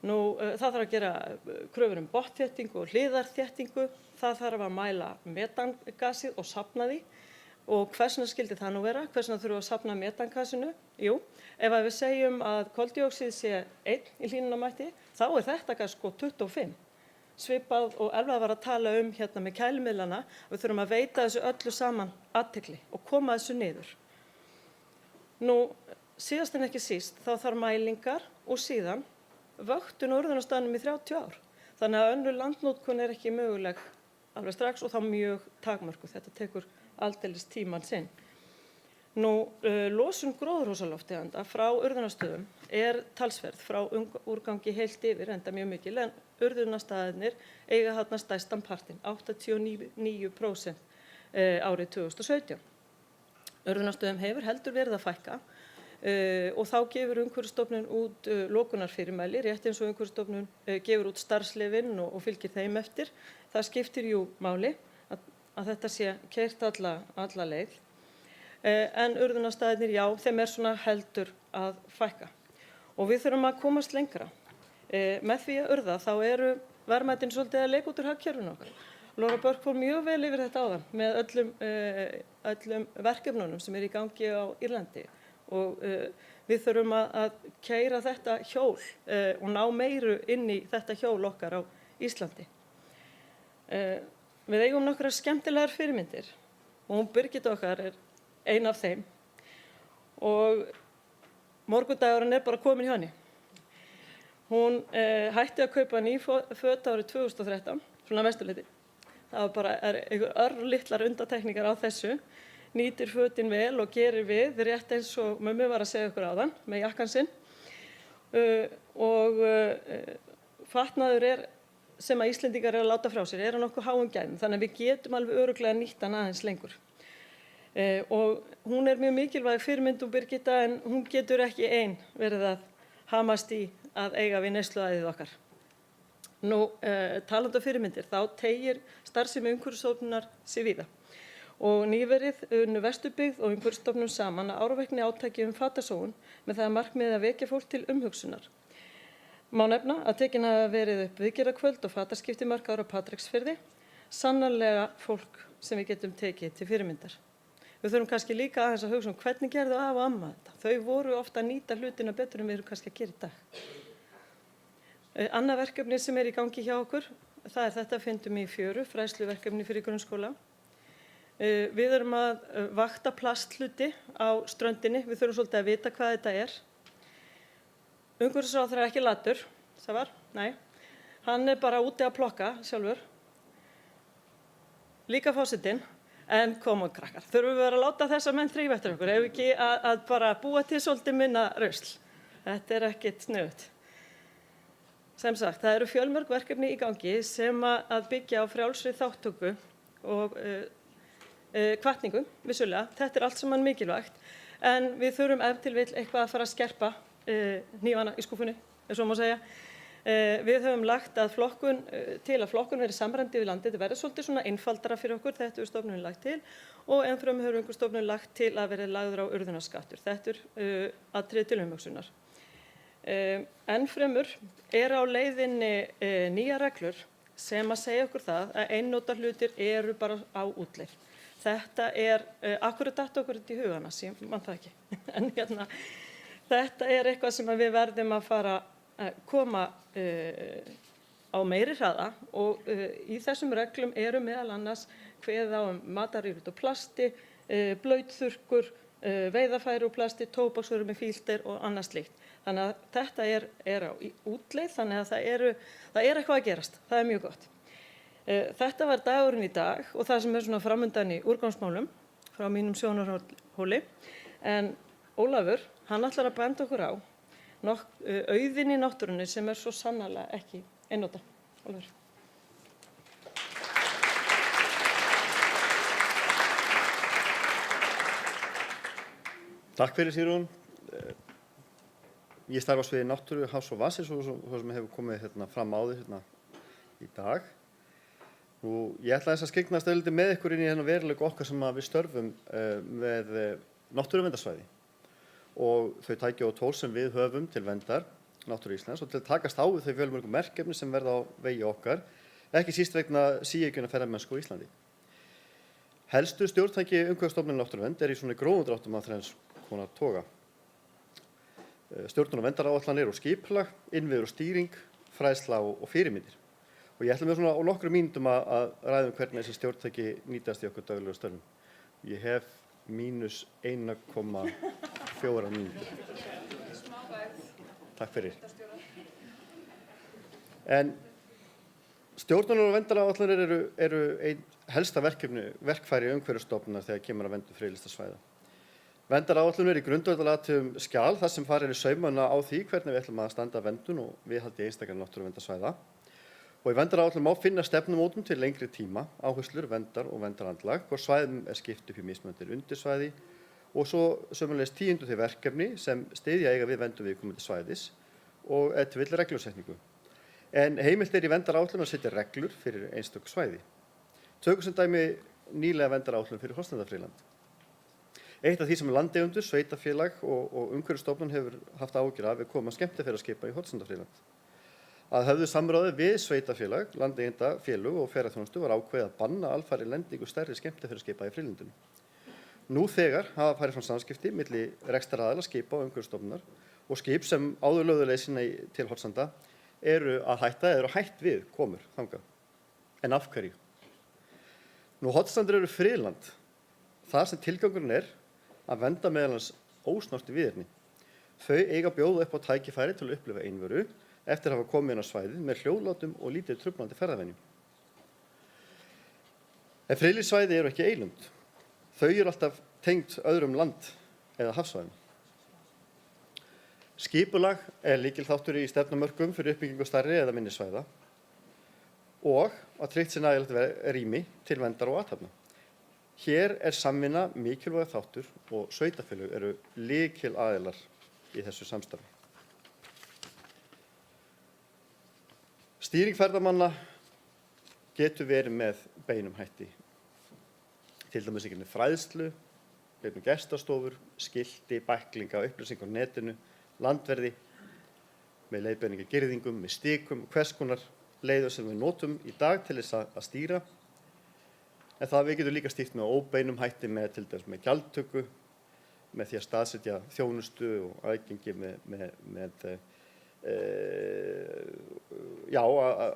Það þarf að gera kröfur botnþéttingu og hliðarþéttingu. Það þarf að mæla metangasið og safna því Og hvers vegna skildi það nú vera? Hvers vegna þurfum við að safna metangasinu? Jú, ef við segjum að koldíoxíð sé 1 í hlýnunarmætti, þá þetta gas sko 25. Svipað og Elva var að tala hérna með kælumiðlana, við þurfum að veita þessu öllu saman athygli og koma þessu niður. Nú, síðast en ekki síst, þá þarf mælingar og síðan vöktun á urðunarstaðnum í 30 ár. Þannig að önnur landnotkun ekki möguleg alveg strax og þá mjög takmörkuð. Þetta tekur aldeilis tíman sinn. Nú, losun gróðurhúsalofttegunda frá urðunarstöðum talsverð frá úrgangi heilt yfir, enda mjög mikil, en urðunarstaðirnir eiga þarna stærstan partinn, 89% árið 2017. Urðunarstöðum hefur heldur verið að fækka og þá gefur Umhverfisstofnun út lokunarfyrirmæli, rétt eins og Umhverfisstofnun gefur út starfsleyfin og fylgir þeim eftir. Það skiptir jú máli að þetta sé keyrt alla leið. En urðunarstaðirnir, já, þeim svona heldur að fækka. Og við þurfum að komast lengra. Með því að urða þá eru verðmætin svolítið að leika út úr hagkerfinu okkar. Laura Börk fór mjög vel yfir þetta áðan með öllum verkefnunum sem í gangi á Írlandi. Og við þurfum að keyra þetta hjól og ná meiru inn í þetta hjól okkar á Íslandi. Við eigum nokkrar skemmtilegar fyrirmyndir og hún Birgit okkar ein af þeim og morgundagurinn bara komin hjá henni. Hún hætti að kaupa ný föt árið 2013, svona mestuleyti. Það var bara einhver örlitlar undantekningar á þessu. Nýtir fötin vel og gerir við, rétt eins og mömmu var að segja ykkur áðan með jakkan sinn. Og fatnaður sem að Íslendingar að láta frá sér nokkuð háum gæðum, þannig að við getum alveg örugglega nýtt hann aðeins lengur. Og hún mjög mikilvæg fyrirmynd Birgitta, en hún getur ekki ein verið að hamast í að eiga við neysluæðið okkar. Nú, talandi um fyrirmyndir, þá teygir starfsemi Umhverfisstofnunar sig víða. Og nýverið unnu Vesturbyggð og Umhverfisstofnun saman að árvekni átaki fatasóun með það markmiði að vekja fólk til umhugsunar. Má nefna að tekin hafa verið upp viðgerðarkvöld og fataskiptimarkaður á Patreksfirði, sannarlega fólk sem við getum tekið til fyrirmyndar. Við þurfum kannski líka aðeins að hugsa hvernig gerðu afa og amma þetta. Þau voru ofta að nýta hlutina betur en við erum kannski að gera í dag. Annað verkefni sem í gangi hjá okkur, það þetta fundum í Fjöru, fræðsluverkefni fyrir grunnskóla. Við erum að vakta plasthluti á ströndinni, við þurfum svolítið að vita hvað þetta Umhverfisráðherra ekki latur, nei, hann bara úti að plokka sjálfur. Líka forsetinn, en koma krakkar, þurfum við að láta þessa menn þrífa eftir okkur, ef ekki að bara búa til svolítið minna rusl. Þetta ekkert sniðugt. Sem sagt, það eru fjölmörg verkefni í gangi sem að byggja á frjálsri þátttöku og hvatningu, vissulega. Þetta allt saman mikilvægt, en við þurfum ef til vill eitthvað að fara að skerpa hnífana í skúfunni, ef svo má segja. Við höfum lagt að til að flokkun verið samræmd yfir landið, þetta verður svolítið svona einfaldara fyrir okkur, þetta hefur stofnunin lagt til, og ennfremur hefur Umhverfisstofnun lagt til að verið lagður á urðunarskattur. Þetta atriði til umhugsunar. Ennfremur á leiðinni nýjar reglur sem að segja okkur það að einnota hlutir eru bara á útleið. Þetta akkurat datt okkur í hugana, man það ekki. En þetta eitthvað sem við verðum að fara að koma á meiri hraða og í þessum reglum meðal annars kveðið á matarrýrut og plasti, blautþurrkur, veiðarfæri úr plasti, tóbaksvörur með fílter og annað slíkt. Þannig að þetta á útleið, þannig að það eitthvað að gerast. Það mjög gott. Þetta var dagurinn í dag og það sem svona framundan í úrgangsmálum frá mínum sjónarhóli. En Ólafur, hann ætlar að benda okkur á auðinn í náttúrunni sem svo sannarlega ekki einnota. Ólafur. Takk fyrir, Sigrún. Ég starfa á sviði náttúru, hafs og vatnsins og það sem hefur komið fram áður í dag. Ég ætla að skyggnast auðvitað með ykkur inn í veruleika okkar sem við störfum með náttúruverndarsvæði og þau tæki og tól sem við höfum til verndar náttúru Íslands og til að takast á við þau fjölmörgu verkefni sem verða á vegi okkar, ekki síst vegna síaukninnar ferðamennsku á Íslandi. Helstu stjórntæki Umhverfisstofnunar náttúruvernd í svona grófum dráttum af þrenns konar toga. Stjórnun- og verndaráætlanir og skipulag, innviður og stýring, fræðsla og fyrirmyndir. Og ég ætla mér svona á nokkrum mínútum að ræða hvernig þessi stjórntæki nýtast í okkur daglega störfum. Ég hef mínus 1,4 mínútur. Takk fyrir. En stjórnunar- og verndaráætlanir eru einn helsta verkfæri Umhverfisstofnunar þegar kemur að verndun friðlýstra svæða. Verndaráætlun í grundvallaratriðum skjal þar sem farið í saumana á því hvernig við ætlum að standa að verndun og viðhaldi einstakra náttúruverndarsvæða. Og í verndaráætlun má finna stefnumótun til lengri tíma, áherslur, verndar og verndarandlag, hvor svæðum skipt upp í mismunandi undirsvæði og svo sömulegis 10 þau verkefni sem styðja eiga við verndun viðkomandi svæðis og ef til vill reglusetningu. En heimilt í verndaráætlun að setja reglur fyrir einstök svæði. Tökum sem dæmi nýlega verndaráætlun fyrir Hornstrandafriðland. Eitt af því sem landeigendur, sveitarfélag og Umhverfisstofnun hefur haft áhyggjur af koma skemmtiferðaskipa í Hornstrandafriðland. Að höfðu samráði við sveitarfélag, landeigenda, félög og ferðaþjónustu var ákveðið að banna alfarið lendingu stærri skemmtiferðaskipa í friðlandinu. Nú þegar hafa farið fram samskipti milli rekstraraðila skipa og Umhverfisstofnunar og skip sem áður lögðu leið sína til Hornstranda eru að hætta eða eru hætt við komur þangað. En af hverju? Nú Hornstrandir eru friðland, þar sem tilgangurinn að vernda meðal annars ósnortið víðerni. Þau eiga að bjóða upp á tækifæri til að upplifa einveru eftir að hafa komið inn á svæðið með hljóðlátum og lítið truflandi ferðavenjum. En friðlýst eru ekki eilund. Þau eru alltaf tengd öðrum land eða hafsvæðum. Skipulag lykilþáttur í stefnumörkum fyrir uppbyggingu stærri eða minni svæða og að tryggt sé nægilegt rými til verndar og athafna. Hér samvinna mikilvægur þáttur og sveitarfélög eru lykilaðilar í þessu samstarfi. Stýring ferðamanna getur verið með beinum hætti. Til dæmis með fræðslu, með gestastofur, skilti, bæklinga, upplýsingar á netinu, landverði, með leiðbeiningar girðingum, með stikum, hvers konar leiður sem við notum í dag til þess að stýra. En það við getum líka stýrt með óbeinum hætti með til dæmis með gjaldtöku, með því að staðsetja þjónustu og aðgengi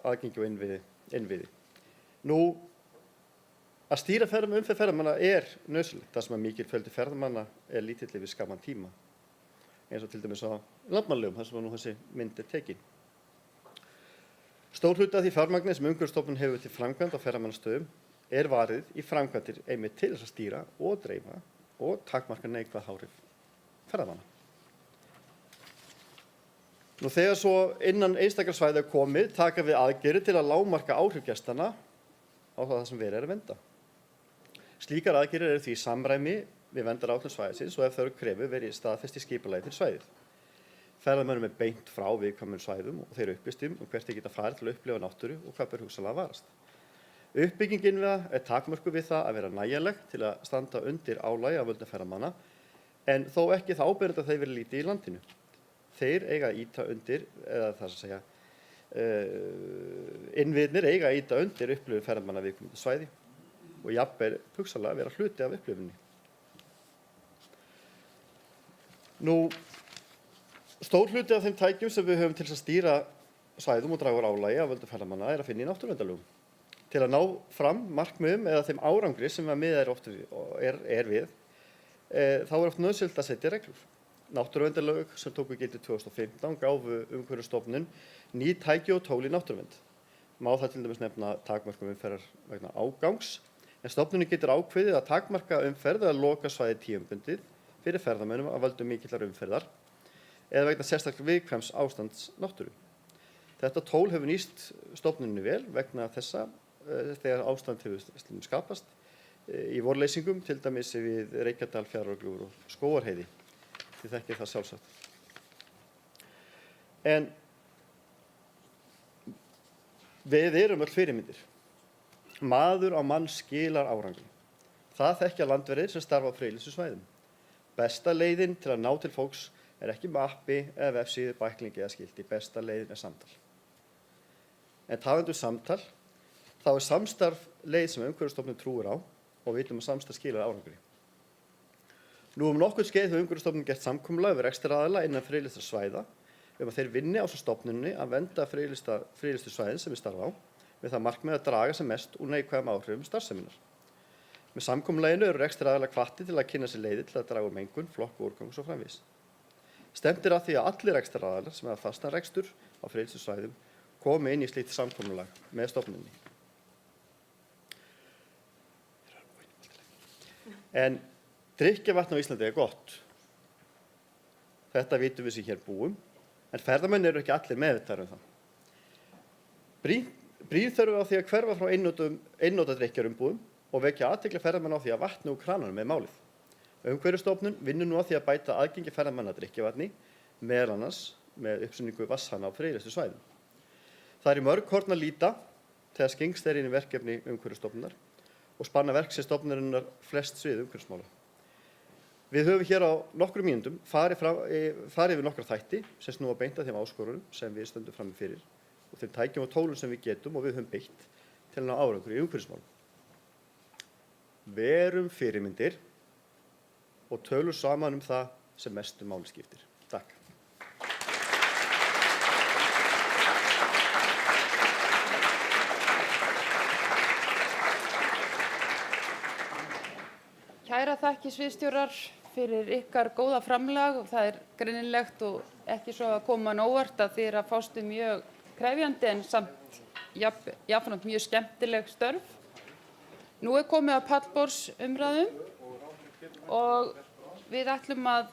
aðgengi og innviði. Nú, að stýra umferð ferðamanna nauðsynlegt, þar sem að mikil fjöldi ferðamanna lítill yfir skamman tíma, eins og til dæmis á landmannalaugum, þar sem nú þessi mynd tekin. Stór hluti af því fjármagni sem Umhverfisstofnun hefur til framkvæmd á ferðamannastöðum varið í framkvæmdir einmitt til þess að stýra og dreifa og takmarka neikvæð áhrif ferðamanna. Nú þegar svo innan einstakra svæða komið taka við aðgerðir til að lágmarka áhrif gestanna á það sem verið að vernda. Slíkar aðgerðir eru því í samræmi við verndaráætlun svæðisins og ef þau krefur verið staðfest í skipulagi fyrir svæðið. Ferðamönnum beint frá viðkvæmum svæðum og þeir upplýstum hvert þeir geta farið til að upplifa náttúru og hvað ber hugsanlega varast. Uppbyggingin við takmörkuð við það að vera nægjanleg til að standa undir álagi af völdum ferðamanna en þó ekki það áberandi að þeir verið lítið í landinu. Þeir eiga að ýta undir, eða það að segja, innviðnir eiga að ýta undir upplifun ferðamanna viðkomandi svæði og jafnvel hugsanlega að vera hluti af upplifunni. Nú, stór hluti af þeim tækjum sem við höfum til að stýra svæðum og draga úr álagi af völdum ferðamanna að finna í náttúruverndarlögum. Til að ná fram markmiðum eða þeim árangri sem að miðað við, þá oft nauðsynlegt að setja reglur. Náttúruverndarlög sem tóku gildi 2015 gáfu Umhverfisstofnun ný tæki og tól í náttúruvernd. Má það til dæmis nefna takmarka umferðar vegna ágangs, en stofnunin getur ákveðið að takmarka umferð eða loka svæði tímabundið fyrir ferðamönnum af völdum mikillar umferðar eða vegna sérstaklega viðkvæms ástands náttúru. Þetta tól hefur nýst stofnuninni vel vegna þessa þegar ástand hefur skapast í vorleysingum, til dæmis við Reykjadal, Fjarðarárgljúfur og Skógarheiði. Þið þekkið það sjálfsagt. En við erum öll fyrirmyndir. Maður á mann skilar árangri. Það þekkja landverðir sem starfa á friðlýstum. Besta leiðin til að ná til fólks ekki með appi eða vefsíðu, bæklingi eða skilti. Besta leiðin samtal. En talandi samtal, þá samstarf leið sem Umhverfisstofnun trúir á og vitum að samstarf skilar árangri. Nú nokkurt skeið hefur Umhverfisstofnun gert samkomulag við rekstraraðila innan friðlýstra svæða að þeir vinni ásamt stofnuninni að vernda friðlýstu svæðin sem við starfa á með það markmið að draga sem mest úr neikvæðum áhrifum starfseminnar. Með samkomulaginu eru rekstraraðilar hvattir til að kynna sér leiðir til að draga úr mengun, flokk og úrgang og svo framvegis. Stefnt að því að allir rekstraraðilar sem hafa fastan rekstur á friðlýstum svæðum komi inn í slíkt samkomulag með stofnuninni. En drykkjarvatn á Íslandi gott. Þetta vitum við sem hér búum, en ferðamenn eru ekki allir meðvitaðir það. Brýn þörf á því að hverfa frá einnota drykkjarumbúðum og vekja athygli ferðamenn á því að vatni úr krananum málið. Umhverfisstofnun vinnur nú að því að bæta aðgengi ferðamanna að drykkjarvatni, meðal annars með uppsetningu vatnshana á friðlýstum svæðum. Það í mörg horn að líta þegar skyggnst inn í verkefni Umhverfisstofnunar og spanna verksvið stofnunarinnar flest svið umhverfismála. Við höfum hér á nokkrum mínútum farið yfir nokkra þætti sem snúa beint að þeim áskorunum sem við stöndum frammi fyrir og þeim tækjum og tólum sem við getum og við höfum beitt til að ná árangur í umhverfismálum. Verum fyrirmyndir og tölum saman það sem mestu máli skiptir. Takk. Kæra þakki sviðsstjórar fyrir ykkar góða framlag og það greinilegt og ekki svo að koma á óvart að þið að fást mjög krefjandi en samt jafnframt mjög skemmtileg störf. Nú komið að pallborðsumræðum og við ætlum að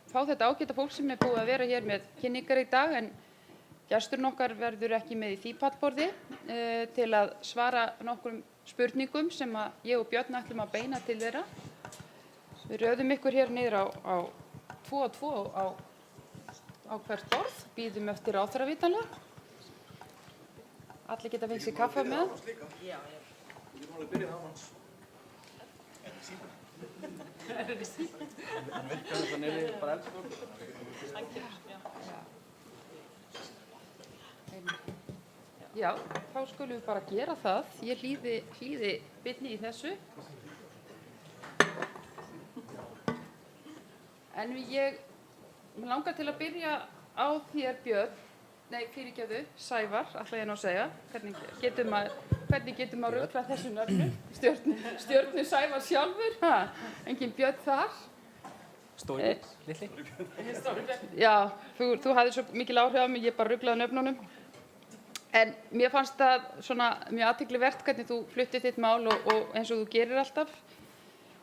fá þetta ágæta fólk sem búið að vera hér með kynningar í dag en gesturinn okkar verður ekki með í því pallborði til að svara nokkrum spurningum sem ég og Björn ætlum að beina til þeirra. Við röðum ykkur hér niður á 2 og 2 á hvert borð, bíðum eftir ráðherra vitanlega. Allir geta fengið sér kaffi með. Já. Við getum alveg byrjað á hans. Er þetta síðan? Hann virkar þetta niður bara eldskór. Já, þá skulum við bara gera það. Ég hlýði byrni í þessu. En mig langar til að byrja á þér Björn, fyrirgefðu, Sævar, ætla ég nú að segja. Hvernig getur maður rugla þessu nöfnu? Stjörnu Sævar sjálfur, engin Björn þar. Stóri, litli. Já, þú hafði svo mikil áhrif á mig, ég bara ruglaði nöfnunum. En mér fannst það svona mjög athyglisvert hvernig þú fluttir þitt mál og eins og þú gerir alltaf.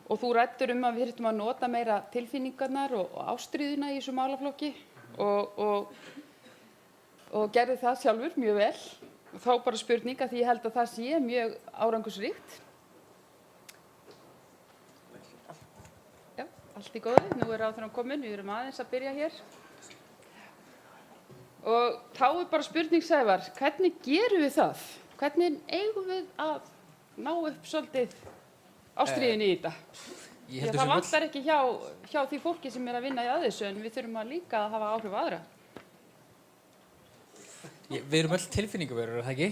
Og þú ræddir að við þyrftum að nota meira tilfinningarnar og ástríðuna í þessu málaflokki og gerði það sjálfur mjög vel. Og þá bara spurning að því ég held að það sé mjög árangursríkt. Já, allt í góðu. Nú ráðherrann kominn, við erum aðeins að byrja hér. Og þá bara spurning Sævar, hvernig gerum við það? Hvernig eigum við að ná upp svolítið ástríðunni í þetta? Það vantar ekki hjá því fólki sem að vinna í þessu en við þurfum líka að hafa áhrif á aðra. Við erum öll tilfinningaverur, er það ekki?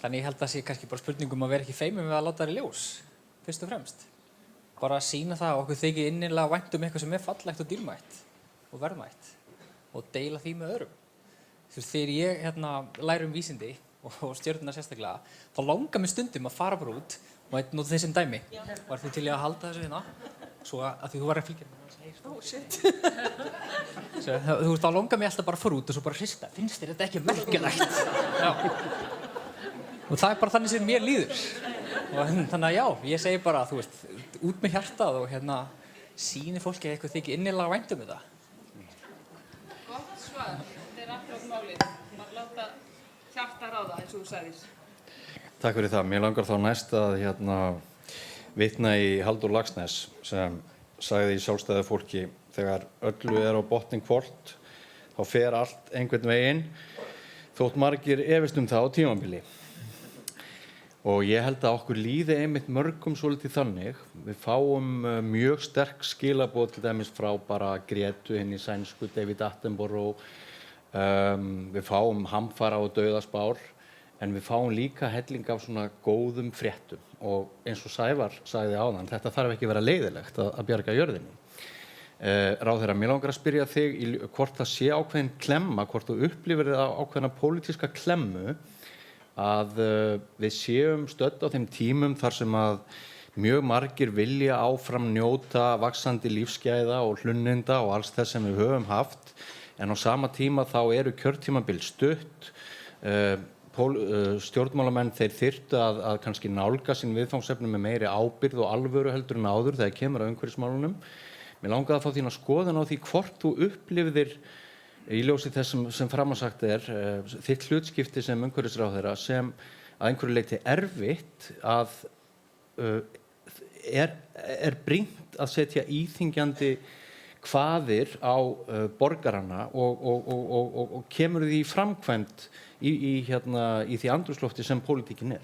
Þannig ég held að það sé kannski bara spurningum að vera ekki feimum við að láta það í ljós, fyrst og fremst. Bara að sýna það að okkur þykir innilega vænt eitthvað sem er fallegt og dýrmætt og verðmætt og deila því með öðrum. Þegar ég læri vísindi og stjörnuna sérstaklega, þá langar mér stundum að fara bara út og nota þeir sem dæmi. Var þið til í að halda þessu hérna? Svo að því þú var að fylgja mér. Oh shit. Þá langar mér alltaf bara að fara út og svo bara hrista. Finnst þér þetta ekki merkilegt? Já. Og það bara þannig sem mér líður. Og þannig að já, ég segi bara, út með hjartað og sýni fólki að eitthvað þykir innilega vænt þetta. Gott svar. Þetta akkurat málið. Að láta hjarta ráða, eins og þú sagðir. Takk fyrir það. Mér langar þá næst að vitna í Halldór Laxness sem sagði í Sjálfstæðu fólki þegar öllu á botninn hvolft þá fer allt einhvern veginn þótt margir efist það á tímabili. Og ég held að okkur líði einmitt mörgum svolítið þannig. Við fáum mjög sterk skilaboð til dæmis frá bara Grétu í sænsku, David Attenborough. Við fáum hamfara og dauðaspár. en við fáum líka helling af svona góðum fréttum og eins og Sævar sagði áðan, þetta þarf ekki að vera leiðilegt að bjarga jörðinni. Ráðherra, mér langar að spyrja þig hvort það sé ákveðin klemma, hvort þú upplifir það ákveðina pólitíska klemmu að við séum stödd á þeim tímum þar sem að mjög margir vilja áfram njóta vaxandi lífsgæða og hlunninda og alls þess sem við höfum haft, en á sama tíma þá eru kjörtímabil stutt, stjórnmálamenn þeir þyrftu að kannski nálga sín viðfangsefni með meiri ábyrgð og alvöru heldur en áður þegar kemur að umhverfismálunum. Mér langaði að fá þína skoðun á því hvort þú upplifðir í ljósi þess sem framansagt þitt hlutskipti sem umhverfisráðherra sem að einhverju leyti erfitt að er brýnt að setja íþyngjandi kvaðir á borgarana og kemur því framkvæmt í því andrúmslofti sem pólitíkin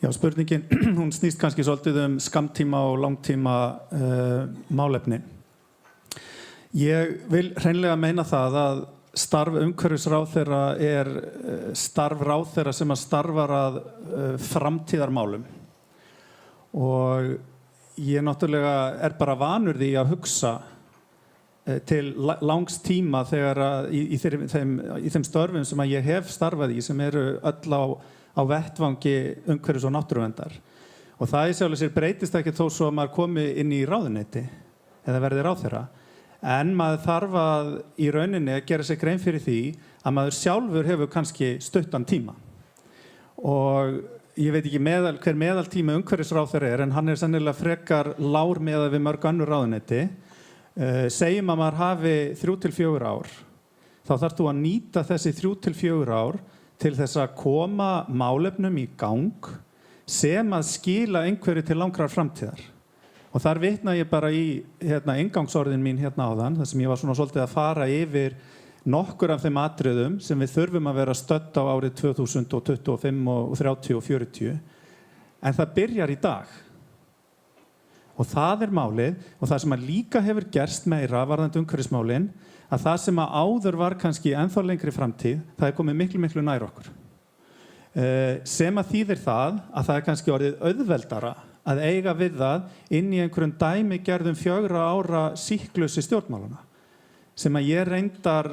Já, spurningin, hún snýst kannski svolítið skammtíma og langtíma málefni. Ég vil hreinlega meina það að starf umhverfisráðherra starf ráðherra sem að starfar að framtíðarmálum og ég náttúrulega bara vanur því að hugsa til langs tíma þegar í þeim störfum sem að ég hef starfað í sem eru öll á vettvangi umhverfis- og náttúruverndar. Og það í sjálfu sér breytist ekki þó svo að maður komi inn í ráðuneyti eða verði ráðherra. En maður þarf að í rauninni að gera sér grein fyrir því að maður sjálfur hefur kannski stuttan tíma. Og ég veit ekki hver meðaltími umhverfisráðherra en hann sennilega frekar lár meðað við mörg önnur ráðuneyti. Segjum að maður hafi 3 til 4 ár. Þá þarf þú að nýta þessi 3 til 4 ár til þess að koma málefnum í gang sem að skila einhverju til langrar framtíðar. Og þar vitna ég bara í inngangsorðin mín áðan, þar sem ég var svona svolítið að fara yfir nokkur af þeim atriðum sem við þurfum að vera stödd á árið 2025 og 30 og 40. En það byrjar í dag. Og það málið og það sem að líka hefur gerst meira varðandi umhverfismálin að það sem að áður var kannski ennþá lengri framtíð, það komið miklu nær okkur. Sem að þýðir það að það kannski orðið auðveldara að eiga við það inn í einhverjum dæmigerðum 4 ára síklusi stjórnmálana. Sem að ég reyndar,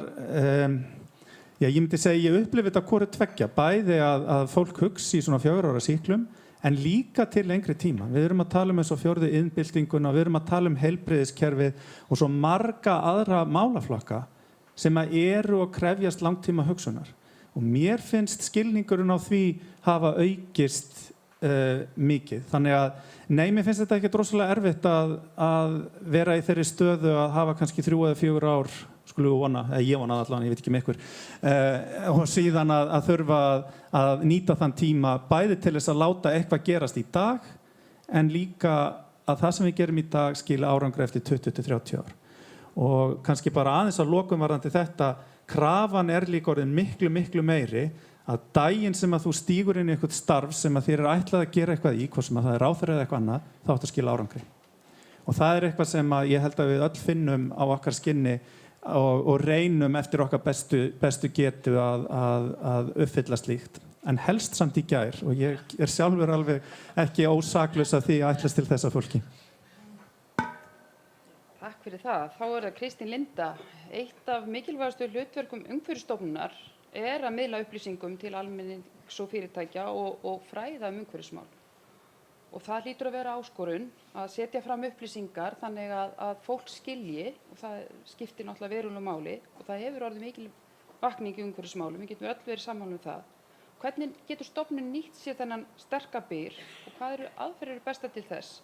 ég myndi segja, ég upplifi þetta hvoru tveggja, bæði að fólk hugsi í svona 4 ára síklum, en líka til lengri tíma. Við erum að tala eins og 4. iðnbyltinguna, við erum að tala heilbrigðiskerfið og svo marga aðra málaflokka sem að eru og krefjast langtíma hugsunar. Og mér finnst skilningurinn á því hafa aukist mikið. Þannig að, mér finnst þetta ekki rosalega erfitt að vera í þeirri stöðu að hafa kannski 3 eða 4 ár, skulum við vona, eða ég vona allan, ég veit ekki með ykkur, og síðan að þurfa að nýta þann tíma bæði til þess að láta eitthvað gerast í dag, en líka að það sem við gerum í dag skila árangri eftir 20 til 30 ár. Og kannski bara aðeins að lokum varðandi þetta, krafan líka orðin miklu meiri, að daginn sem að þú stígur inn í eitthvað starf sem að þér ætlað að gera eitthvað í, hvort sem að það ráðherra eða eitthvað annað, þá áttu að skila árangri. Og það eitthvað sem að ég held að við öll finnum á okkar skinni og reynum eftir okkar bestu getu að uppfylla slíkt. En helst samt í gær, og ég sjálfur alveg ekki ósaklaus af því að ætlast til þessa fólki. Takk fyrir það. Þá það Kristín Linda. Eitt af mikilvægastu hlutverkum Umhverfisstofnunar að miðla upplýsingum til almennings og fyrirtækja og fræða umhverfismál. Og það hlýtur að vera áskorun að setja fram upplýsingar þannig að fólk skilji, og það skiptir náttúrulega verulegu máli, og það hefur orðið mikil vakning í umhverfismálum, við getum öll verið sammála það. Hvernig getur stofnunin nýtt sér þennan sterka byr og hvað aðferðir bestar til þess?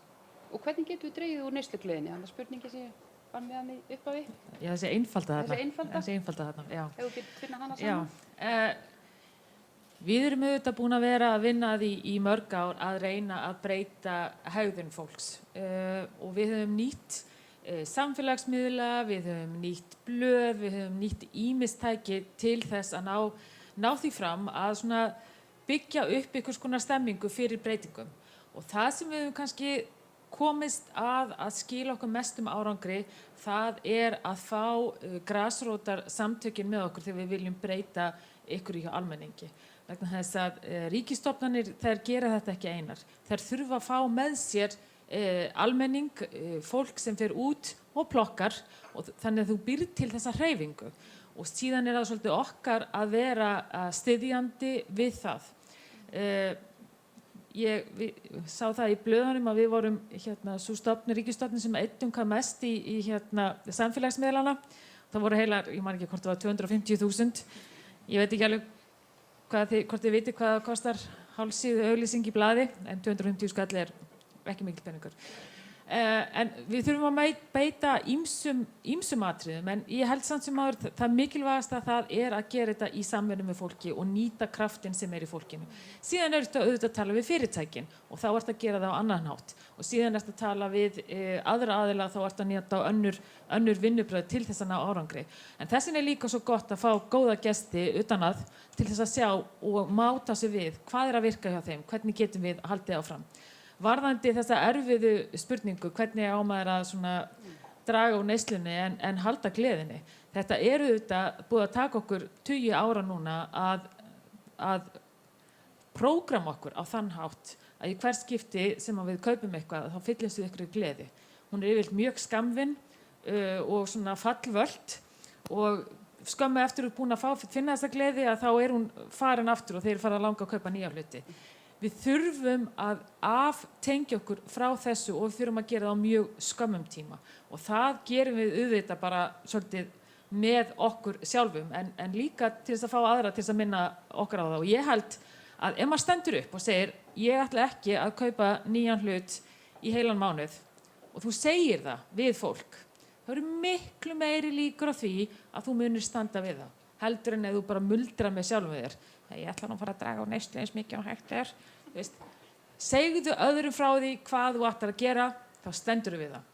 Og hvernig getum við dregið úr neyslugleðinni? Þannig að spurningi sem ég var með hann upp á því. Já, þessi einfalda þarna. Þessi einfalda þarna, já. Ef þú getur finna hana saman. Já. Við erum auðvitað búin að vera að vinna því í mörg ár að reyna að breyta hegðun fólks. Og við höfum nýtt samfélagsmiðla, við höfum nýtt blöð, við höfum nýtt ýmistæki til þess að ná því fram að svona byggja upp einhvers konar stemmingu fyrir breytingum. Og það sem við höfum kannski komist að skila okkur mestum árangri, það að fá grasrótar samtökin með okkur þegar við viljum breyta ykkur hjá almenningi. Vegna þess að ríkisstofnanir, þær gera þetta ekki einar. Þær þurfa að fá með sér almenning, fólk sem fer út og plokkar, og þannig að þú býrð til þessa hreyfingu. Og síðan það svolítið okkar að vera styðjandi við það. Ég sá það í blöðunum að við vorum sú ríkisstofnun sem eyddum hvað mest í samfélagsmiðlana. Það voru heilar, ég man ekki hvort það var 250.000. Ég veit ekki alveg hvort þið vitið hvað það kostar hálfsíðu auglýsing í blaði, en 250 skall ekki mikil peningur. En við þurfum að beita ýmsum atriðum, en ég held samt sem áður það mikilvægast að það að gera þetta í samvinnu með fólki og nýta kraftin sem í fólkinu. Síðan auðvitað að tala við fyrirtækin og þá að gera það á annan hátt. Og síðan að tala við aðra aðila, þá að nýta á önnur vinnubröð til þess að ná árangri. En þessin líka svo gott að fá góða gesti utan að til þess að sjá og máta sig við hvað að virka hjá þeim, hvernig getum við haldið áfram. Varðandi þessa erfiðu spurningu, hvernig á maður að draga úr neyslunni en halda gleðinni. Þetta auðvitað búið að taka okkur 20 ára núna að prógrama okkur á þann hátt að í hver skipti sem við kaupum eitthvað, þá fyllumst við ykkur gleði. Hún yfirleitt mjög skammvinn og fallvöld, og skömmu eftir að búin að finna þessa gleði að þá hún farin aftur og þeir fara að langa að kaupa nýja hluti. Við þurfum að aftengja okkur frá þessu og við þurfum að gera það á mjög skömmum tíma. Og það gerum við auðvitað bara svolítið með okkur sjálfum, en líka til þess að fá aðra til þess að minna okkur á það. Og ég held að ef maður stendur upp og segir, ég ætla ekki að kaupa nýjan hlut í heilan mánuð, og þú segir það við fólk, það eru miklu meiri líkur á því að þú munir standa við það, heldur en ef þú bara muldrar með sjálfum þér. Ég ætla nú að fara að draga á neyslu eins mikið og hægt Segðu öðrum frá því hvað þú ætlar að gera, þá stendur við það.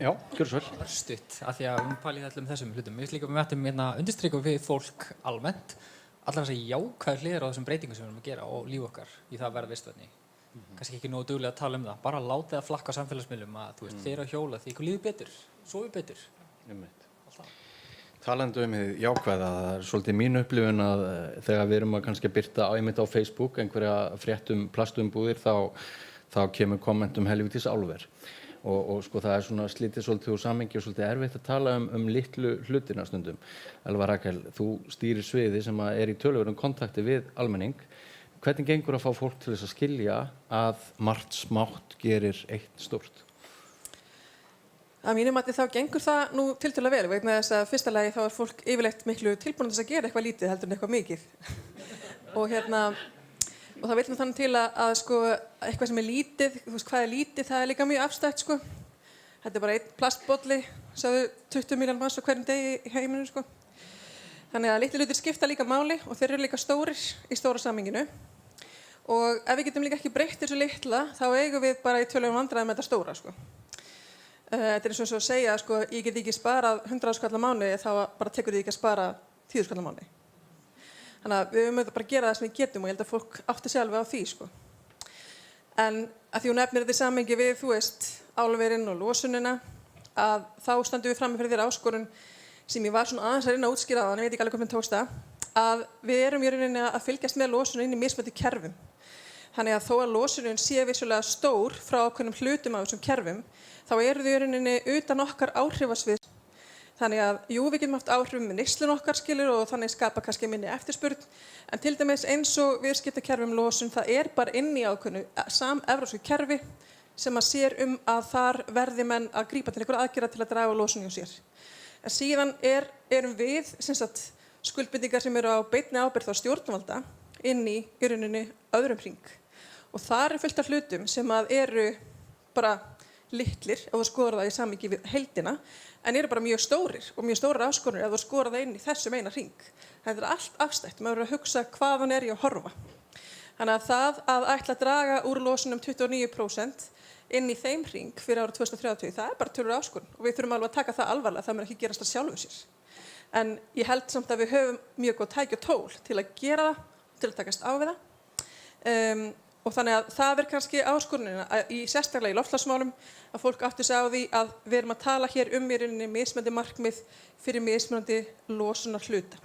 Já, gjörðu svo vel. Stutt, af því að pælið öllum þessum hlutum. Ég veist líka að við ættum undirstrika við fólk almennt allar þessar jákvæðu hliðar á þessum breytingum sem við erum að gera og líf okkar í það að vera vistvænni. Kannski ekki nógu duglega að tala um það, bara látið að flakka á samfélagsmiðlum að þeir eru að hjóla því ykkur líður betur, sofi betur. Talandi um hið jákvæða, það svolítið mín upplifun að þegar við erum að kannski birta einmitt á Facebook einhverja fréttum plastumbúðir þá kemur kommentum helvítis álver. Og það svona slítið svolítið úr samhengi og svolítið erfitt að tala um litlu hlutina stundum. Elva Rakel, þú stýrir sviði sem í töluverðum kontakti við almenning. Hvernig gengur að fá fólk til þess að skilja að margt smátt gerir eitt stórt? Að mínum mati þá gengur það nú tiltölulega vel, vegna þess að fyrsta lagi þá fólk yfirleitt miklu tilbúin þess að gera eitthvað lítið heldur en eitthvað mikið. og það vil nú þannig til að eitthvað sem lítið, þú veist hvað lítið, það líka mjög abstrakt Þetta bara einn plastbolli, sagðu 20 milljón manns á hverjum degi í heiminum Þannig að litlu hlutir skipta líka máli og þeir eru líka stórir í stóra samhenginu. Og ef við getum líka ekki breytt þessu litla, þá eigum við bara í tölulegum vandræðum með þetta stóra Þetta eins og að segja, ég get ekki sparað 100 skall á mánuði, þá bara tekur þið ekki að spara 10 skall á mánuði. Þannig að við höfum bara að gera það sem við getum og ég held að fólk átti sjálfi á því, En að því hún nefnir þetta í samhengi við, álverinn og losunina, að þá standum við frammi fyrir þeirra áskorun sem ég var aðeins að reyna að útskýra á, en ég veit ekki alveg hvernig tókst það, að við erum í rauninni að fylgjast með losunum inn í mismunandi kerfum. Þannig að þó að losunin sé vissulega stór frá ákveðnum hlutum af þessum kerfum, þá eru þau í rauninni utan okkar áhrifasvið. Þannig að jú, við getum haft áhrif með neyslun okkar og þannig skapa kannski minni eftirspurn, en til dæmis eins og viðskiptakerfum losun, það bara inn í ákveðnu samevrópsku kerfi sem að sér að þar verði menn að grípa til einhverja aðgerða til að draga losun hjá sér. En síðan erum við skuldbindingar sem eru á beinni ábyrgð á stjórnvalda inn í rauninni öðrum hring. Og þar fullt af hlutum sem eru bara litlir ef þú skoðar það í samhengi við heildina, en eru bara mjög stórir og mjög stórar áskoranir ef þú skoðar það inn í þessum eina hring. Þetta allt afstætt, maður verður að hugsa hvaðan ég að horfa. Þannig að það að ætla að draga úr losun 29% inn í þeim hring fyrir árið 2030, það bara tölur áskorun og við þurfum alveg að taka það alvarlega, það mun ekki gerast að sjálfu sér. En ég held samt að við höfum mjög góð tæki og tól til að gera það, til að takast á við það. Og þannig að það kannski áskorunin í sérstaklega í loftslagsmálum að fólk átti sig á því að við erum að tala hér í rauninni mismunandi markmið fyrir mismunandi losunar hluta.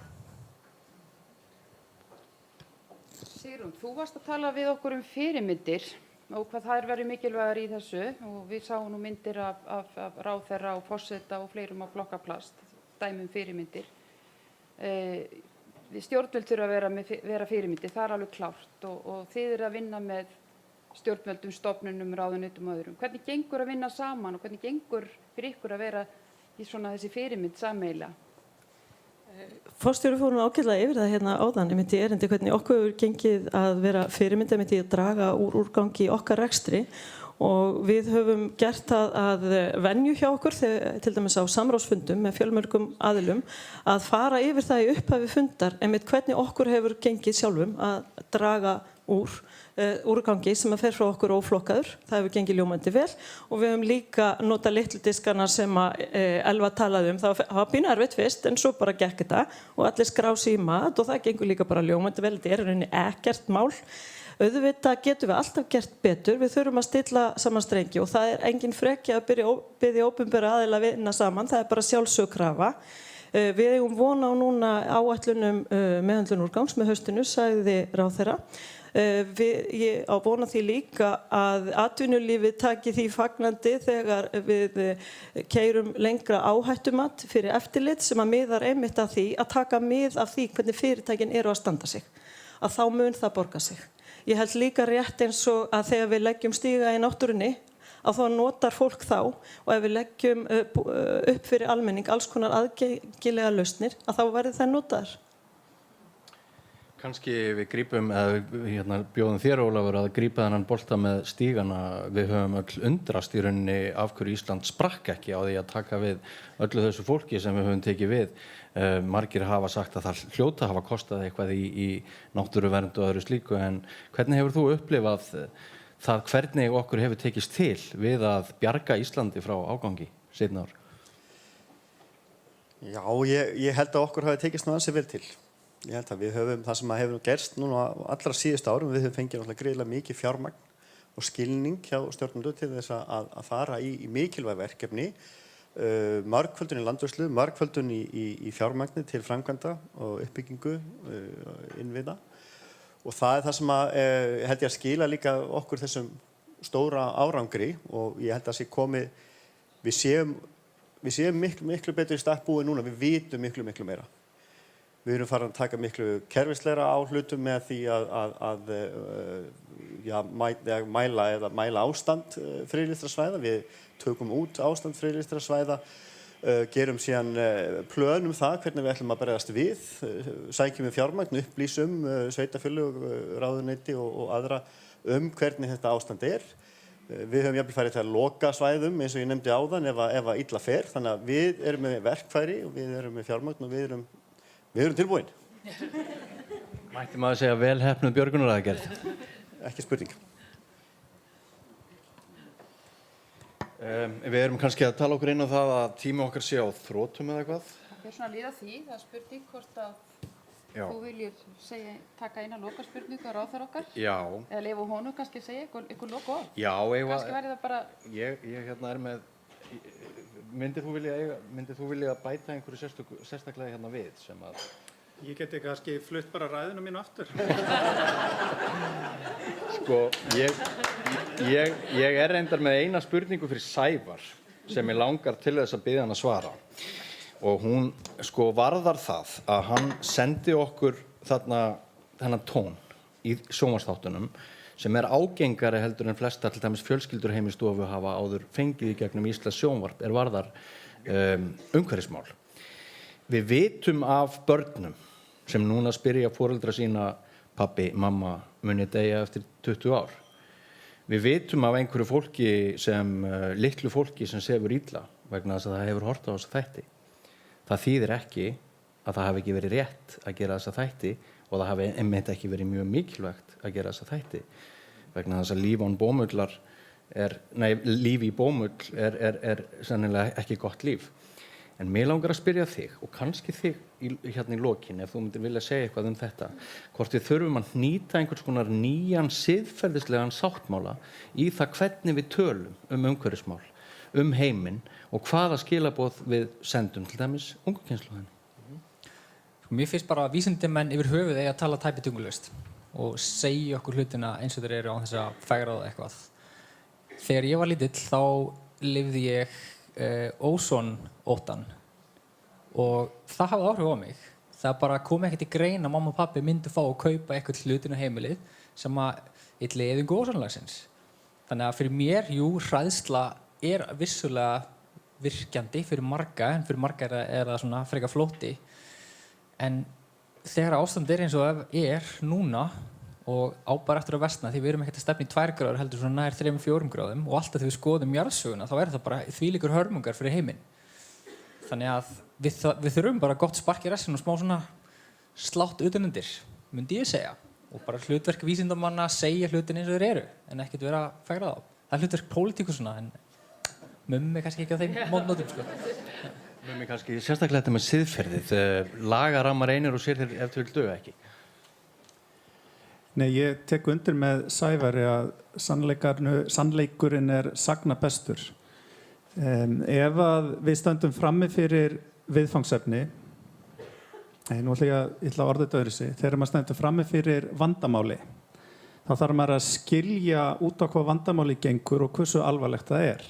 Sigrún, þú varst að tala við okkur fyrirmyndir og hvað þær verið mikilvægar í þessu og við sáum nú myndir af ráðherra og forseta og fleirum á flokkaplast, dæmum fyrirmyndir. Við stjórnvöld þurfa að vera fyrirmyndir, það alveg klárt og þið eru að vinna með stjórnvöldum, stofnunum, ráðuneytum og öðrum. Hvernig gengur að vinna saman og hvernig gengur fyrir ykkur að vera í svona þessi fyrirmynd sameiginlega? Forstjóri fór nú ágætlega yfir það hérna áðan, ég myndi erindi hvernig okkur hefur gengið að vera fyrirmynd, ég myndi að draga úr úrgangi í okkar rekstri og við höfum gert það að venju hjá okkur, til dæmis á samráðsfundum með fjölmörgum aðilum, að fara yfir það í upphafi fundar, einmitt hvernig okkur hefur gengið sjálfum að draga úr úrgangi sem að fer frá okkur óflokkaður. Það hefur gengið ljómandi vel og við höfum líka notað litlu diskana sem að Elva talaði um. Það var pínu erfitt fyrst en svo bara gekk þetta og allir skrá sig í mat og það gengur líka bara ljómandi vel. Þetta er í rauninni ekkert mál. Auðvitað getum við alltaf gert betur. Við þurfum að stilla saman strengi og það er engin freki að biðja opinbera aðila að vinna saman. Það er bara sjálfsögð krafa. Við eigum vona á núna áætlunum meðhöndlun úrgangs með haustinu, sagði ráðherra. Ég á vona því líka að atvinnulífið taki því fagnandi þegar við keyrum lengra áhættumat fyrir eftirlit sem að miðar einmitt að því að taka mið af því hvernig fyrirtækin eru að standa sig. Að þá mun það borga sig. Ég held líka rétt eins og að þegar við leggjum stíga í náttúrunni að þá notar fólk þá og ef við leggjum upp fyrir almenning alls konar aðgengilega lausnir að þá verði það notaðar. Kannski við grípum, eða bjóðum þér Ólafur að grípa þennan bolta með stígana. Við höfum öll undrast í rauninni af hverju Ísland sprakk ekki á því að taka við öllu þessu fólki sem við höfum tekið við. Margir hafa sagt að það hljóta hafa kostað eitthvað í náttúruvernd og öðru slíku, en hvernig hefur þú upplifað það hvernig okkur hefur tekist til við að bjarga Íslandi frá ágangi seinna ár? Já, ég held að okkur hafi tekist nú ansi vel til. Ég held að við höfum það sem hefur gerst núna allra síðustu árum, við höfum fengið náttúrulega gríðarlega mikið fjármagn og skilning hjá stjórnvöldum til þess að fara í mikilvæg verkefni, margföldun í landvörslu, margföldun í fjármagni til framkvæmda og uppbyggingu innviða og það það sem held ég að skila líka okkur þessum stóra árangri og ég held að sé komið, við séum miklu betur í stakk búið núna, við vitum miklu meira. Við erum farin að taka miklu kerfislegra á hlutum með því að mæla ástand friðlýstra svæða. Við tökum út ástand friðlýstra svæða, gerum síðan plön það hvernig við ætlum að bregðast við, sækjum við fjármagn, upplýsum sveitarfélög, ráðuneyti og aðra hvernig þetta ástand er. Við höfum jafnvel farið til að loka svæðum eins og ég nefndi áðan ef að illa fer. Þannig að við erum með verkfæri og við erum með fjármagn og við erum tilbúin. Mætti maður segja vel heppnuð björgunaraðgerð? Ekki spurning. Við erum kannski að tala okkur inn á það að tími okkar sé á þrotum eða eitthvað. Það er svona að líða því, það er spurning hvort að þú viljir taka eina lokaspurningu á ráðherra okkar. Já. Eða leyfa honum kannski að segja eitthvað loka orð. Já, kannski væri það bara... Ég er með... Myndir þú vilja bæta einhverju sérstaklega hérna við sem að... Ég geti kannski flutt bara ræðuna mínu aftur. Sko, ég er reyndar með eina spurningu fyrir Sævar sem ég langar til þess að biðja hann að svara. Og hún sko varðar það að hann sendi okkur þennan tón í sjónvarpsþáttunum sem er ágengari heldur en flesta til dæmis fjölskyldur heimistofu hafa áður fengið í gegnum Íslands sjónvarp varðar umhverfismál. Við vitum af börnum sem núna spyrja foreldra sína, pabbi, mamma, mun ég deyja eftir 20 ár. Við vitum af einhverju fólki litlu fólki sem sefur illa vegna þess að það hefur horft á þessa þætti. Það þýðir ekki að það hafi ekki verið rétt að gera þessa þætti og það hafi einmitt ekki verið mjög mikilvægt að gera þessa þætti vegna þess að líf í bómull er sennilega ekki gott líf. En mér langar að spyrja þig og kannski þig hérna í lokin ef þú myndir vilja segja eitthvað þetta, hvort við þurfum að hnýta einhvers konar nýjan siðferðislegan sáttmála í það hvernig við tölum umhverfismál, heiminn og hvaða skilaboð við sendum til dæmis ungu kynslóðinni. Mér finnst bara að vísindamenn yfir höfuð eiga að tala tæpitungulaust og segja okkur hlutina eins og þeir eru án þess að fegra það eitthvað. Þegar ég var lítill þá lifði ég ósonóttan og það hafði áhrif á mig. Það bara kom ekkert í grein að mamma og pabbi myndu fá að kaupa eitthvað hlutin á heimilið sem að ylli eyðingu ósonlagsins. Þannig að fyrir mér, hræðsla vissulega virkjandi fyrir marga, en fyrir marga það svona frekar flótti. En þegar ástand eins og núna og á bara eftir að versna því við erum ekkert að stefna í 2 gráður heldur svona nær 3-4 gráðum og alltaf þegar við skoðum jarðsöguna þá það bara þvílíkur hörmungar fyrir heiminn. Þannig að við þurfum bara gott spark í rassinn og smá svona slátt utanundir, myndi ég segja. Og bara hlutverk vísindamanna segja hlutin eins og þeir eru en ekkert vera að fegra þá. Það hlutverk pólitíkusuna en mummi kannski ekki á þeim mótnótum sko. Mummi kannski sérstaklega þetta með siðferðið, lagarammar einir og sér ef þau vil duga ekki. Nei, ég tek undir með Sævari að sannleikurinn sagna bestur. Ef að við stöndum frammi fyrir viðfangsefni, nú ætla ég að orða þetta öðru sig, þegar maður stendur frammi fyrir vandamáli, þá þarf maður að skilja út á hvað vandamáli gengur og hversu alvarlegt það er.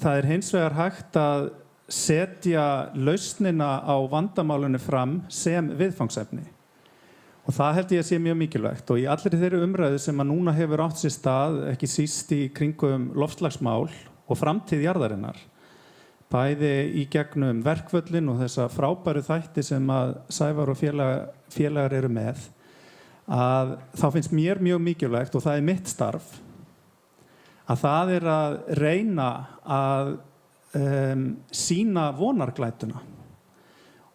Það hins vegar hægt að setja lausnina á vandamálinu fram sem viðfangsefni. Og það held ég að sé mjög mikilvægt og í allri þeirri umræðu sem að núna hefur átt sér stað, ekki síst í kringum loftslagsmál og framtíð jarðarinnar, bæði í gegnum verkvöllin og þessa frábæru þætti sem að Sævar og félagar eru með, að þá finnst mér mjög mikilvægt og það mitt starf, að það að reyna að sýna vonarglætuna.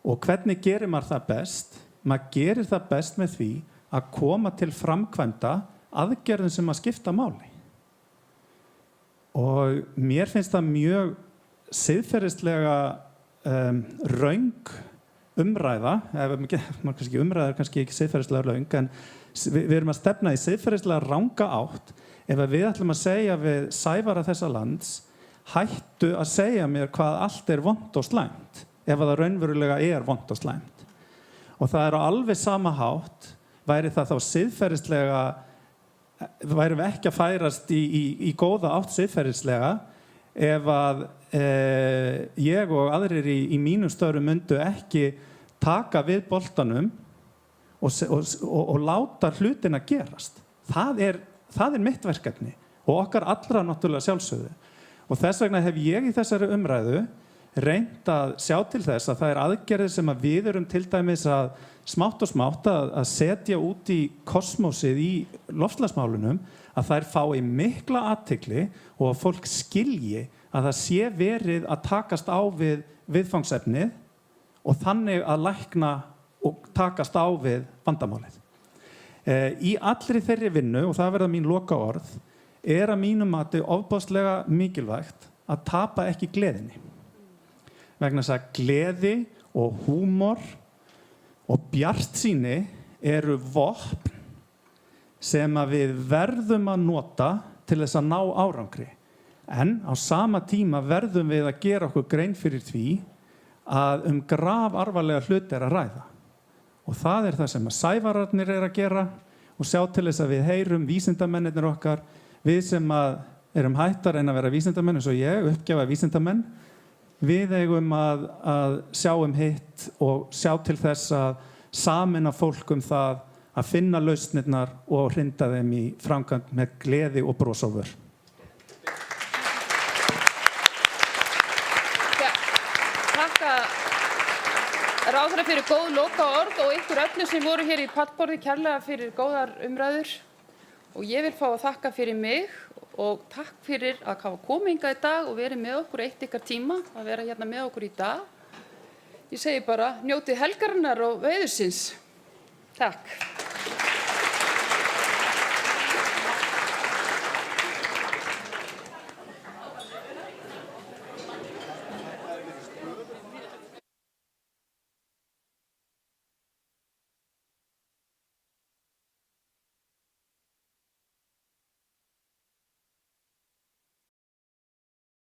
Og hvernig gerir maður það best? Maður gerir það best með því að koma til framkvæmda aðgerðum sem að skipta máli. Og mér finnst það mjög siðferðislega röng umræða, umræða kannski ekki siðferðislega röng, en við erum að stefna í siðferðislega ranga átt ef við ætlum að segja við Sævara þessa lands, hættu að segja mér hvað allt vont og slæmt, ef það raunverulega vont og slæmt. Og það á alveg sama hátt, væri það þá siðferðislega, væri við ekki að færast í góða átt siðferðislega ef að ég og aðrir í mínum störfum myndu ekki taka við boltanum og láta hlutina gerast. Það mitt verkefni og okkar allra náttúrulega sjálfsögðu. Og þess vegna hef ég í þessari umræðu reynt að sjá til þess að það aðgerðir sem að við erum til dæmis að smátt og smátt að setja út í kosmósið í loftslagsmálunum, að þær fái mikla athygli og að fólk skilji að það sé verið að takast á við viðfangsefnið og þannig að lækna og takast á við vandamálið. Í allri þeirri vinnu, og það verða mín lokaorð, að mínum mati ofboðslega mikilvægt að tapa ekki gleðinni. Vegna þess að gleði og húmor og bjartsýni eru vopn sem að við verðum að nota til þess að ná árangri. En á sama tíma verðum við að gera okkur grein fyrir því að grafarvarlega hluti að ræða. Og það það sem að Sævararnir að gera og sjá til þess að við heyrum vísindamennirnir okkar, við sem að erum hættar en að vera vísindamenn eins og ég, uppgjafa vísindamenn, við eigum að sjá hitt og sjá til þess að sameina fólk það að finna lausnirnar og hrinda þeim í framkvæmd með gleði og bros á vör. Þakka ráðherra fyrir góð lokaorð og ykkur öllu sem voru hér í pallborði kærlega fyrir góðar umræður. Og ég vil fá að þakka fyrir mig og takk fyrir að hafa komið hingað í dag og verið með okkur eitt ykkar tíma að vera hérna með okkur í dag. Ég segi bara njótið helgarinnar og veðursins. Takk.